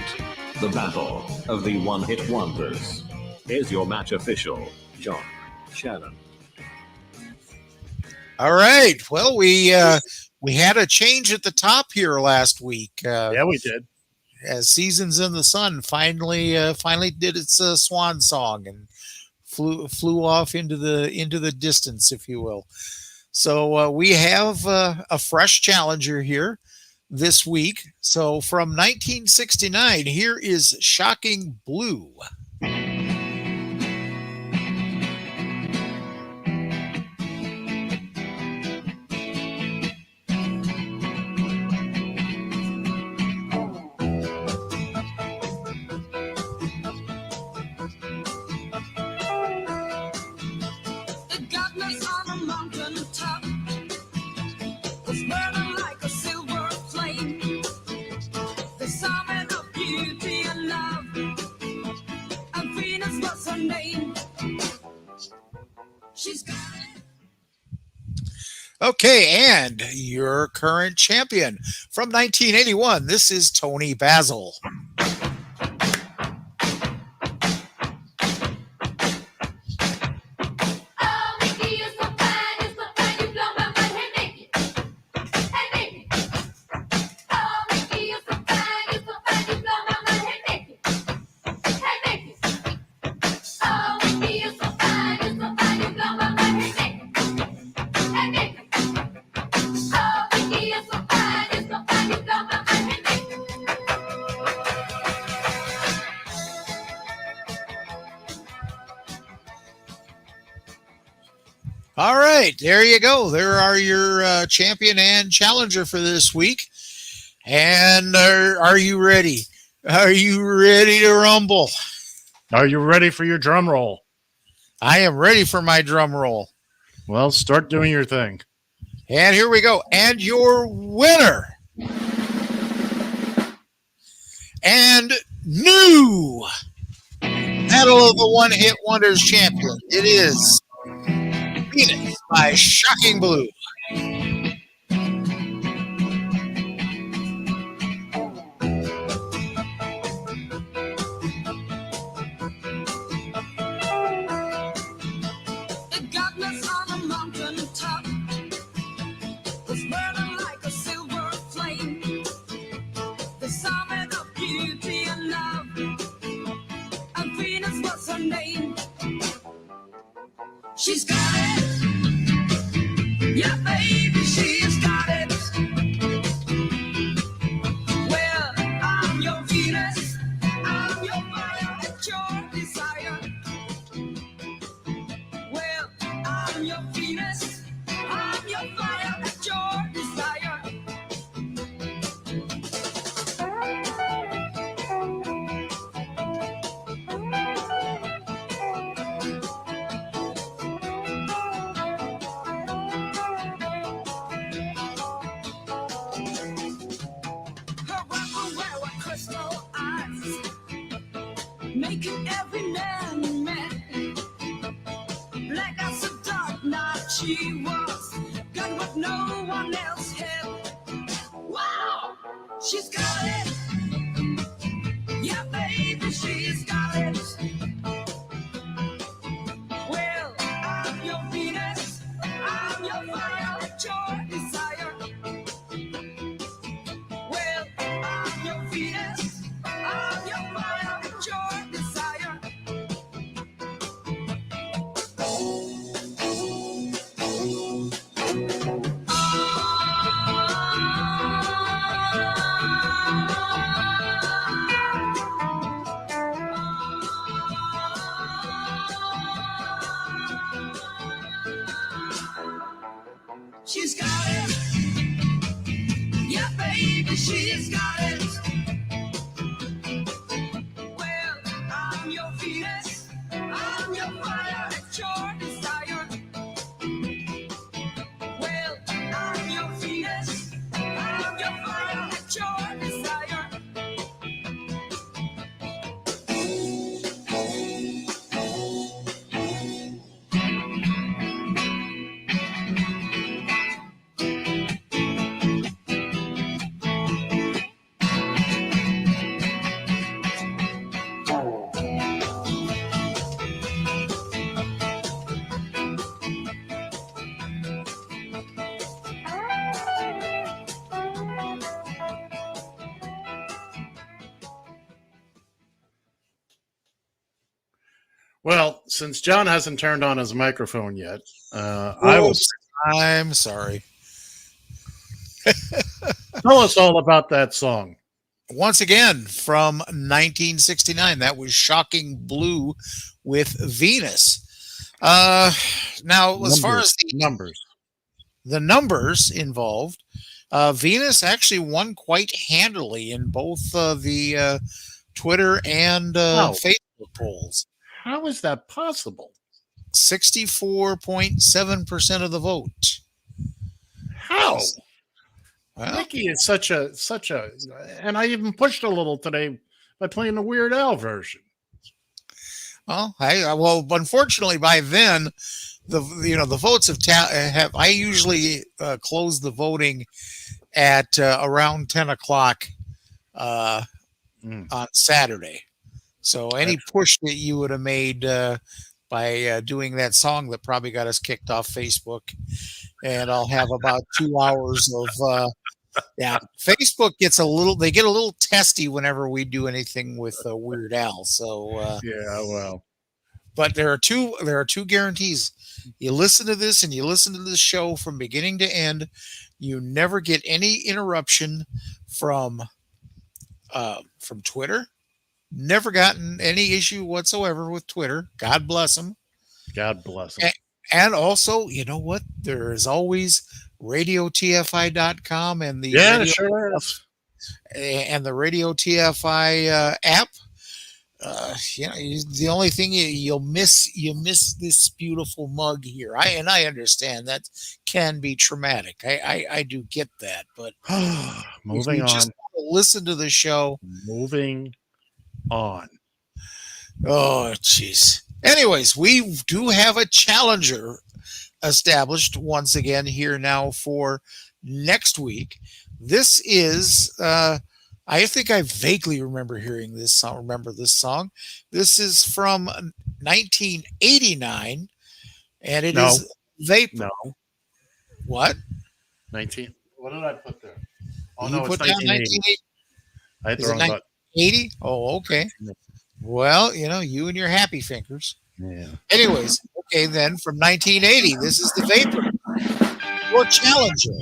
Speaker 3: the Battle of the One-Hit Wonders. Here's your match official, John Shannon.
Speaker 5: All right. Well, we had a change at the top here last week.
Speaker 6: Yeah, we did.
Speaker 5: As Seasons in the Sun finally did its swan song and flew off into the distance, if you will. So we have a fresh challenger here this week. So from 1969, here is Shocking Blue. Okay, and your current champion from 1981. This is Tony Basil. All right, there you go. There are your champion and challenger for this week. And are you ready? Are you ready to rumble?
Speaker 6: Are you ready for your drum roll?
Speaker 5: I am ready for my drum roll.
Speaker 6: Well, start doing your thing.
Speaker 5: And here we go. And your winner and new Battle of the One-Hit Wonders champion, it is Venus by Shocking Blue.
Speaker 15: She's got it. Yeah, baby, she's got it. Well, I'm your Venus. I'm your fire at your desire. Well, I'm your Venus. I'm your fire at your desire. Crystal eyes, making every man mad. Black as a dark night she was, got what no one else had. Wow, she's got it. Yeah, baby, she's got it. Well, I'm your Venus, I'm your fire at your desire. Well, I'm your Venus, I'm your fire at your desire. She's got it. Yeah, baby, she's got it. Well, I'm your Venus. I'm your fire at your desire. Well, I'm your Venus. I'm your fire at your desire.
Speaker 6: Well, since John hasn't turned on his microphone yet, I will.
Speaker 5: I'm sorry.
Speaker 6: Tell us all about that song.
Speaker 5: Once again, from 1969. That was Shocking Blue with Venus. Now, as far as the numbers involved, Venus actually won quite handily in both the Twitter and Facebook polls.
Speaker 6: How is that possible?
Speaker 5: 64.7% of the vote.
Speaker 6: How?
Speaker 5: Well,
Speaker 6: Mickey is such a, and I even pushed a little today by playing the Weird Al version.
Speaker 5: well, unfortunately, by then, the votes have. I usually close the voting at around 10 o'clock on Saturday. So any push that you would have made by doing that song that probably got us kicked off Facebook, and I'll have about 2 hours of Facebook get a little testy whenever we do anything with Weird Al. So but there are two guarantees. You listen to this and you listen to this show from beginning to end, you never get any interruption from Twitter. Never gotten any issue whatsoever with Twitter. God bless them.
Speaker 6: God bless them.
Speaker 5: And also, you know what? There is always RadioTFI.com and the and the Radio TFI app. The only thing you miss this beautiful mug here. I understand that can be traumatic. I do get that, but
Speaker 6: moving on.
Speaker 5: Just listen to the show.
Speaker 6: Moving on.
Speaker 5: Oh, jeez. Anyways, we do have a challenger established once again here now for next week. This is, I think I vaguely remember hearing this song. This is from 1989, and it is Vapor.
Speaker 6: No.
Speaker 5: What?
Speaker 6: 19. What did I put there? Oh,
Speaker 5: you
Speaker 6: no,
Speaker 5: put
Speaker 6: it's
Speaker 5: down 1980.
Speaker 6: I hit the wrong button.
Speaker 5: 80? Oh, okay. Well, you and your happy fingers.
Speaker 6: Yeah.
Speaker 5: Anyways, Okay, then from 1980, this is the Vapor. Your Challenger.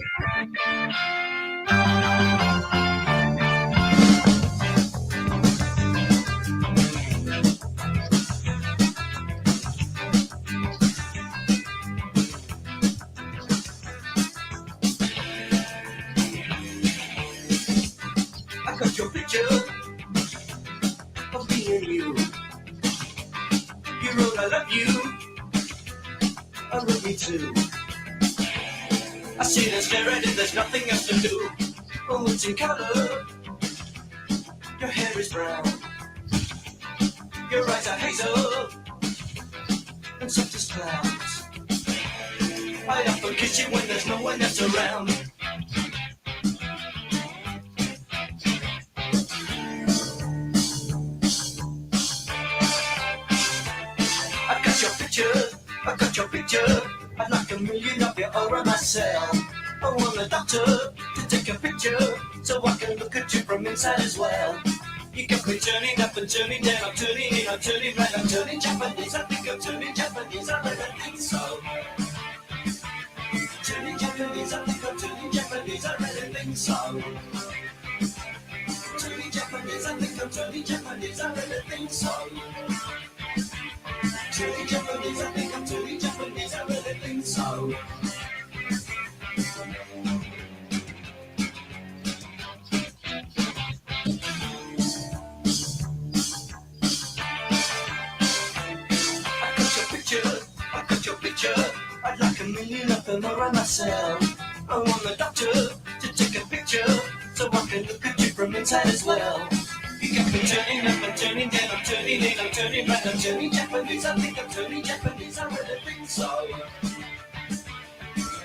Speaker 15: I got your picture of me and you. You wrote I love you. I love you too. I sit and stare at it, there's nothing else to do. Oh, it's in color. Your hair is brown. Your eyes are hazel. And soft as clouds. I often kiss you when there's no one else around. I got your picture. I'd like a million of you over myself. I want a doctor to take a picture so I can look at you from inside as well. You got me turning up and turning down, I'm turning in, I'm turning right, I'm turning Japanese. I think I'm turning Japanese, I really think so. Turning Japanese, I think I'm turning Japanese, I really think so. Turning Japanese, I think I'm turning Japanese, I really think so. Turning Japanese, I think I'm turning Japanese, I really think so. I got your picture, I'd like a million of them around myself. I want the doctor to take a picture so I can look at you from inside as well. You got me turning up and turning down, I'm turning in, I'm turning right, I'm turning Japanese, I think I'm turning Japanese, I really think so.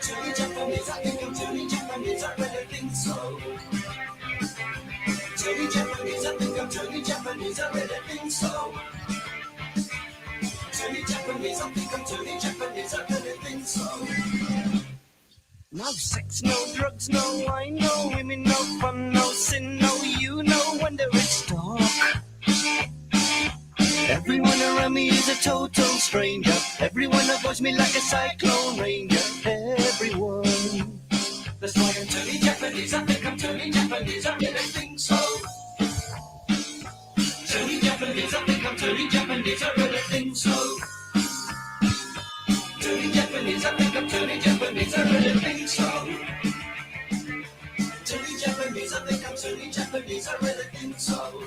Speaker 15: Turning Japanese, I think I'm turning Japanese, I really think so. Turning Japanese, I think I'm turning Japanese, I really think so. Turning Japanese, I think I'm turning Japanese, I really think so. No sex, no drugs, no wine, no women, no fun, no sin, no you, no wonder it's dark. Everyone around me is a total stranger. Everyone avoids me like a cyclone ranger. Everyone. That's why I'm turning Japanese, I think I'm turning Japanese, I really think so. Turning Japanese, I think I'm turning Japanese, I really think so. Turning Japanese, I think I'm turning Japanese, I really think so. Turning Japanese, I think I'm turning Japanese, I really think so.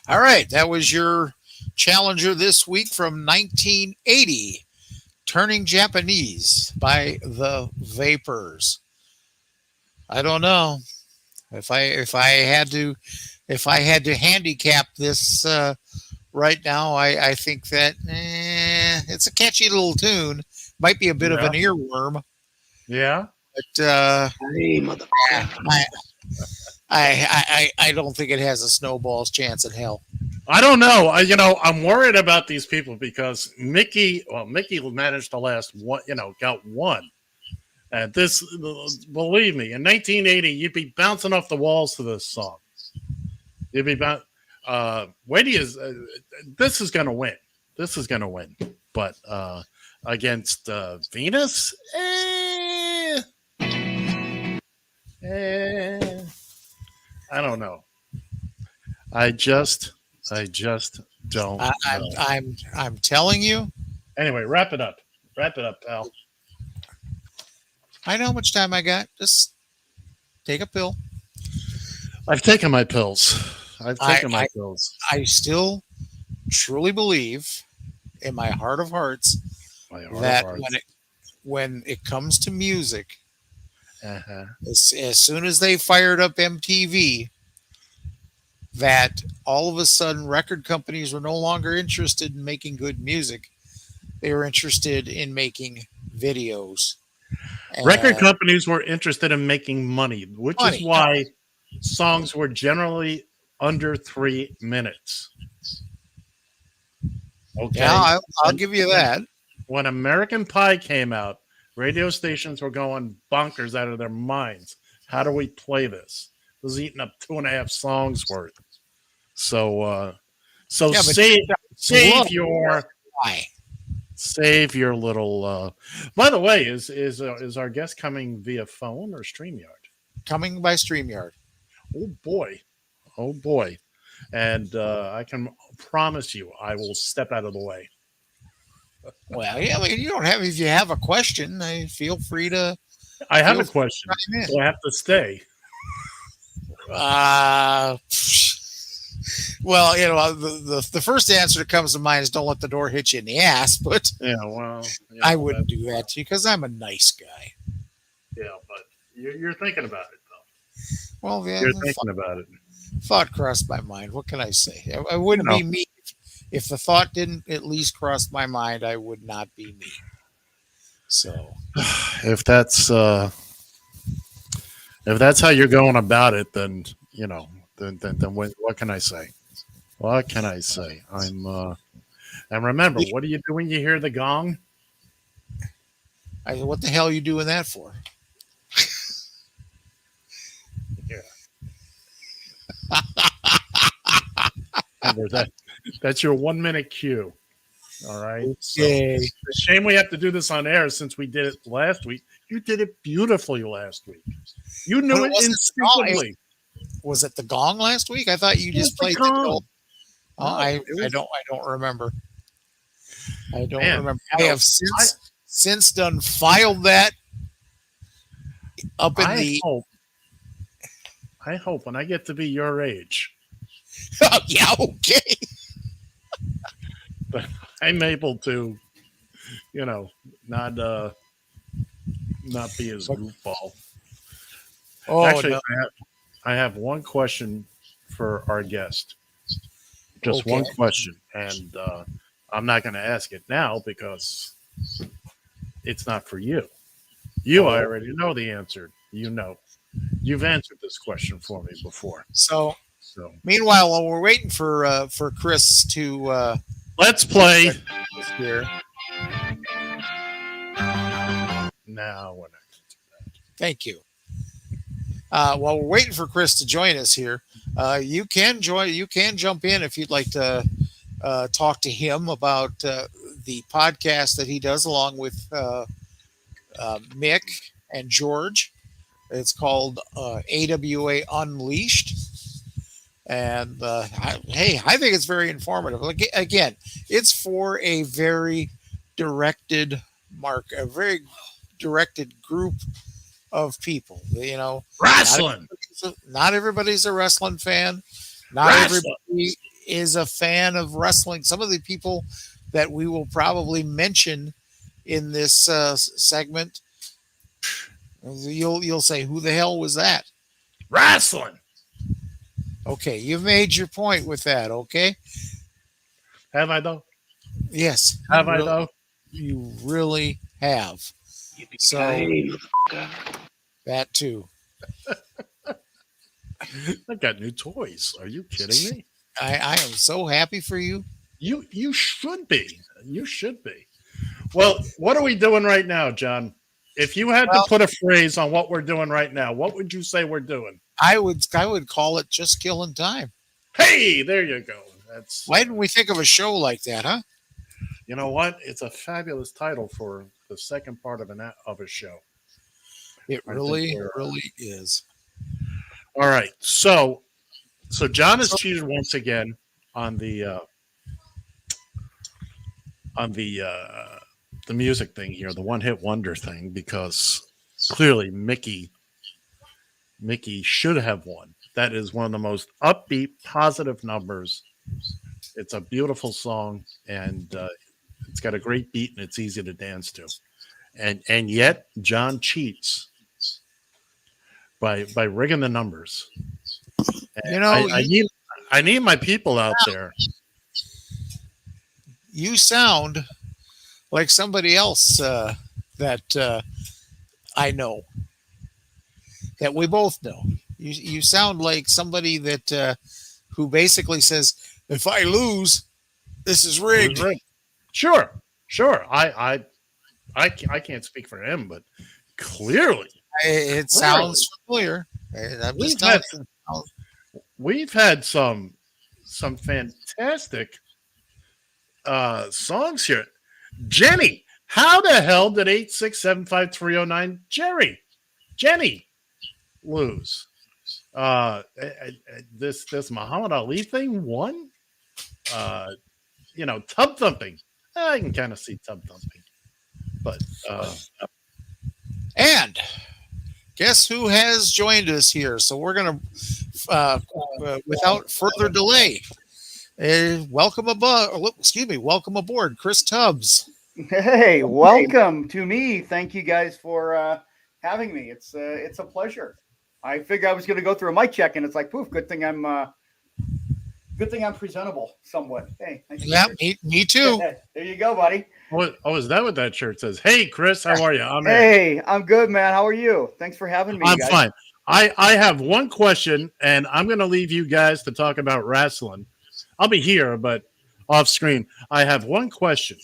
Speaker 5: All right, that was your challenger this week from 1980, Turning Japanese by the Vapors. I don't know if I had to handicap this right now. I think that it's a catchy little tune. Might be a bit of an earworm.
Speaker 6: Yeah.
Speaker 5: But hey, motherfucker. I don't think it has a snowball's chance in hell.
Speaker 6: I don't know. I'm worried about these people because Mickey managed to last one, got one. And this, believe me, in 1980, you'd be bouncing off the walls to this song. You'd be this is going to win. This is going to win. But against Venus, I don't know. I just don't.
Speaker 5: I'm telling you.
Speaker 6: Anyway, wrap it up. Wrap it up, pal.
Speaker 5: I know how much time I got. Just take a pill.
Speaker 6: I've taken my pills. I've taken my pills.
Speaker 5: I still truly believe in my heart of hearts that when it comes to music, as soon as they fired up MTV, that all of a sudden record companies were no longer interested in making good music. They were interested in making videos.
Speaker 6: Record companies were interested in making money, which is why songs were generally under 3 minutes. Okay.
Speaker 5: Yeah, I'll give you that.
Speaker 6: When American Pie came out, radio stations were going bonkers out of their minds. How do we play this? It was eating up 2.5 songs worth. So save your little. By the way, is our guest coming via phone or StreamYard?
Speaker 5: Coming by StreamYard.
Speaker 6: Oh boy, and I can promise you, I will step out of the way.
Speaker 5: Well, yeah, you don't have. If you have a question, feel free to.
Speaker 6: I have a question. Do I have to stay?
Speaker 5: Well, the first answer that comes to mind is don't let the door hit you in the ass. But I wouldn't do that to you because I'm a nice guy.
Speaker 6: Yeah, but you're thinking about it though.
Speaker 5: Well, yeah,
Speaker 6: you're thinking about it.
Speaker 5: Thought crossed my mind. What can I say? I wouldn't be me if the thought didn't at least cross my mind. I would not be me. So,
Speaker 6: if that's how you're going about it, then then what can I say? What can I say? And remember, what do you do when you hear the gong?
Speaker 5: What the hell are you doing that for?
Speaker 6: Remember that's your 1 minute cue. All right.
Speaker 5: Okay.
Speaker 6: So, it's a shame we have to do this on air since we did it last week. You did it beautifully last week. You knew it instinctively.
Speaker 5: Was it the gong last week? I thought you just played the gong. I don't remember. I don't remember. I have since done filed that up in
Speaker 6: I hope when I get to be your age.
Speaker 5: Yeah, okay.
Speaker 6: But I'm able to, not be as goofball. Actually, I have one question for our guest. Just one question, and I'm not going to ask it now because it's not for you. I already know the answer. You've answered this question for me before.
Speaker 5: So meanwhile, while we're waiting for Chris to
Speaker 6: let's play
Speaker 5: here.
Speaker 6: Now we're not going to do that.
Speaker 5: Thank you. While we're waiting for Chris to join us here, you can jump in if you'd like to talk to him about the podcast that he does along with Mick and George. It's called AWA Unleashed. And I think it's very informative. Again, it's for a very directed group of people.
Speaker 6: Wrestling.
Speaker 5: Not everybody's a wrestling fan. Not everybody is a fan of wrestling. Some of the people that we will probably mention in this segment, you'll say, "Who the hell was that?"
Speaker 6: Wrestling.
Speaker 5: Okay, you've made your point with that. Okay.
Speaker 6: Have I though?
Speaker 5: Yes.
Speaker 6: Have I though?
Speaker 5: You really have. So that too.
Speaker 6: I've got new toys. Are you kidding me?
Speaker 5: I am so happy for you.
Speaker 6: You should be. You should be. Well, what are we doing right now, John? If you had to put a phrase on what we're doing right now, what would you say we're doing?
Speaker 5: I would call it just killing time.
Speaker 6: Hey, there you go.
Speaker 5: Why didn't we think of a show like that, huh?
Speaker 6: You know what? It's a fabulous title for the second part of a show.
Speaker 5: It really is.
Speaker 6: All right. So John has cheated once again on the music thing here, the one-hit wonder thing, because clearly Mickey should have won. That is one of the most upbeat, positive numbers. It's a beautiful song, and it's got a great beat, and it's easy to dance to. And yet, John cheats by rigging the numbers.
Speaker 5: You know,
Speaker 6: I need my people out there.
Speaker 5: You sound like somebody else that I know, that we both know. You sound like somebody that who basically says, if I lose, this is rigged.
Speaker 6: Sure. I can't speak for him, but clearly
Speaker 5: it sounds familiar.
Speaker 6: We've had some fantastic songs here. Jenny, how the hell did 8675309 Jenny lose? This Muhammad Ali thing won. Tub thumping. I can kind of see tub thumping, but
Speaker 5: and guess who has joined us here? So we're gonna, without further delay, welcome aboard, Chris Tubbs.
Speaker 20: Hey, welcome to me. Thank you guys for having me. It's a pleasure. I figured I was going to go through a mic check, and it's like, poof, good thing I'm presentable somewhat. Hey,
Speaker 5: yeah, me too.
Speaker 20: There you go, buddy.
Speaker 6: Is that what that shirt says? Hey, Chris, how are you?
Speaker 20: I'm good, man. How are you? Thanks for having me.
Speaker 6: I'm
Speaker 20: guys.
Speaker 6: fine. I have one question, and I'm going to leave you guys to talk about wrestling. I'll be here, but off screen. I have one question.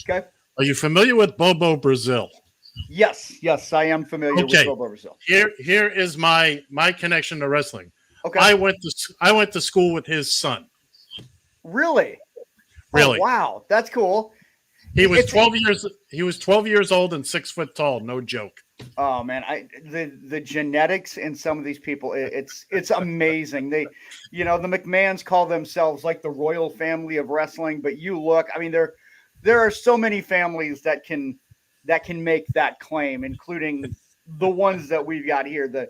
Speaker 20: Okay.
Speaker 6: Are you familiar with Bobo Brazil?
Speaker 20: Yes, I am familiar with Bobo Brazil.
Speaker 6: Here is my connection to wrestling.
Speaker 20: Okay.
Speaker 6: I went to school with his son.
Speaker 20: Really?
Speaker 6: Really?
Speaker 20: Oh, wow, that's cool.
Speaker 6: He was 12 years old and 6 foot tall. No joke.
Speaker 20: Oh man, the genetics in some of these people, it's amazing. They, the McMahons call themselves like the royal family of wrestling, but you look, I mean, there are so many families that can make that claim, including the ones that we've got here. There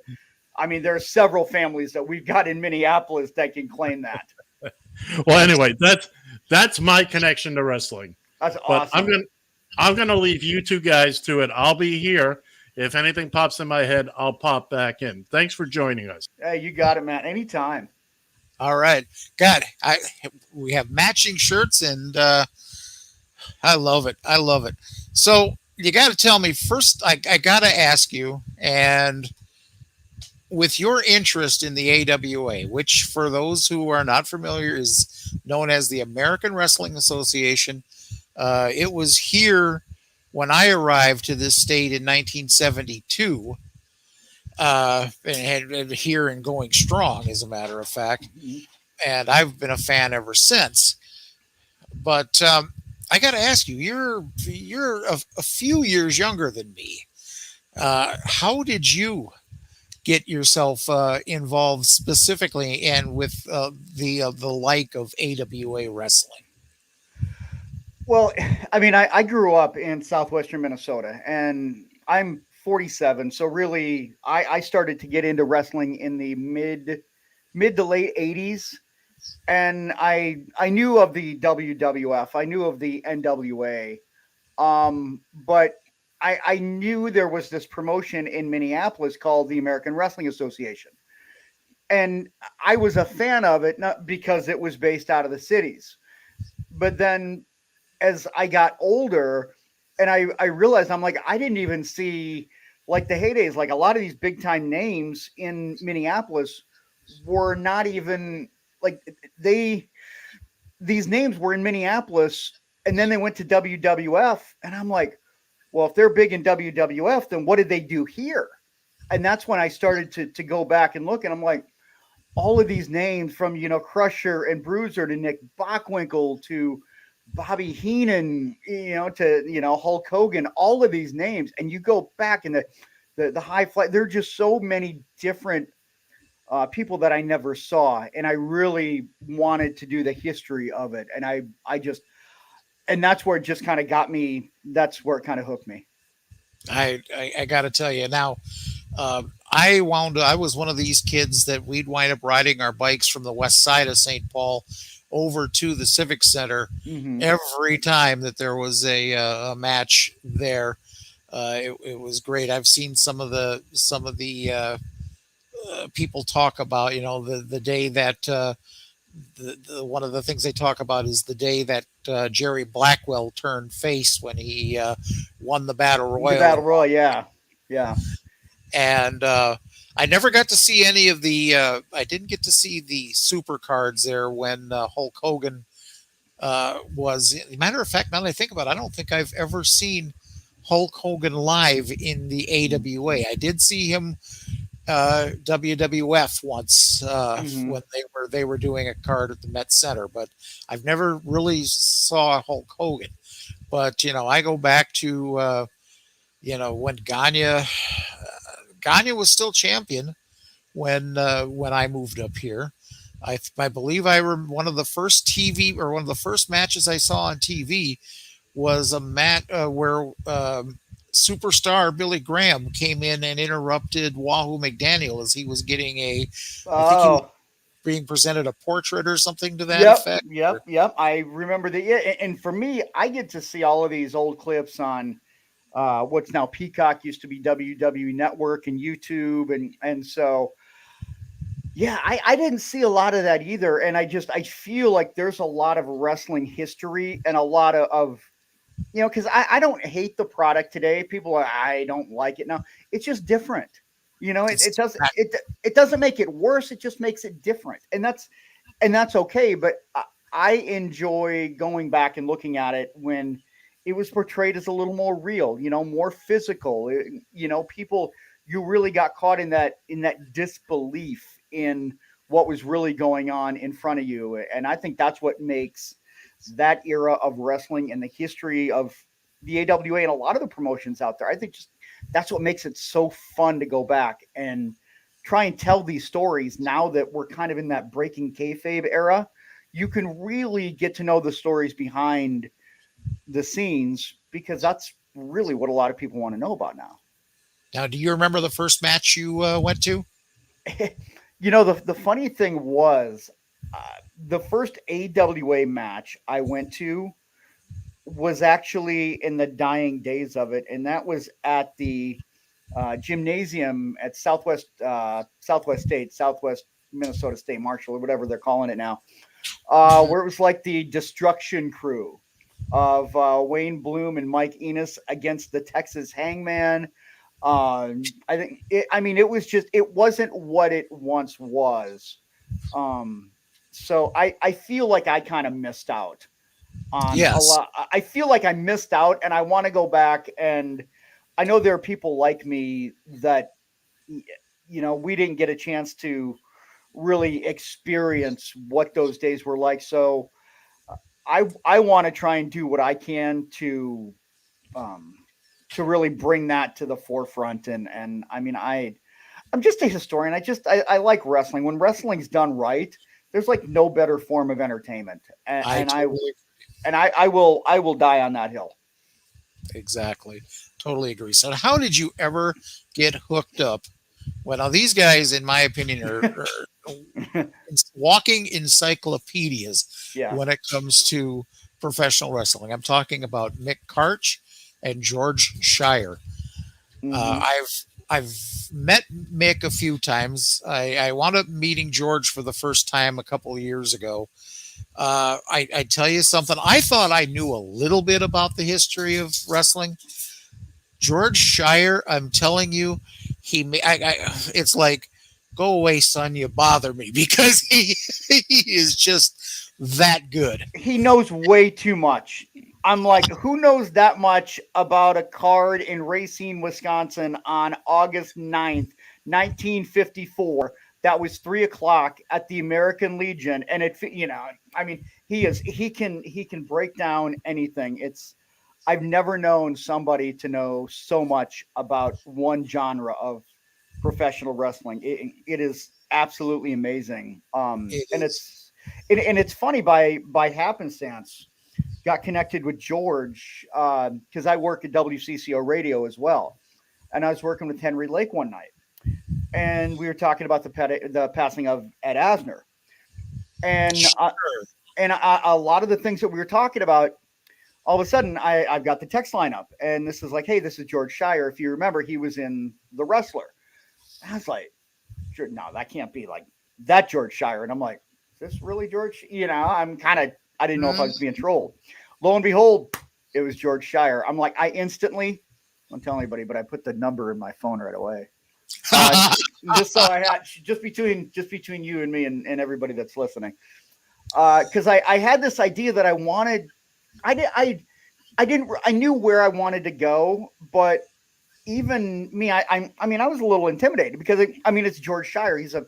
Speaker 20: are several families that we've got in Minneapolis that can claim that.
Speaker 6: Well, anyway, that's my connection to wrestling.
Speaker 20: That's awesome.
Speaker 6: But I'm gonna leave you two guys to it. I'll be here. If anything pops in my head, I'll pop back in. Thanks for joining us.
Speaker 20: Hey, you got it, man. Anytime.
Speaker 5: All right. God, we have matching shirts, and I love it. So you got to tell me first. I got to ask you, and with your interest in the AWA, which for those who are not familiar is known as the American Wrestling Association. It was here when I arrived to this state in 1972, and here and going strong, as a matter of fact. And I've been a fan ever since. But I got to ask you, you're a few years younger than me. How did you get yourself involved specifically and with the like of AWA wrestling?
Speaker 20: Well, I grew up in southwestern Minnesota, and I'm 47. So really, I started to get into wrestling in the mid to late 80s. And I knew of the WWF. I knew of the NWA. But I knew there was this promotion in Minneapolis called the American Wrestling Association. And I was a fan of it, not because it was based out of the cities. But then as I got older and I realized, I'm like, I didn't even see like the heydays, like a lot of these big time names in Minneapolis were not even like these names were in Minneapolis, and then they went to WWF. And I'm like, well, if they're big in WWF, then what did they do here? And that's when I started to go back and look, and I'm like, all of these names from, Crusher and Bruiser to Nick Bockwinkel to Bobby Heenan, to, Hulk Hogan, all of these names. And you go back in the high flight, there are just so many different people that I never saw. And I really wanted to do the history of it. And and that's where it just kind of got me. That's where it kind of hooked me.
Speaker 5: I got to tell you now, I was one of these kids that we'd wind up riding our bikes from the west side of St. Paul over to the Civic Center every time that there was a match there. It was great. I've seen some of the people talk about, the day that one of the things they talk about is the day that Jerry Blackwell turned face when he won the Battle Royal.
Speaker 20: The Battle Royal, yeah. Yeah.
Speaker 5: And I never got to see any of the I didn't get to see the super cards there when Hulk Hogan was. Matter of fact, now that I think about it, I don't think I've ever seen Hulk Hogan live in the AWA. I did see him WWF once when they were doing a card at the Met Center, but I've never really saw Hulk Hogan. But I go back to when Gagne was still champion when I moved up here. I believe one of the first TV or one of the first matches I saw on TV was a match where superstar Billy Graham came in and interrupted Wahoo McDaniel as he was getting I think he was being presented a portrait or something to that effect.
Speaker 20: Yep. I remember and for me, I get to see all of these old clips on what's now Peacock, used to be WWE Network, and YouTube. And so, yeah, I didn't see a lot of that either. And I feel like there's a lot of wrestling history and a lot of because I don't hate the product today. People are, I don't like it now. It's just different. It doesn't make it worse. It just makes it different. And that's okay. But I enjoy going back and looking at it when it was portrayed as a little more real, more physical. People, you really got caught in that disbelief in what was really going on in front of you. And I think that's what makes that era of wrestling and the history of the AWA and a lot of the promotions out there. I think just that's what makes it so fun to go back and try and tell these stories now that we're kind of in that breaking kayfabe era. You can really get to know the stories behind the scenes because that's really what a lot of people want to know about now.
Speaker 5: Now, do you remember the first match you went to?
Speaker 20: The funny thing was, the first AWA match I went to was actually in the dying days of it, and that was at the gymnasium at Southwest Minnesota State Marshall, or whatever they're calling it now, where it was like the Destruction Crew of Wayne Bloom and Mike Enos against the Texas Hangman. I think it wasn't what it once was. So I feel like I kind of missed out on a lot. I feel like I missed out, and I want to go back. And I know there are people like me that, we didn't get a chance to really experience what those days were like. So I want to try and do what I can to really bring that to the forefront. And I mean, I'm just a historian. I like wrestling. When wrestling's done right, there's like no better form of entertainment. And I will die on that hill.
Speaker 5: Exactly. Totally agree. So how did you ever get hooked up? Well, now these guys, in my opinion, are walking encyclopedias when it comes to professional wrestling. I'm talking about Mick Karch and George Shire. I've met Mick a few times. I wound up meeting George for the first time a couple of years ago. I tell you something. I thought I knew a little bit about the history of wrestling. George Shire, I'm telling you, it's like, go away, son, you bother me, because he is just that good.
Speaker 20: He knows way too much. I'm like, who knows that much about a card in Racine, Wisconsin on August 9th, 1954? That was 3:00 at the American Legion. And he can break down anything. I've never known somebody to know so much about one genre of professional wrestling. It is absolutely amazing. And it's funny, by happenstance, got connected with George because I work at WCCO radio as well. And I was working with Henry Lake one night. and we were talking about the passing of Ed Asner, and a lot of the things that we were talking about. All of a sudden, I've got the text line up, and this is like, hey, this is George Shire. If you remember, he was in The Wrestler. I was like, no, that can't be like that George Shire. And I'm like, is this really George? You know, I didn't know if I was being trolled. Lo and behold, it was George Shire. I'm like, I instantly, don't tell anybody, but I put the number in my phone right away. Just so I had, just between you and me and everybody that's listening. Because I had this idea that I wanted, I knew where I wanted to go, but even me, I mean, I was a little intimidated because it's George Shire. He's a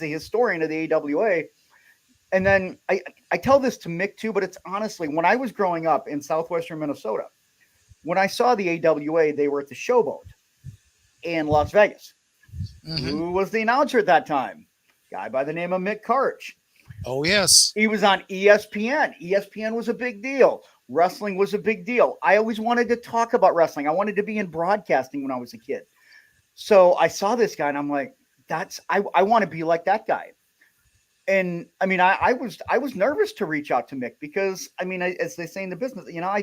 Speaker 20: historian of the AWA. And then I tell this to Mick too, but it's honestly, when I was growing up in southwestern Minnesota, when I saw the AWA, they were at the Showboat in Las Vegas. Mm-hmm. Who was the announcer at that time? Guy by the name of Mick Karch.
Speaker 5: Oh, yes.
Speaker 20: He was on ESPN. ESPN was a big deal. Wrestling was a big deal. I always wanted to talk about wrestling. I wanted to be in broadcasting when I was a kid. So I saw this guy and I'm like, I want to be like that guy. And I mean, I was nervous to reach out to Mick because I mean, as they say in the business, you know,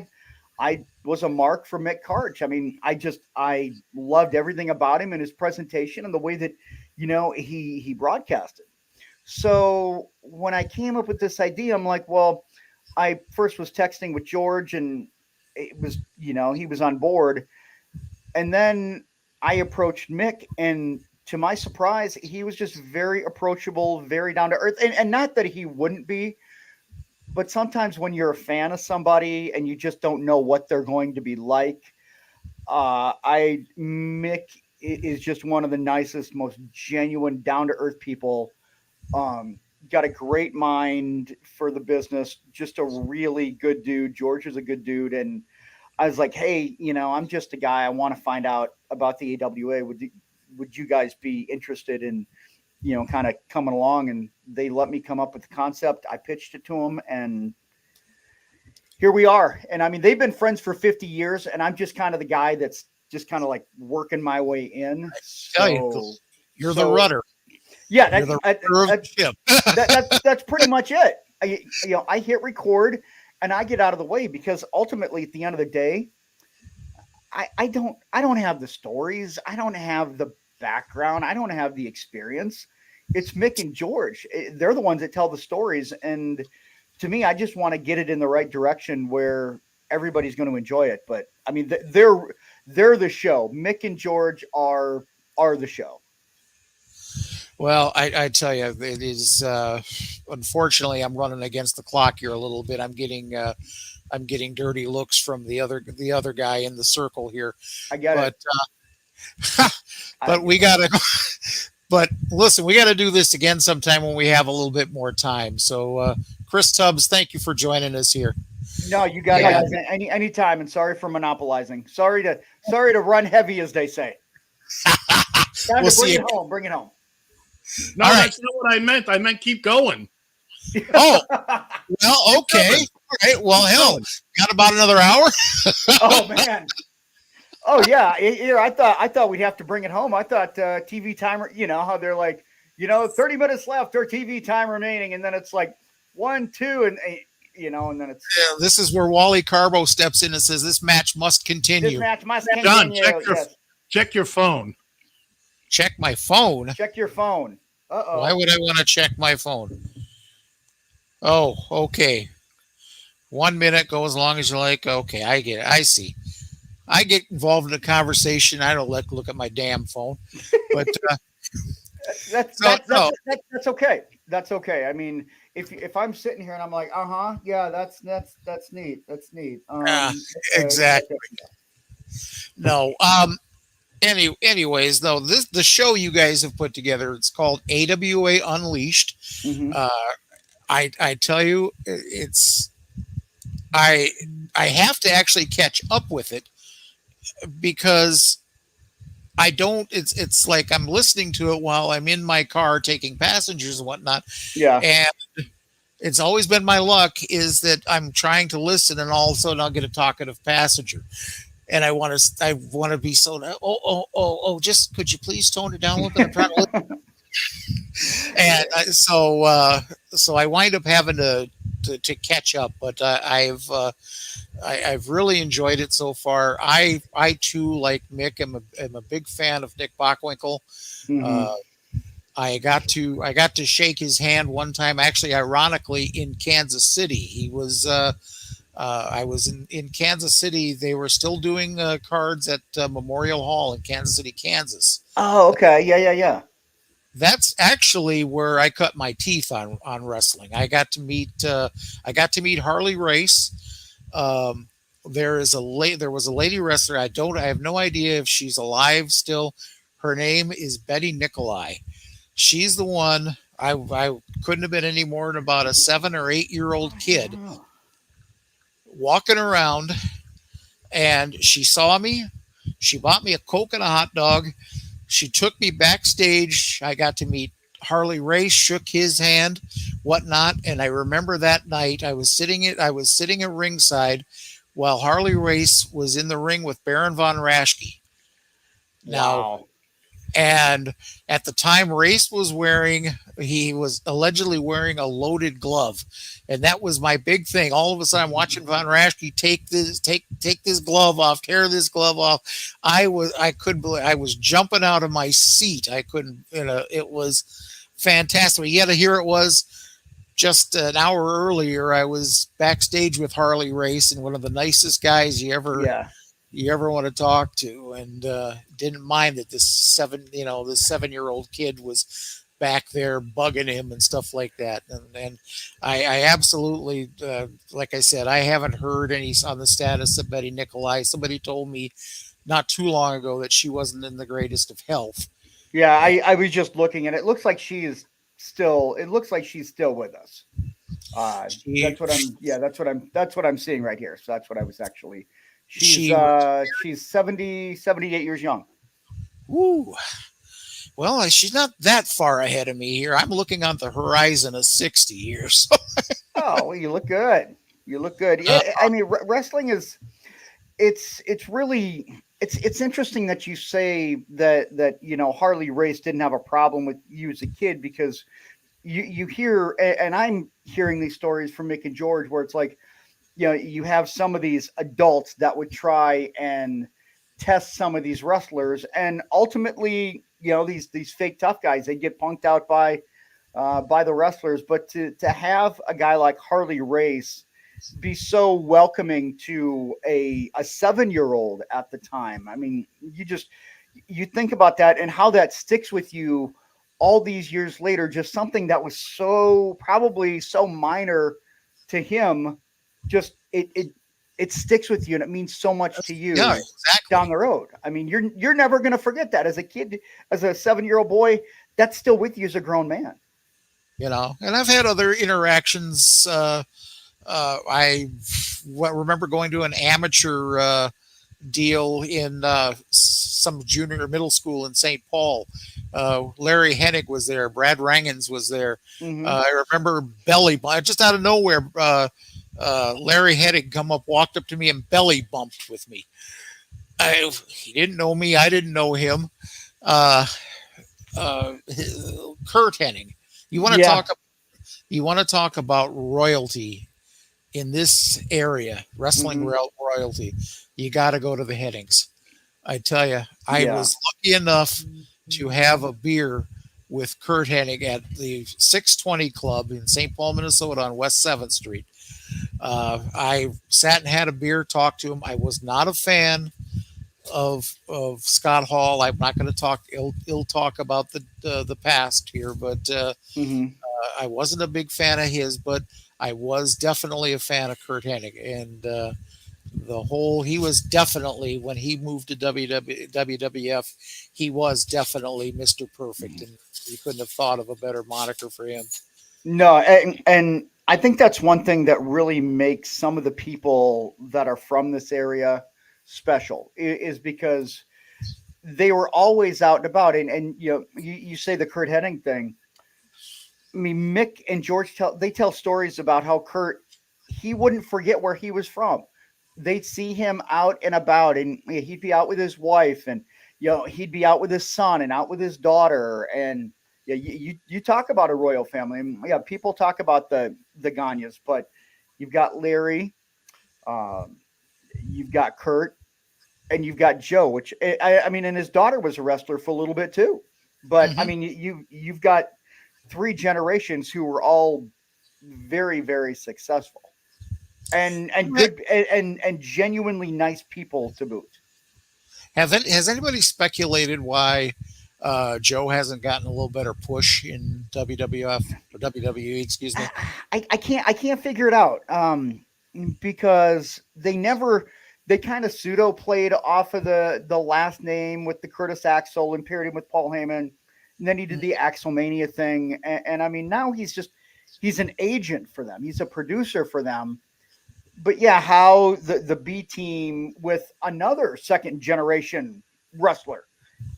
Speaker 20: I was a mark for Mick Karch. I mean, I loved everything about him and his presentation and the way that, you know, he broadcasted. So when I came up with this idea, I'm like, well, I first was texting with George and it was, you know, he was on board. And then I approached Mick, and to my surprise, he was just very approachable, very down to earth. And not that he wouldn't be, but sometimes when you're a fan of somebody and you just don't know what they're going to be like, Mick is just one of the nicest, most genuine, down to earth people. Got a great mind for the business, just a really good dude. George is a good dude. And I was like, hey, you know, I'm just a guy. I want to find out about the AWA. Would you guys be interested in, you know, kind of coming along? And they let me come up with the concept. I pitched it to them and here we are. And I mean, they've been friends for 50 years and I'm just kind of the guy that's just kind of like working my way in.
Speaker 5: You're the rudder.
Speaker 20: Yeah, that's pretty much it. I hit record and I get out of the way because ultimately at the end of the day, I don't have the stories. I don't have the background. I don't have the experience. It's Mick and George. They're the ones that tell the stories. And to me, I just want to get it in the right direction where everybody's going to enjoy it. But I mean, they're the show. Mick and George are the show.
Speaker 5: Well, I tell you, it is. Unfortunately, I'm running against the clock here a little bit. I'm getting dirty looks from the other guy in the circle here.
Speaker 20: I get it.
Speaker 5: But we gotta. But listen, we got to do this again sometime when we have a little bit more time. So, Chris Tubbs, thank you for joining us here.
Speaker 20: No, you got it any time. And sorry for monopolizing. Sorry to run heavy, as they say. Time to bring it home. Bring it home.
Speaker 6: No, that's not what I meant. I meant keep going.
Speaker 5: Oh, well, okay. All right. Well, hell, got about another hour.
Speaker 20: Oh man. Oh yeah. I thought we'd have to bring it home. I thought TV timer. You know how they're like, 30 minutes left or TV time remaining, and then it's like 1, 2, and 8. And then it's
Speaker 5: this is where Wally Carbo steps in and says this match must continue.
Speaker 20: This match must continue.
Speaker 6: John, check your phone.
Speaker 5: Check my phone.
Speaker 20: Check your phone. Uh-oh.
Speaker 5: Why would I want to check my phone? Oh, okay. 1 minute, go as long as you like. Okay, I get it. I see. I get involved in a conversation. I don't look at my damn phone. But
Speaker 20: that's okay. That's okay. I mean, if I'm sitting here and I'm like, yeah, that's neat. That's neat.
Speaker 5: Exactly. No. Anyways, though, the show you guys have put together, it's called AWA Unleashed.
Speaker 20: Mm-hmm.
Speaker 5: I tell you, I have to actually catch up with it because I don't. It's like I'm listening to it while I'm in my car taking passengers and whatnot.
Speaker 20: Yeah,
Speaker 5: and it's always been my luck is that I'm trying to listen and all of a sudden I'll get a talkative passenger. and I want to be so. Just could you please tone it down a little bit? I'm trying to listen. And so I wind up having to catch up, but I've really enjoyed it so far. I too, like Mick, am a big fan of Nick Bockwinkel.
Speaker 20: Mhm.
Speaker 5: I got to shake his hand one time, actually, ironically, in Kansas City. He was I was in Kansas City. They were still doing cards at Memorial Hall in Kansas City, Kansas.
Speaker 20: Oh, okay. Yeah.
Speaker 5: That's actually where I cut my teeth on wrestling. I got to meet Harley Race. There was a lady wrestler. I have no idea if she's alive still. Her name is Betty Nicolai. She's the one. I couldn't have been any more than about a 7 or 8 year old kid walking around, and she saw me. She bought me a Coke and a hot dog. She took me backstage. I got to meet Harley Race, shook his hand, whatnot. And I remember that night I was sitting at ringside while Harley Race was in the ring with Baron von Raschke. Now, and at the time, Race was allegedly wearing a loaded glove, and that was my big thing. All of a sudden, I'm watching Von Raschke take this glove off, tear this glove off. I couldn't believe. I was jumping out of my seat. I couldn't. It was fantastic. Yet here it was. Just an hour earlier, I was backstage with Harley Race, and one of the nicest guys you ever want to talk to, and didn't mind that this 7-year-old kid was back there bugging him and stuff like that. And I absolutely, like I said, I haven't heard any on the status of Betty Nicolai. Somebody told me not too long ago that she wasn't in the greatest of health.
Speaker 20: Yeah, I was just looking, and it looks like she's still with us. That's what I'm seeing right here. So that's what I was actually. She's 78 years young.
Speaker 5: Ooh. Well, she's not that far ahead of me here. I'm looking on the horizon of 60 years.
Speaker 20: Oh, well, you look good. Yeah, I mean, wrestling is, it's really, it's interesting that you say that Harley Race didn't have a problem with you as a kid, because you hear, and I'm hearing these stories from Mick and George, where it's like, you have some of these adults that would try and test some of these wrestlers, and ultimately, these fake tough guys, they get punked out by the wrestlers. But to have a guy like Harley Race be so welcoming to a 7-year-old at the time, I mean, you think about that and how that sticks with you all these years later. Just something that was probably so minor to him. Just it sticks with you, and it means so much to you down the road. I mean, you're never going to forget that as a kid, as a 7-year-old boy. That's still with you as a grown man. And
Speaker 5: I've had other interactions. I remember going to an amateur deal in some junior or middle school in St. Paul. Larry Hennig was there. Brad Rangens was there.
Speaker 20: Mm-hmm.
Speaker 5: I remember belly bump, just out of nowhere. Larry Hennig walked up to me and belly bumped with me. He didn't know me. I didn't know him. Kurt Hennig. You want to talk about royalty in this area, wrestling royalty. You got to go to the Hennings. I tell you, I was lucky enough to have a beer with Kurt Hennig at the 620 Club in St. Paul, Minnesota on West 7th Street. I sat and had a beer, talked to him. I was not a fan of Scott Hall. I'm not going to talk ill talk about the past here, but I wasn't a big fan of his, but I was definitely a fan of Kurt Hennig. And he was definitely, when he moved to WWF, he was definitely Mr. Perfect, and you couldn't have thought of a better moniker for him.
Speaker 20: No, and I think that's one thing that really makes some of the people that are from this area special, is because they were always out and about. And you say the Kurt Hennig thing. I mean, Mick and George tell stories about how Kurt, he wouldn't forget where he was from. they'd see him out and about, and he'd be out with his wife, and he'd be out with his son and out with his daughter, and you talk about a royal family. And, people talk about the Gagnes, but you've got Larry, you've got Kurt, and you've got Joe, which I mean, and his daughter was a wrestler for a little bit too. But I mean, you've got 3 generations who were all very, very successful and good and genuinely nice people to boot.
Speaker 5: Has anybody speculated why Joe hasn't gotten a little better push in WWF or WWE? Excuse me.
Speaker 20: I can't figure it out because they kind of pseudo played off of the last name with the Curtis Axel and paired him with Paul Heyman. And then he did the Axelmania thing. And I mean, now he's an agent for them. He's a producer for them. But yeah, how the B team with another second generation wrestler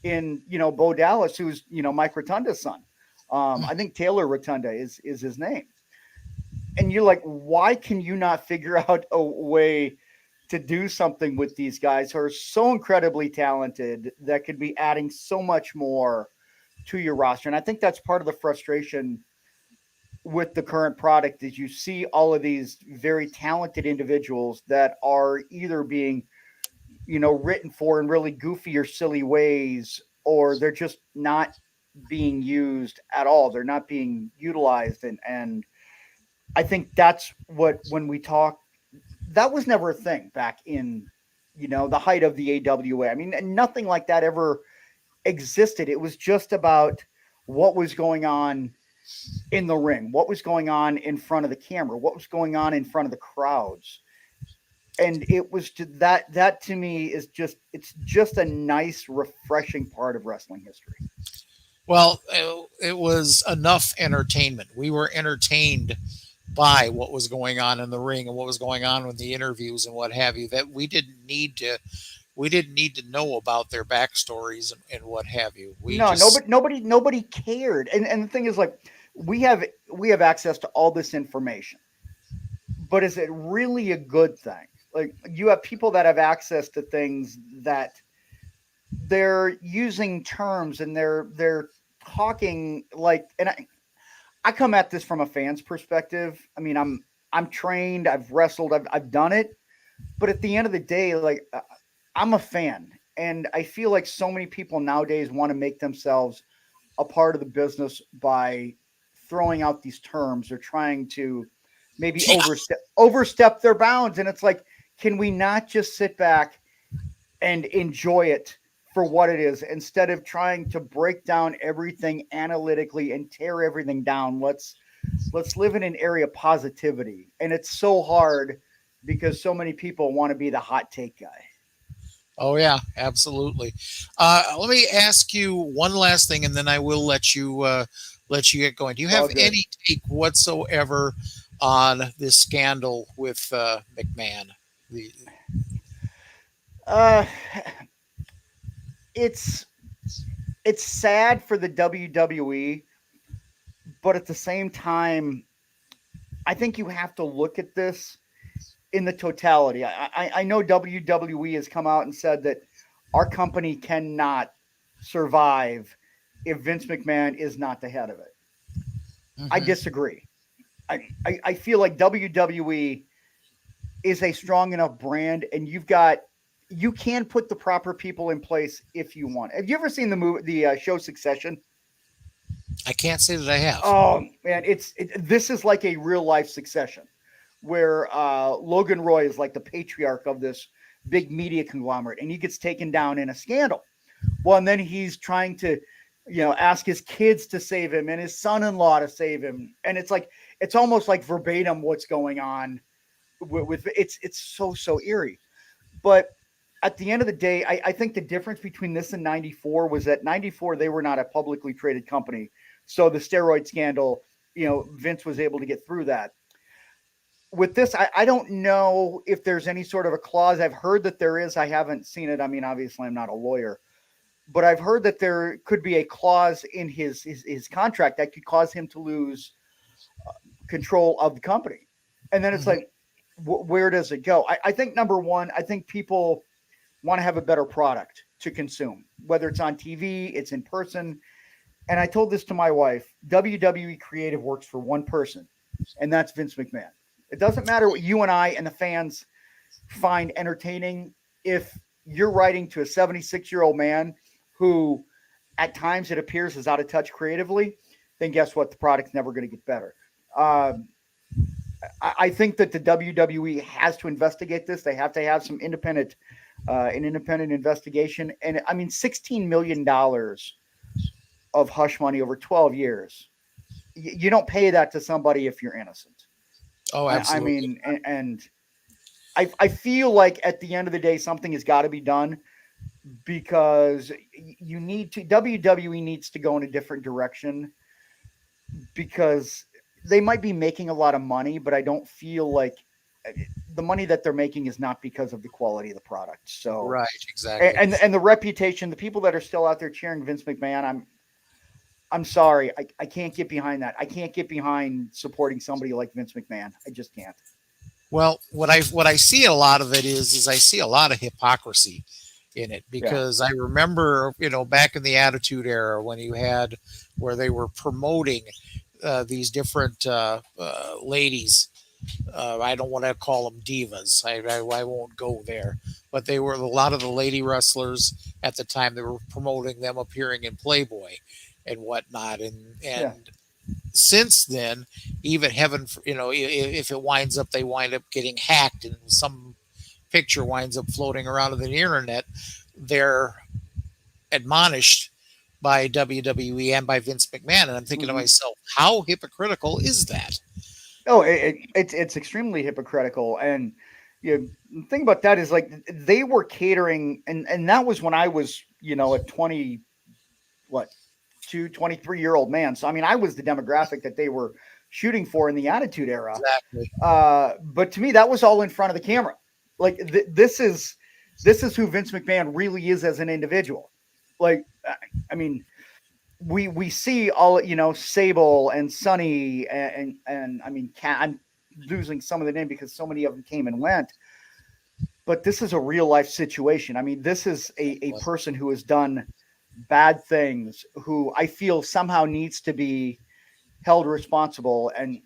Speaker 20: in, Bo Dallas, who's, Mike Rotunda's son. I think Taylor Rotunda is his name. And you're like, why can you not figure out a way to do something with these guys who are so incredibly talented that could be adding so much more to your roster? And I think that's part of the frustration with the current product is you see all of these very talented individuals that are either being, written for in really goofy or silly ways, or they're just not being used at all. They're not being utilized. And I think that's when we talk, that was never a thing back in, the height of the AWA. I mean, nothing like that ever existed. It was just about what was going on in the ring, what was going on in front of the camera, what was going on in front of the crowds. And it was that to me is it's just a nice, refreshing part of wrestling history.
Speaker 5: Well, it was enough entertainment. We were entertained by what was going on in the ring and what was going on with the interviews and what have you, that we didn't need to know about their backstories and what have you. Nobody
Speaker 20: cared. And the thing is, like, we have access to all this information, but is it really a good thing? Like, you have people that have access to things that they're using terms and they're talking like, and I come at this from a fan's perspective. I mean, I'm trained, I've wrestled, I've done it, but at the end of the day, like, I'm a fan, and I feel like so many people nowadays want to make themselves a part of the business by throwing out these terms or trying to maybe overstep their bounds. And it's like, can we not just sit back and enjoy it for what it is instead of trying to break down everything analytically and tear everything down? Let's live in an area of positivity. And it's so hard because so many people want to be the hot take guy.
Speaker 5: Oh yeah, absolutely. Let me ask you one last thing, and then I will let you get going. Do you have any take whatsoever on this scandal with McMahon?
Speaker 20: It's sad for the WWE, but at the same time, I think you have to look at this in the totality. I know WWE has come out and said that our company cannot survive if Vince McMahon is not the head of it. Mm-hmm. I disagree. I feel like WWE is a strong enough brand, and you can put the proper people in place if you want. Have you ever seen the show Succession?
Speaker 5: I can't say that I have.
Speaker 20: Oh man, this is like a real life Succession, where Logan Roy is like the patriarch of this big media conglomerate, and he gets taken down in a scandal. Well, and then he's trying to, ask his kids to save him and his son-in-law to save him, and it's almost like verbatim what's going on. With it's so eerie, but at the end of the day, I think the difference between this and 94 was that 94 they were not a publicly traded company, so the steroid scandal, Vince was able to get through that. With this, I don't know if there's any sort of a clause. I've heard that there is. I haven't seen it. I mean, obviously, I'm not a lawyer, but I've heard that there could be a clause in his contract that could cause him to lose control of the company. And then it's like, where does it go? I think number one, I think people want to have a better product to consume, whether it's on TV, it's in person. And I told this to my wife, WWE creative works for one person, and that's Vince McMahon. It doesn't matter what you and I and the fans find entertaining. If you're writing to a 76-year-old man who at times it appears is out of touch creatively, then guess what? The product's never going to get better. I think that the WWE has to investigate this. They have to have some independent investigation. And I mean, $16 million of hush money over 12 years. You don't pay that to somebody if you're innocent.
Speaker 5: Oh, absolutely.
Speaker 20: I mean, and I feel like at the end of the day, something has got to be done, because WWE needs to go in a different direction, because they might be making a lot of money, but I don't feel like the money that they're making is not because of the quality of the product. So,
Speaker 5: right, exactly.
Speaker 20: And the reputation, the people that are still out there cheering Vince McMahon, I'm sorry. I can't get behind that. I can't get behind supporting somebody like Vince McMahon. I just can't.
Speaker 5: Well, what I see a lot of it is I see a lot of hypocrisy in it, because I remember, back in the Attitude Era, when you had where they were promoting these different ladies. I don't want to call them divas. I won't go there, but they were a lot of the lady wrestlers at the time. They were promoting them appearing in Playboy and whatnot, and since then, even heaven, if it winds up, they wind up getting hacked and some picture winds up floating around on the internet, they're admonished by WWE and by Vince McMahon. And I'm thinking to myself, how hypocritical is that?
Speaker 20: Oh, it's extremely hypocritical. And the thing about that is, like, they were catering, and that was when I was, a 23-year-old man. So, I mean, I was the demographic that they were shooting for in the Attitude Era.
Speaker 5: Exactly.
Speaker 20: But to me, that was all in front of the camera. Like, this is who Vince McMahon really is as an individual. Like, I mean, we see all, Sable and Sonny and I mean, I'm losing some of the name because so many of them came and went. But this is a real life situation. I mean, this is a person who has done bad things, who I feel somehow needs to be held responsible. And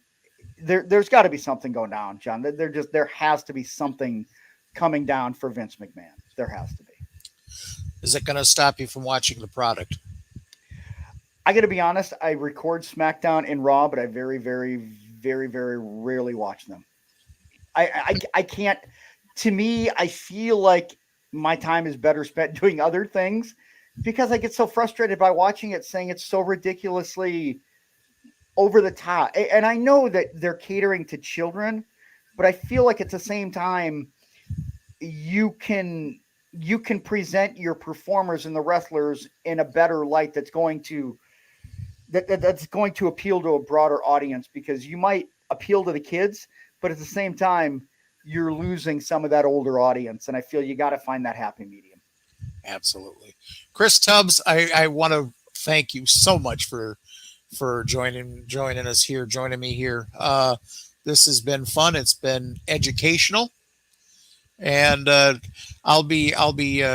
Speaker 20: there's got to be something going down, John. There has to be something coming down for Vince McMahon. There has to be.
Speaker 5: Is it going to stop you from watching the product?
Speaker 20: I got to be honest. I record SmackDown and Raw, but I very, very, very, very rarely watch them. I can't. To me, I feel like my time is better spent doing other things, because I get so frustrated by watching it, saying it's so ridiculously over the top. And I know that they're catering to children, but I feel like at the same time, you can present your performers and the wrestlers in a better light that's going to appeal to a broader audience, because you might appeal to the kids, but at the same time, you're losing some of that older audience. And I feel you got to find that happy medium.
Speaker 5: Absolutely. Chris Tubbs, I want to thank you so much for joining us here, joining me here. This has been fun. It's been educational, and I'll be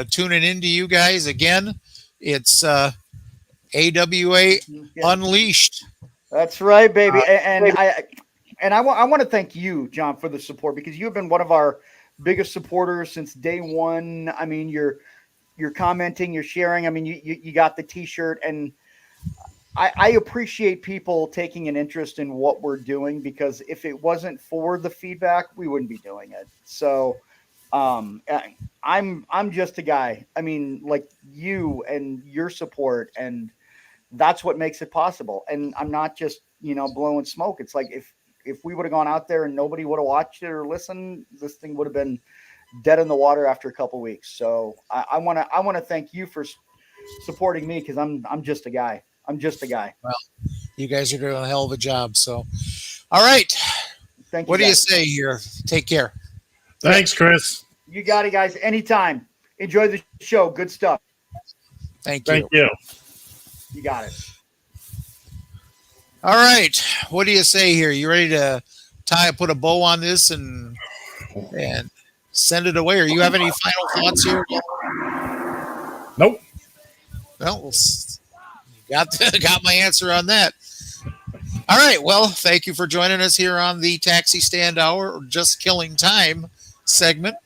Speaker 5: tuning into you guys again. It's AWA Unleashed.
Speaker 20: That's right, baby. And I want to thank you, John, for the support, because you've been one of our biggest supporters since day one. I mean, you're commenting, you're sharing. I mean, you got the T-shirt, and I appreciate people taking an interest in what we're doing, because if it wasn't for the feedback, we wouldn't be doing it. So I'm just a guy. I mean, like you and your support, and that's what makes it possible. And I'm not just, blowing smoke. It's like if we would have gone out there and nobody would have watched it or listened, this thing would have been dead in the water after a couple of weeks. So I want to thank you for supporting me, because I'm just a guy. I'm just a guy.
Speaker 5: Well, you guys are doing a hell of a job. So, all right.
Speaker 20: Thank you.
Speaker 5: What do you say here? Take care.
Speaker 6: Thanks, Chris.
Speaker 20: You got it, guys. Anytime. Enjoy the show. Good stuff.
Speaker 5: Thank you.
Speaker 6: Thank you.
Speaker 20: You got it.
Speaker 5: All right. What do you say here? You ready to put a bow on this and and send it away. Or you have any final thoughts here?
Speaker 6: Nope.
Speaker 5: Well, got my answer on that. All right. Well, thank you for joining us here on the Taxi Stand Hour, or Just Killing Time segment.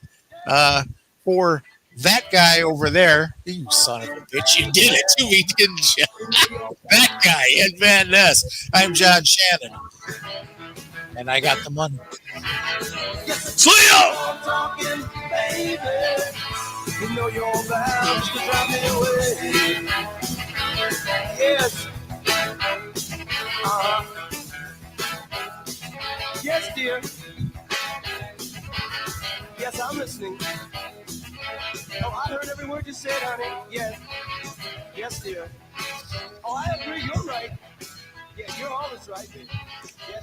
Speaker 5: For that guy over there, you son of a bitch, you did it to me, didn't you? That guy, Ed Van Ness. I'm John Shannon, and I got the money.
Speaker 15: You know you're bound to drive me away. Yes. Yes, dear. Yes, I'm listening. Oh, I heard every word you said, honey. Yes. Yes, dear. Oh, I agree. You're right. Yeah, you're always right, baby. Yes.